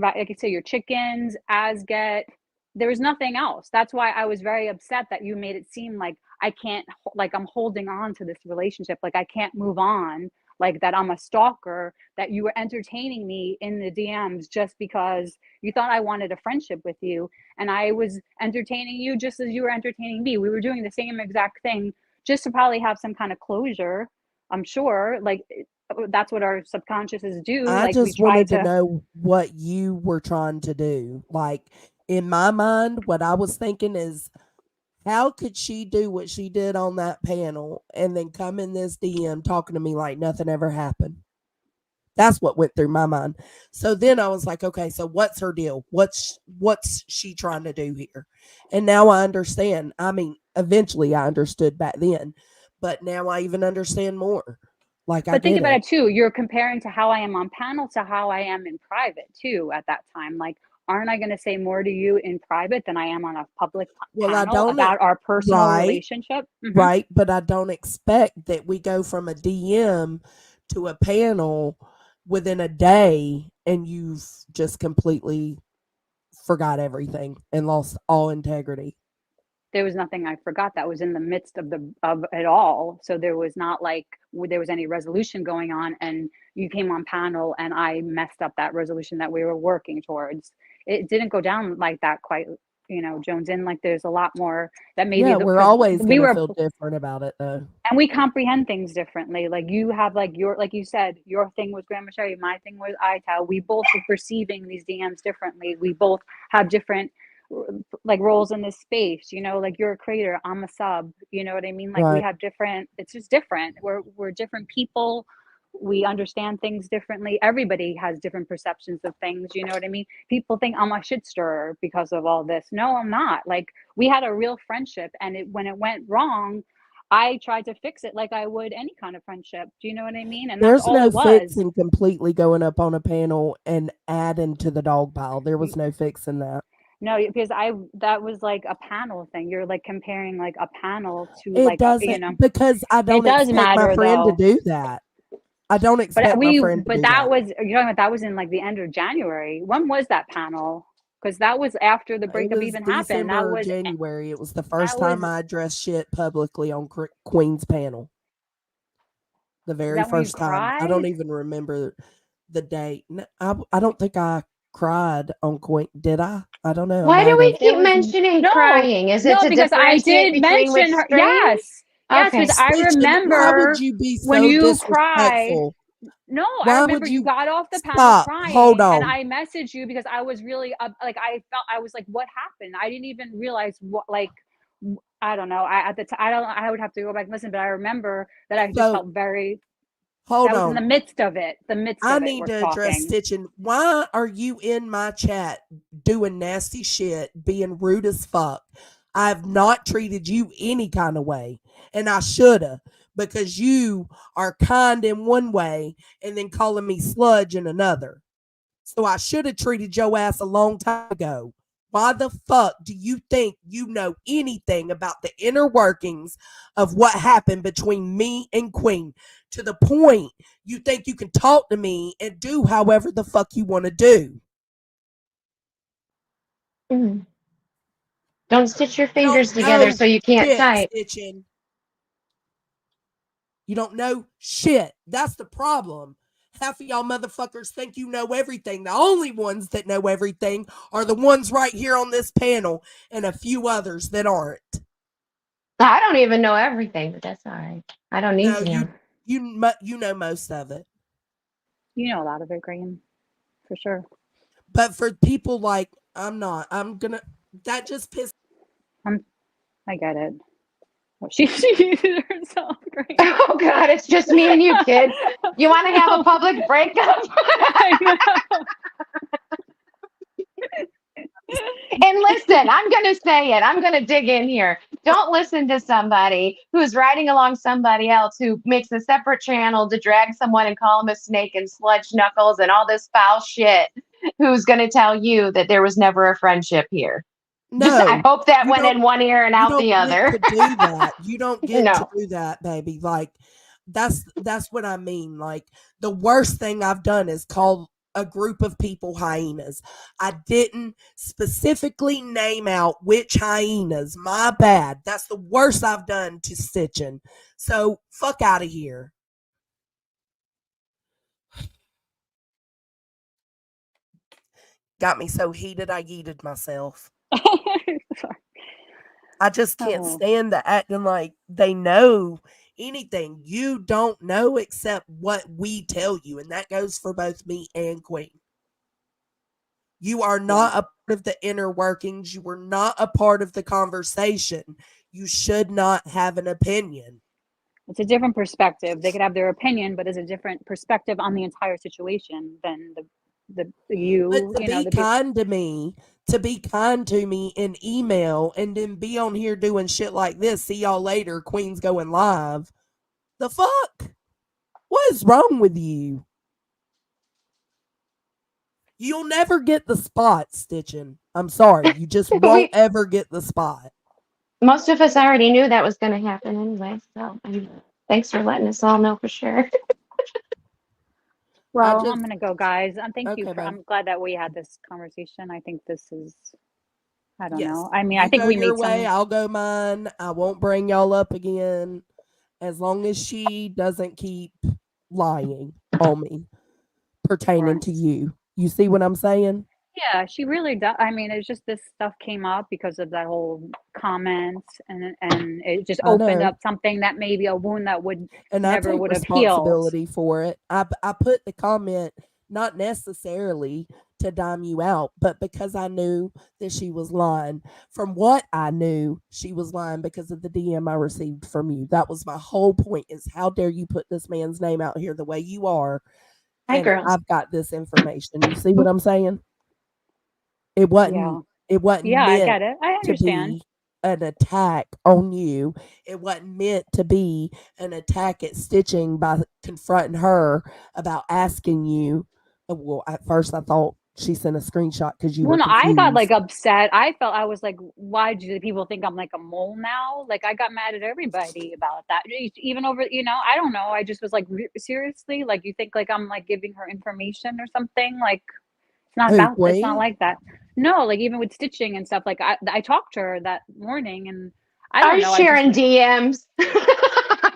like I could say your chickens, Asget. There was nothing else. That's why I was very upset that you made it seem like I can't, like I'm holding on to this relationship, like I can't move on, like that I'm a stalker, that you were entertaining me in the DMs just because you thought I wanted a friendship with you. And I was entertaining you just as you were entertaining me. We were doing the same exact thing just to probably have some kind of closure. I'm sure like that's what our subconsciouses do. I Like we just try wanted to to know what you were trying to do. Like in my mind, what I was thinking is, how could she do what she did on that panel and then come in this DM talking to me like nothing ever happened? That's what went through my mind. So then I was like, okay, so what's her deal? What's she trying to do here? And now I understand. I mean, eventually I understood back then, but now I even understand more. Like I But think get about it. it too. You're comparing to how I am on panel to how I am in private too at that time. Like, aren't I going to say more to you in private than I am on a public Well, I panel don't about our personal right, relationship? right, but I don't expect that we go from a DM to a panel within a day and you've just completely forgot everything and lost all integrity. There was nothing I forgot. That was in the midst of it all. So there was not like there was any resolution going on, and you came on panel and I messed up that resolution that we were working towards. It didn't go down like that quite, Jones. In like there's a lot more that maybe Yeah, we're because always we gonna were feel different about it though. and we comprehend things differently. Like you have like you said, your thing was Grandma Sherry, my thing was iTal. We both are perceiving these DMs differently. We both have different like roles in this space, like you're a creator, I'm a sub, you know what I mean? Like we Right. have different, it's just different. We're different people. We understand things differently. Everybody has different perceptions of things, you know what I mean? People think I'm a shit stirrer because of all this. No, I'm not. Like we had a real friendship, and when it went wrong, I tried to fix it like I would any kind of friendship. Do you know what I mean? And that's There's all no it was. fixing completely going up on a panel and adding to the dog pile. There was no fixing that. No, because that was like a panel thing. You're like comparing like a panel to It like doesn't, because I it don't does expect my matter friend to though. do that. I don't expect my friend to do that that. was you're talking about that was in like the end of January. When was that panel? Because that was after the It breakup was even happened. That December or was January. It was the that first was time I addressed shit publicly on Queen's panel. The is very that when you first time. I don't cried? even remember the date. I don't think I cried on Queen. Did I? I don't know. I Why do might we have. keep mentioning No, crying? Is it no, to because I differentiate did between which mention her. streams? Yes, Okay. because I Stitching, why would remember you be when so you cried. disrespectful? No, I Why remember would you you got off the panel stop? Hold crying, and on. I messaged you because I was really like I was like, what happened? I didn't even realize what like I don't know. I at the time I don't. I would have to go back and listen, but I remember that I just So felt very. hold That was in the on. midst of it. The midst I of it. need We're to address talking. Stitching. Why are you in my chat doing nasty shit, being rude as fuck? I have not treated you any kind of way, and I should have, because you are kind in one way and then calling me sludge in another. So I should have treated your ass a long time ago. Why the fuck do you think you know anything about the inner workings of what happened between me and Queen, to the point you think you can talk to me and do however the fuck you want to do? Mm. Don't stitch your You don't fingers together know so you can't shit, type. Stitching. You don't know shit. That's the problem. Half of y'all motherfuckers think you know everything. The only ones that know everything are the ones right here on this panel and a few others that aren't. I don't even know everything, but that's all right. I don't need No, to know. you know most of it. You know a lot of it, Graham, for sure. But for people like I'm not, I'm gonna. That just pisses. I get it. Oh, she muted herself. Great. Oh God, it's just me and you, kid. You want to have a public breakup? I know. And listen, I'm going to say it. I'm going to dig in here. Don't listen to somebody who's riding along somebody else who makes a separate channel to drag someone and call them a snake and sludge knuckles and all this foul shit, who's going to tell you that there was never a friendship here. Just, I No, hope that you went don't. in one ear and You out don't the get other. to do that. You don't get to No. do that, baby. Like that's what I mean. Like the worst thing I've done is call a group of people hyenas. I didn't specifically name out which hyenas. My bad. That's the worst I've done to Stitching. So fuck out of here. Got me so heated I yeeted myself. I just can't Oh. stand the acting like they know anything. You don't know except what we tell you, and that goes for both me and Queen. You are not a part of the inner workings. You were not a part of the conversation. You should not have an opinion. It's a different perspective. They could have their opinion, but there's a different perspective on the entire situation than But you to know, be the people. kind to me, to be kind to me in email and then be on here doing shit like this. See y'all later. Queen's going live. The fuck? What is wrong with you? You'll never get the spot, Stitching. I'm sorry. You just won't ever get the spot. Most of us already knew that was going to happen anyway. So thanks for letting us all know for sure. Well, just I'm gonna go, guys. Thank you okay, for. bye. I'm glad that we had this conversation. I think this is. I don't Yes. know. I mean, I You think go we your made way, some. I'll go mine. I won't bring y'all up again as long as she doesn't keep lying on me pertaining Right. to you. You see what I'm saying? Yeah, she really does. I mean, it's just this stuff came up because of that whole comment, and it just I opened know. up something that maybe a wound that would And I never take would have healed. responsibility for it. I put the comment not necessarily to dime you out, but because I knew that she was lying. From what I knew, she was lying because of the DM I received from you. That was my whole point is how dare you put this man's name out here the way you are, Hi, and girls. I've got this information. You see what I'm saying? It Yeah. wasn't it wasn't Yeah, I meant get it. I to understand. be an attack on you. It wasn't meant to be an attack at Stitching by confronting her about asking you. Well, at first I thought she sent a screenshot because you Well, were no, I got like confused. upset. I was like, why do people think I'm like a mole now? Like, I got mad at everybody about that. Even over, I don't know. I just was like, seriously? Like, you think like I'm like giving her information or something? Like, Who, it's not Queen? like that. No, like even with Stitching and stuff, like I talked to her that morning and I Are don't you know. I just sharing like, DMs?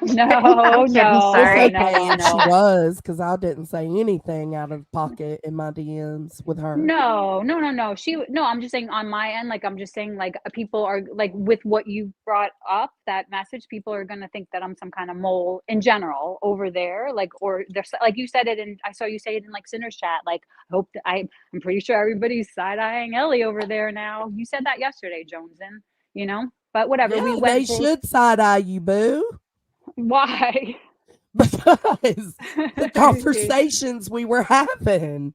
no, I'm kidding. It's no, Sorry. okay no, if she no. was, because I didn't say anything out of pocket in my DMs with her. No, no, no, no. No, I'm just saying on my end, like I'm just saying like people are like with what you brought up, that message, people are gonna think that I'm some kind of mole in general over there. Like or there's like you said it and I saw you say it in like Sinner's chat. Like I hope that I'm pretty sure everybody's side-eyeing Ellie over there now. You said that yesterday, Joneson, But whatever, we Yeah, they went through should side eye you, boo. why? Because the conversations we were having.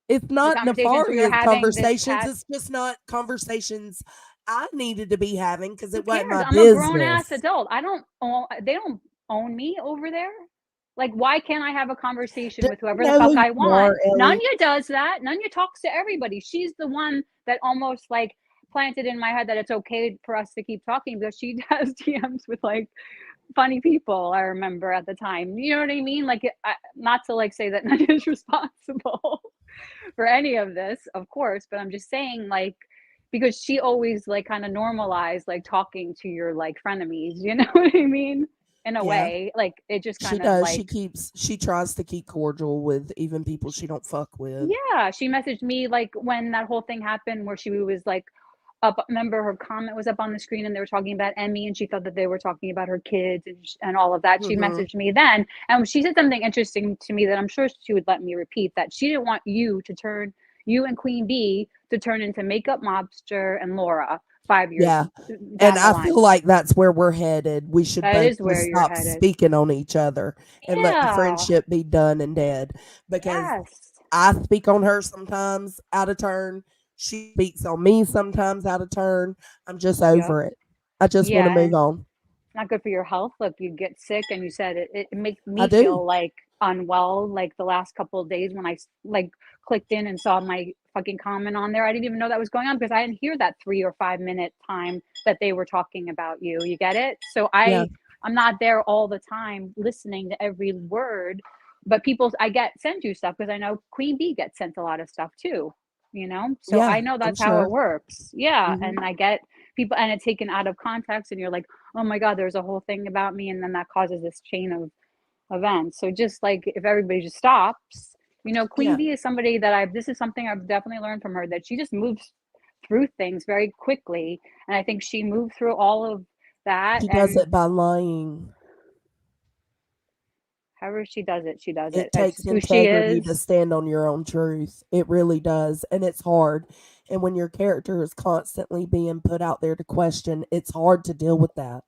It's The not conversations we were nefarious having this conversations. past. It's just not conversations I needed to be having because Who it wasn't cares? my I'm a grown ass business. adult. They don't own me over there. Like, why can't I have a conversation Do with you whoever the know fuck who I you are, want? Ellie? Nanya does that. Nanya talks to everybody. She's the one that almost like planted in my head that it's okay for us to keep talking because she has DMs with like funny people. I remember at the time. You know what I mean? Like, not to like say that Nanya is responsible for any of this, of course, but I'm just saying like because she always like kind of normalized like talking to your like frenemies, you know what I mean? In a Yeah, way, like it just she kind of does. like She tries to keep cordial with even people she don't fuck with. yeah, she messaged me like when that whole thing happened where she was like up remember her comment was up on the screen and they were talking about Emmy and she thought that they were talking about her kids and all of that. She Mhm. messaged me then and she said something interesting to me that I'm sure she would let me repeat that she didn't want you and Queen Bee to turn into Makeup Mobster and Laura 5 years Yeah, and down the I line. feel like that's where we're headed. We should That both is where just you're stop headed. speaking on each other and let the Yeah. friendship be done and dead because Yes. I speak on her sometimes out of turn. She speaks on me sometimes out of turn. I'm just Yep. over it. I just want to Yeah. move on. Not good for your health. Look, you get sick, and you said it makes I me do. feel like unwell. Like the last couple of days when I like clicked in and saw my fucking comment on there, I didn't even know that was going on because I didn't hear that 3 or 5 minute time that they were talking about you. You get it? So Yeah. I'm not there all the time listening to every word, but people I get sent you stuff because I know Queen Bee gets sent a lot of stuff too. So Yeah, I know I'm that's how it sure. works. Yeah, Hmm. and I get people and it's taken out of context, and you're like oh my god there's a whole thing about me and then that causes this chain of events so just like if everybody just stops Queen Yeah. Bee is somebody that this is something I've definitely learned from her that she just moves through things very quickly and I think she moved through all of that She does and it by lying. however she does it It it's takes who she integrity to is. stand on your own truth. It really does. And it's hard. And when your character is constantly being put out there to question, it's hard to deal with that.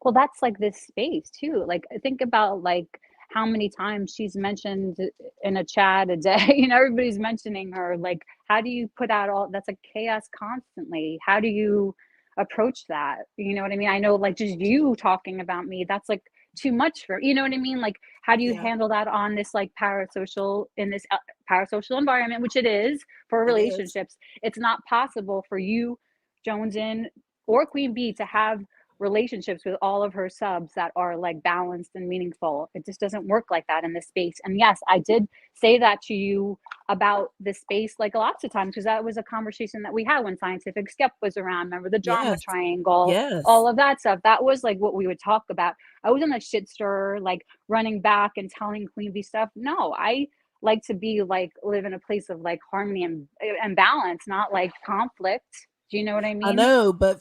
Well, that's like this space too. Like think about like how many times she's mentioned in a chat a day. Everybody's mentioning her. Like, how do you put out all that's like chaos constantly? How do you approach that? You know what I mean? I know like just you talking about me, that's like too much for you know what I mean? Like, how do you Yeah, handle that on this like parasocial in this parasocial environment, which it is for it is. relationships? It's not possible for you, Jones in or Queen Bee to have relationships with all of her subs that are like balanced and meaningful. It just doesn't work like that in this space. And yes, I did say that to you about the space like lots of times, because that was a conversation that we had when Scientific Skep was around. Remember the drama Yes. triangle, Yes. all of that stuff. That was like what we would talk about. I wasn't a shit stirrer, like running back and telling Queen Bee stuff. No, I like to be like live in a place of like harmony and balance, not like conflict. Do you know what I I mean? know, but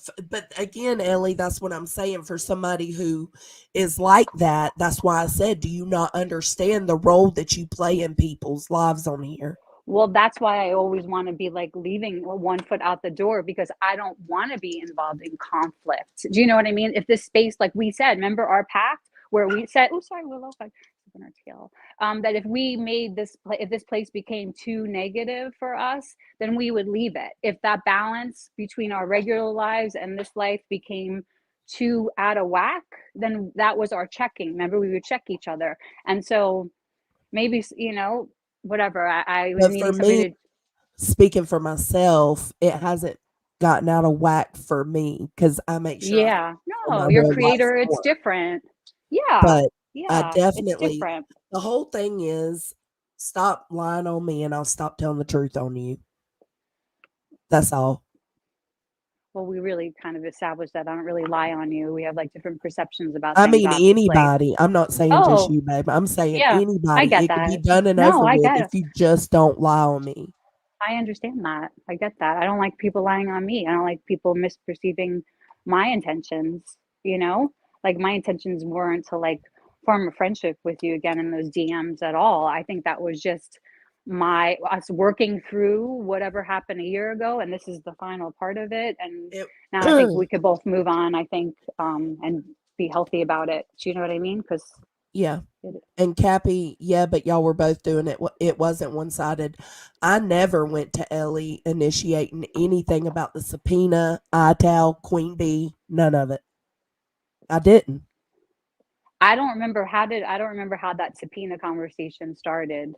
again, Ellie, that's what I'm saying. For somebody who is like that, that's why I said, do you not understand the role that you play in people's lives on here? Well, that's why I always want to be like leaving one foot out the door, because I don't want to be involved in conflict. Do you know what I mean? If this space, like we said, remember our pact where we said, oh, sorry, Willow, I on our tail, that if we made this, if this place became too negative for us, then we would leave it. If that balance between our regular lives and this life became too out of whack, then that was our checking. Remember, we would check each other. And so maybe, you know, whatever. I was But for needing somebody me, to. speaking for myself, it hasn't gotten out of whack for me because I make sure I Yeah, for no, my your real life creator, it's work. different. Yeah, But I yeah, it's definitely, different. the whole thing is stop lying on me and I'll stop telling the truth on you. That's all. Well, we really kind of established that I don't really lie on you. We have like different perceptions about I things, mean, obviously. anybody. I'm not saying just Oh, you, babe. I'm saying yeah, I anybody. get It could be that. done and No, over I with get if it. you just don't lie on me. I understand that. I get that. I don't like people lying on me. I don't like people misperceiving my intentions, you know? Like my intentions weren't to like form a friendship with you again in those DMs at all. I think that was just my us working through whatever happened a year ago, and this is the final part of it. And It, now I think we could both move on, I think, and be healthy about it. Do you know what I mean? Because yeah. And Cappy, yeah, but y'all were both doing it. It wasn't one sided. I never went to Ellie initiating anything about the subpoena, ITAL, Queen Bee, none of it. I didn't. I don't remember how that subpoena conversation started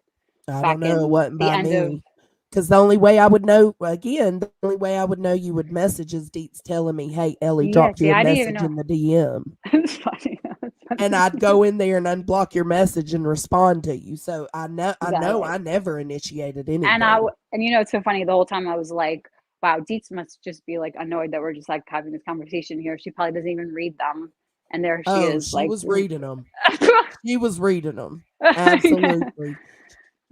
I don't back know. It in wasn't the by end of. me. Because the only way I would know, again, the only way I would know you would message is Deets telling me, hey, Ellie Yeah, dropped see, you a I didn't even message know. in the DM. It's funny. It's And funny. I'd go in there and unblock your message and respond to you. So I know Got it. I never initiated And anything. and you know, it's so funny. The whole time I was like, wow, Deets must just be like annoyed that we're just like having this conversation here. She probably doesn't even read them. And there she Oh, is, she like, was reading them. She was reading them. yeah. Absolutely.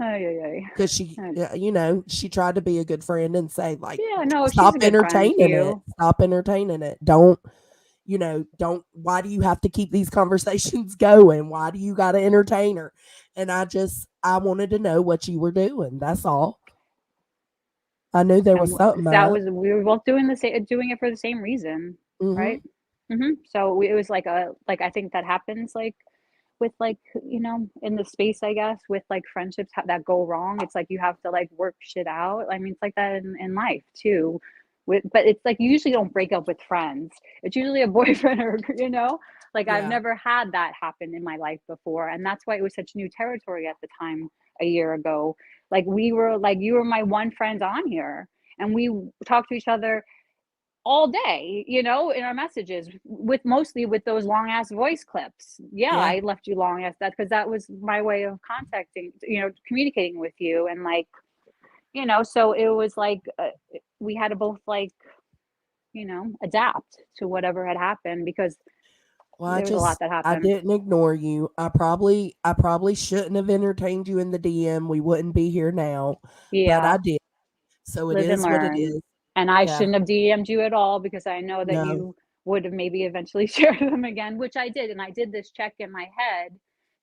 Ay, ay, Because she, ay. she tried to be a good friend and say, like, Yeah, no, she's stop a good friend to entertaining it. you. Stop entertaining it. Don't, why do you have to keep these conversations going? Why do you got to entertain her? And I wanted to know what you were doing. That's all. I knew there was And something that up. was we were both doing the same, doing it for the same reason, Mm-hmm. right? So it was like I think that happens like with like, you know, in the space, I guess, with like friendships that go wrong. It's like you have to like work shit out. I mean, it's like that in life too. But it's like you usually don't break up with friends. It's usually a boyfriend or, you know, like I've Yeah. never had that happen in my life before. And that's why it was such new territory at the time a year ago. Like we were like, you were my one friend on here, and we talked to each other all day, you know, in our messages, with mostly with those long ass voice clips. Yeah, Yeah. I left you long as that because that was my way of contacting, you know, communicating with you. And like, you know, so it was like we had to both like, you know, adapt to whatever had happened, because Well, there was a lot that I happened. didn't ignore you. I probably shouldn't have entertained you in the DM. We wouldn't be here now, but Yeah, I did. So it live and is what it learn. is. And I Yeah. shouldn't have DM'd you at all, because I know that No. you would have maybe eventually shared them again, which I did. And I did this check in my head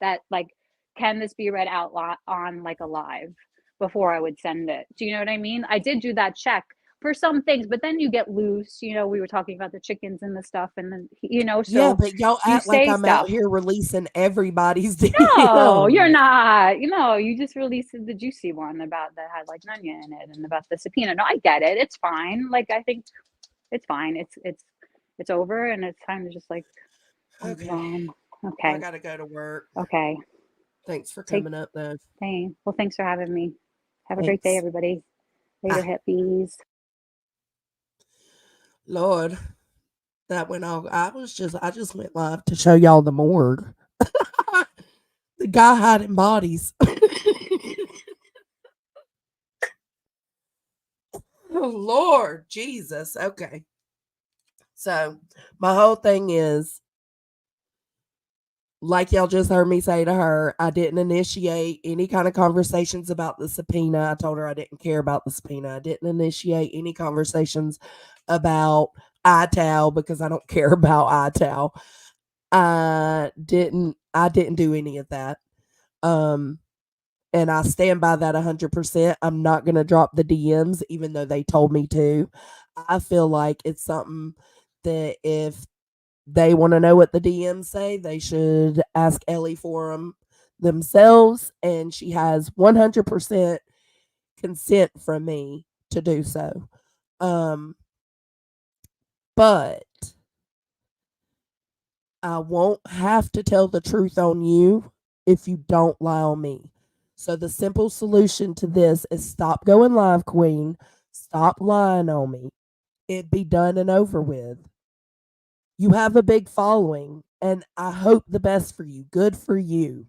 that like, can this be read out on like a live before I would send it? Do you know what I mean? I did do that check for some things, but then you get loose. You know, we were talking about the chickens and the stuff, and then, you know, Yeah, so but y'all you act like say I'm out stuff. here releasing everybody's No, you're DMs. not. You know, you just released the juicy one about that had like Nunya in it and about the subpoena. No, I get it. It's fine. Like I think it's fine. It's over, and it's time to just like move Okay. on. Well, I Okay. gotta go to work. Okay. Thanks for Take coming up, though. Thanks. Well, thanks for having me. Have a great day, Thanks. everybody. Later, Bye. hippies. Lord. That went all. I just went live to show y'all the morgue. The guy hiding bodies. Oh Lord Jesus. Okay. So my whole thing is, like y'all just heard me say to her, I didn't initiate any kind of conversations about the subpoena. I told her I didn't care about the subpoena. I didn't initiate any conversations about ITAL because I don't care about ITAL. I didn't do any of that. And I stand by that 100%. I'm not going to drop the DMs, even though they told me to. I feel like it's something that if they want to know what the DMs say, they should ask Ellie for them themselves. And she has 100% consent from me to do so. But I won't have to tell the truth on you if you don't lie on me. So the simple solution to this is stop going live, Queen. Stop lying on me. It'd be done and over with. You have a big following, and I hope the best for you. Good for you.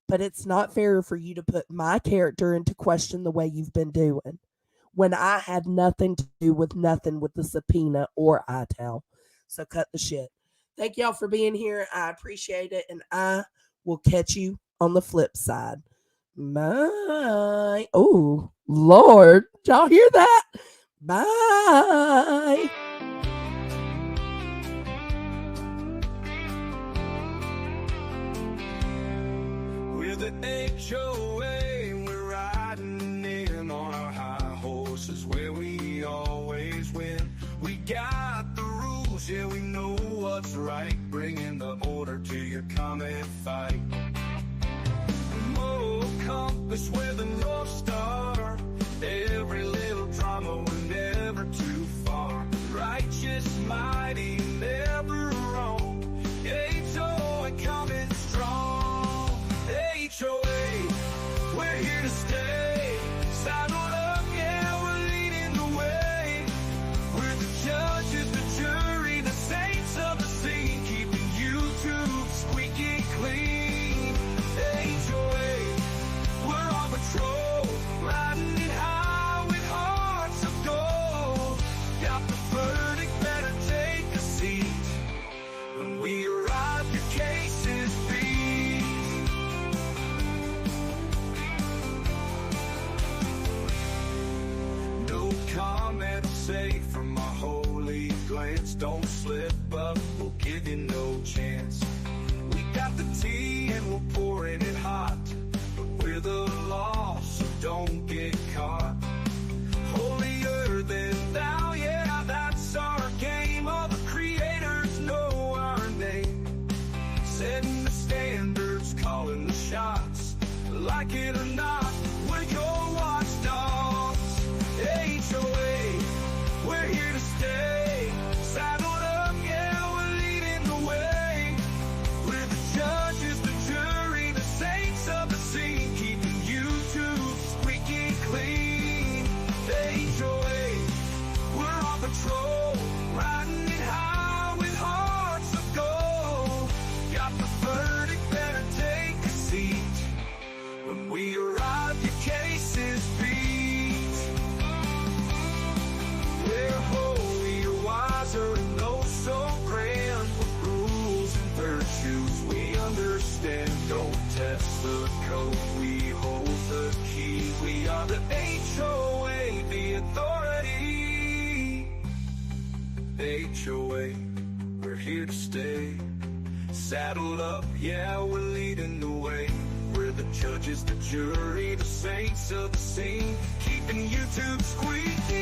But it's not fair for you to put my character into question the way you've been doing when I had nothing to do with the subpoena or ITAL. So cut the shit. Thank y'all for being here. I appreciate it, and I will catch you on the flip side. Bye. Oh, Lord. Did y'all hear that? Bye. With the HOA, we're riding in on our high horses where we always win. We got the rules, yeah, we know what's right. Bringing the order to your comet fight. Compass with a North Star. Every little drama, we're never too far. Righteous, mighty, never wrong. HOA coming strong. HOA, we're here to stay. Saddle up, yeah, we're leading the way. We're the judges, the jury, the saints of the scene, keeping YouTube squeaky clean. HOA, we're on patrol, riding it high with hearts of gold. Got the verdict, better take a seat. When we arrive, your case is beat. No comment safe from my holy glance. Don't slip up, we'll give you no chance. We got the tea and we're pouring it hot. We're the law, so don't get caught. Holier than thou, yeah, that's our game. All the creators know our name. Setting the standards, calling the shots. Like it or not, we're your watchdogs. HOA, we're here to stay. Saddled up, yeah, we're leading the way. We're the judges, the jury, the saints of the scene, keeping YouTube squeaky clean. HOA, we're on patrol, riding it high with hearts of gold. Got the verdict, better take a seat. When we arrive, your case is beat. We're holy, you're wiser, and know so grand. With rules and virtues we understand. Don't test the code, we hold the key. We are the HOA, the authority. HOA, we're here to stay. Saddled up, yeah, we're leading the way. We're the judges, the jury, the saints of the scene, keeping YouTube squeaky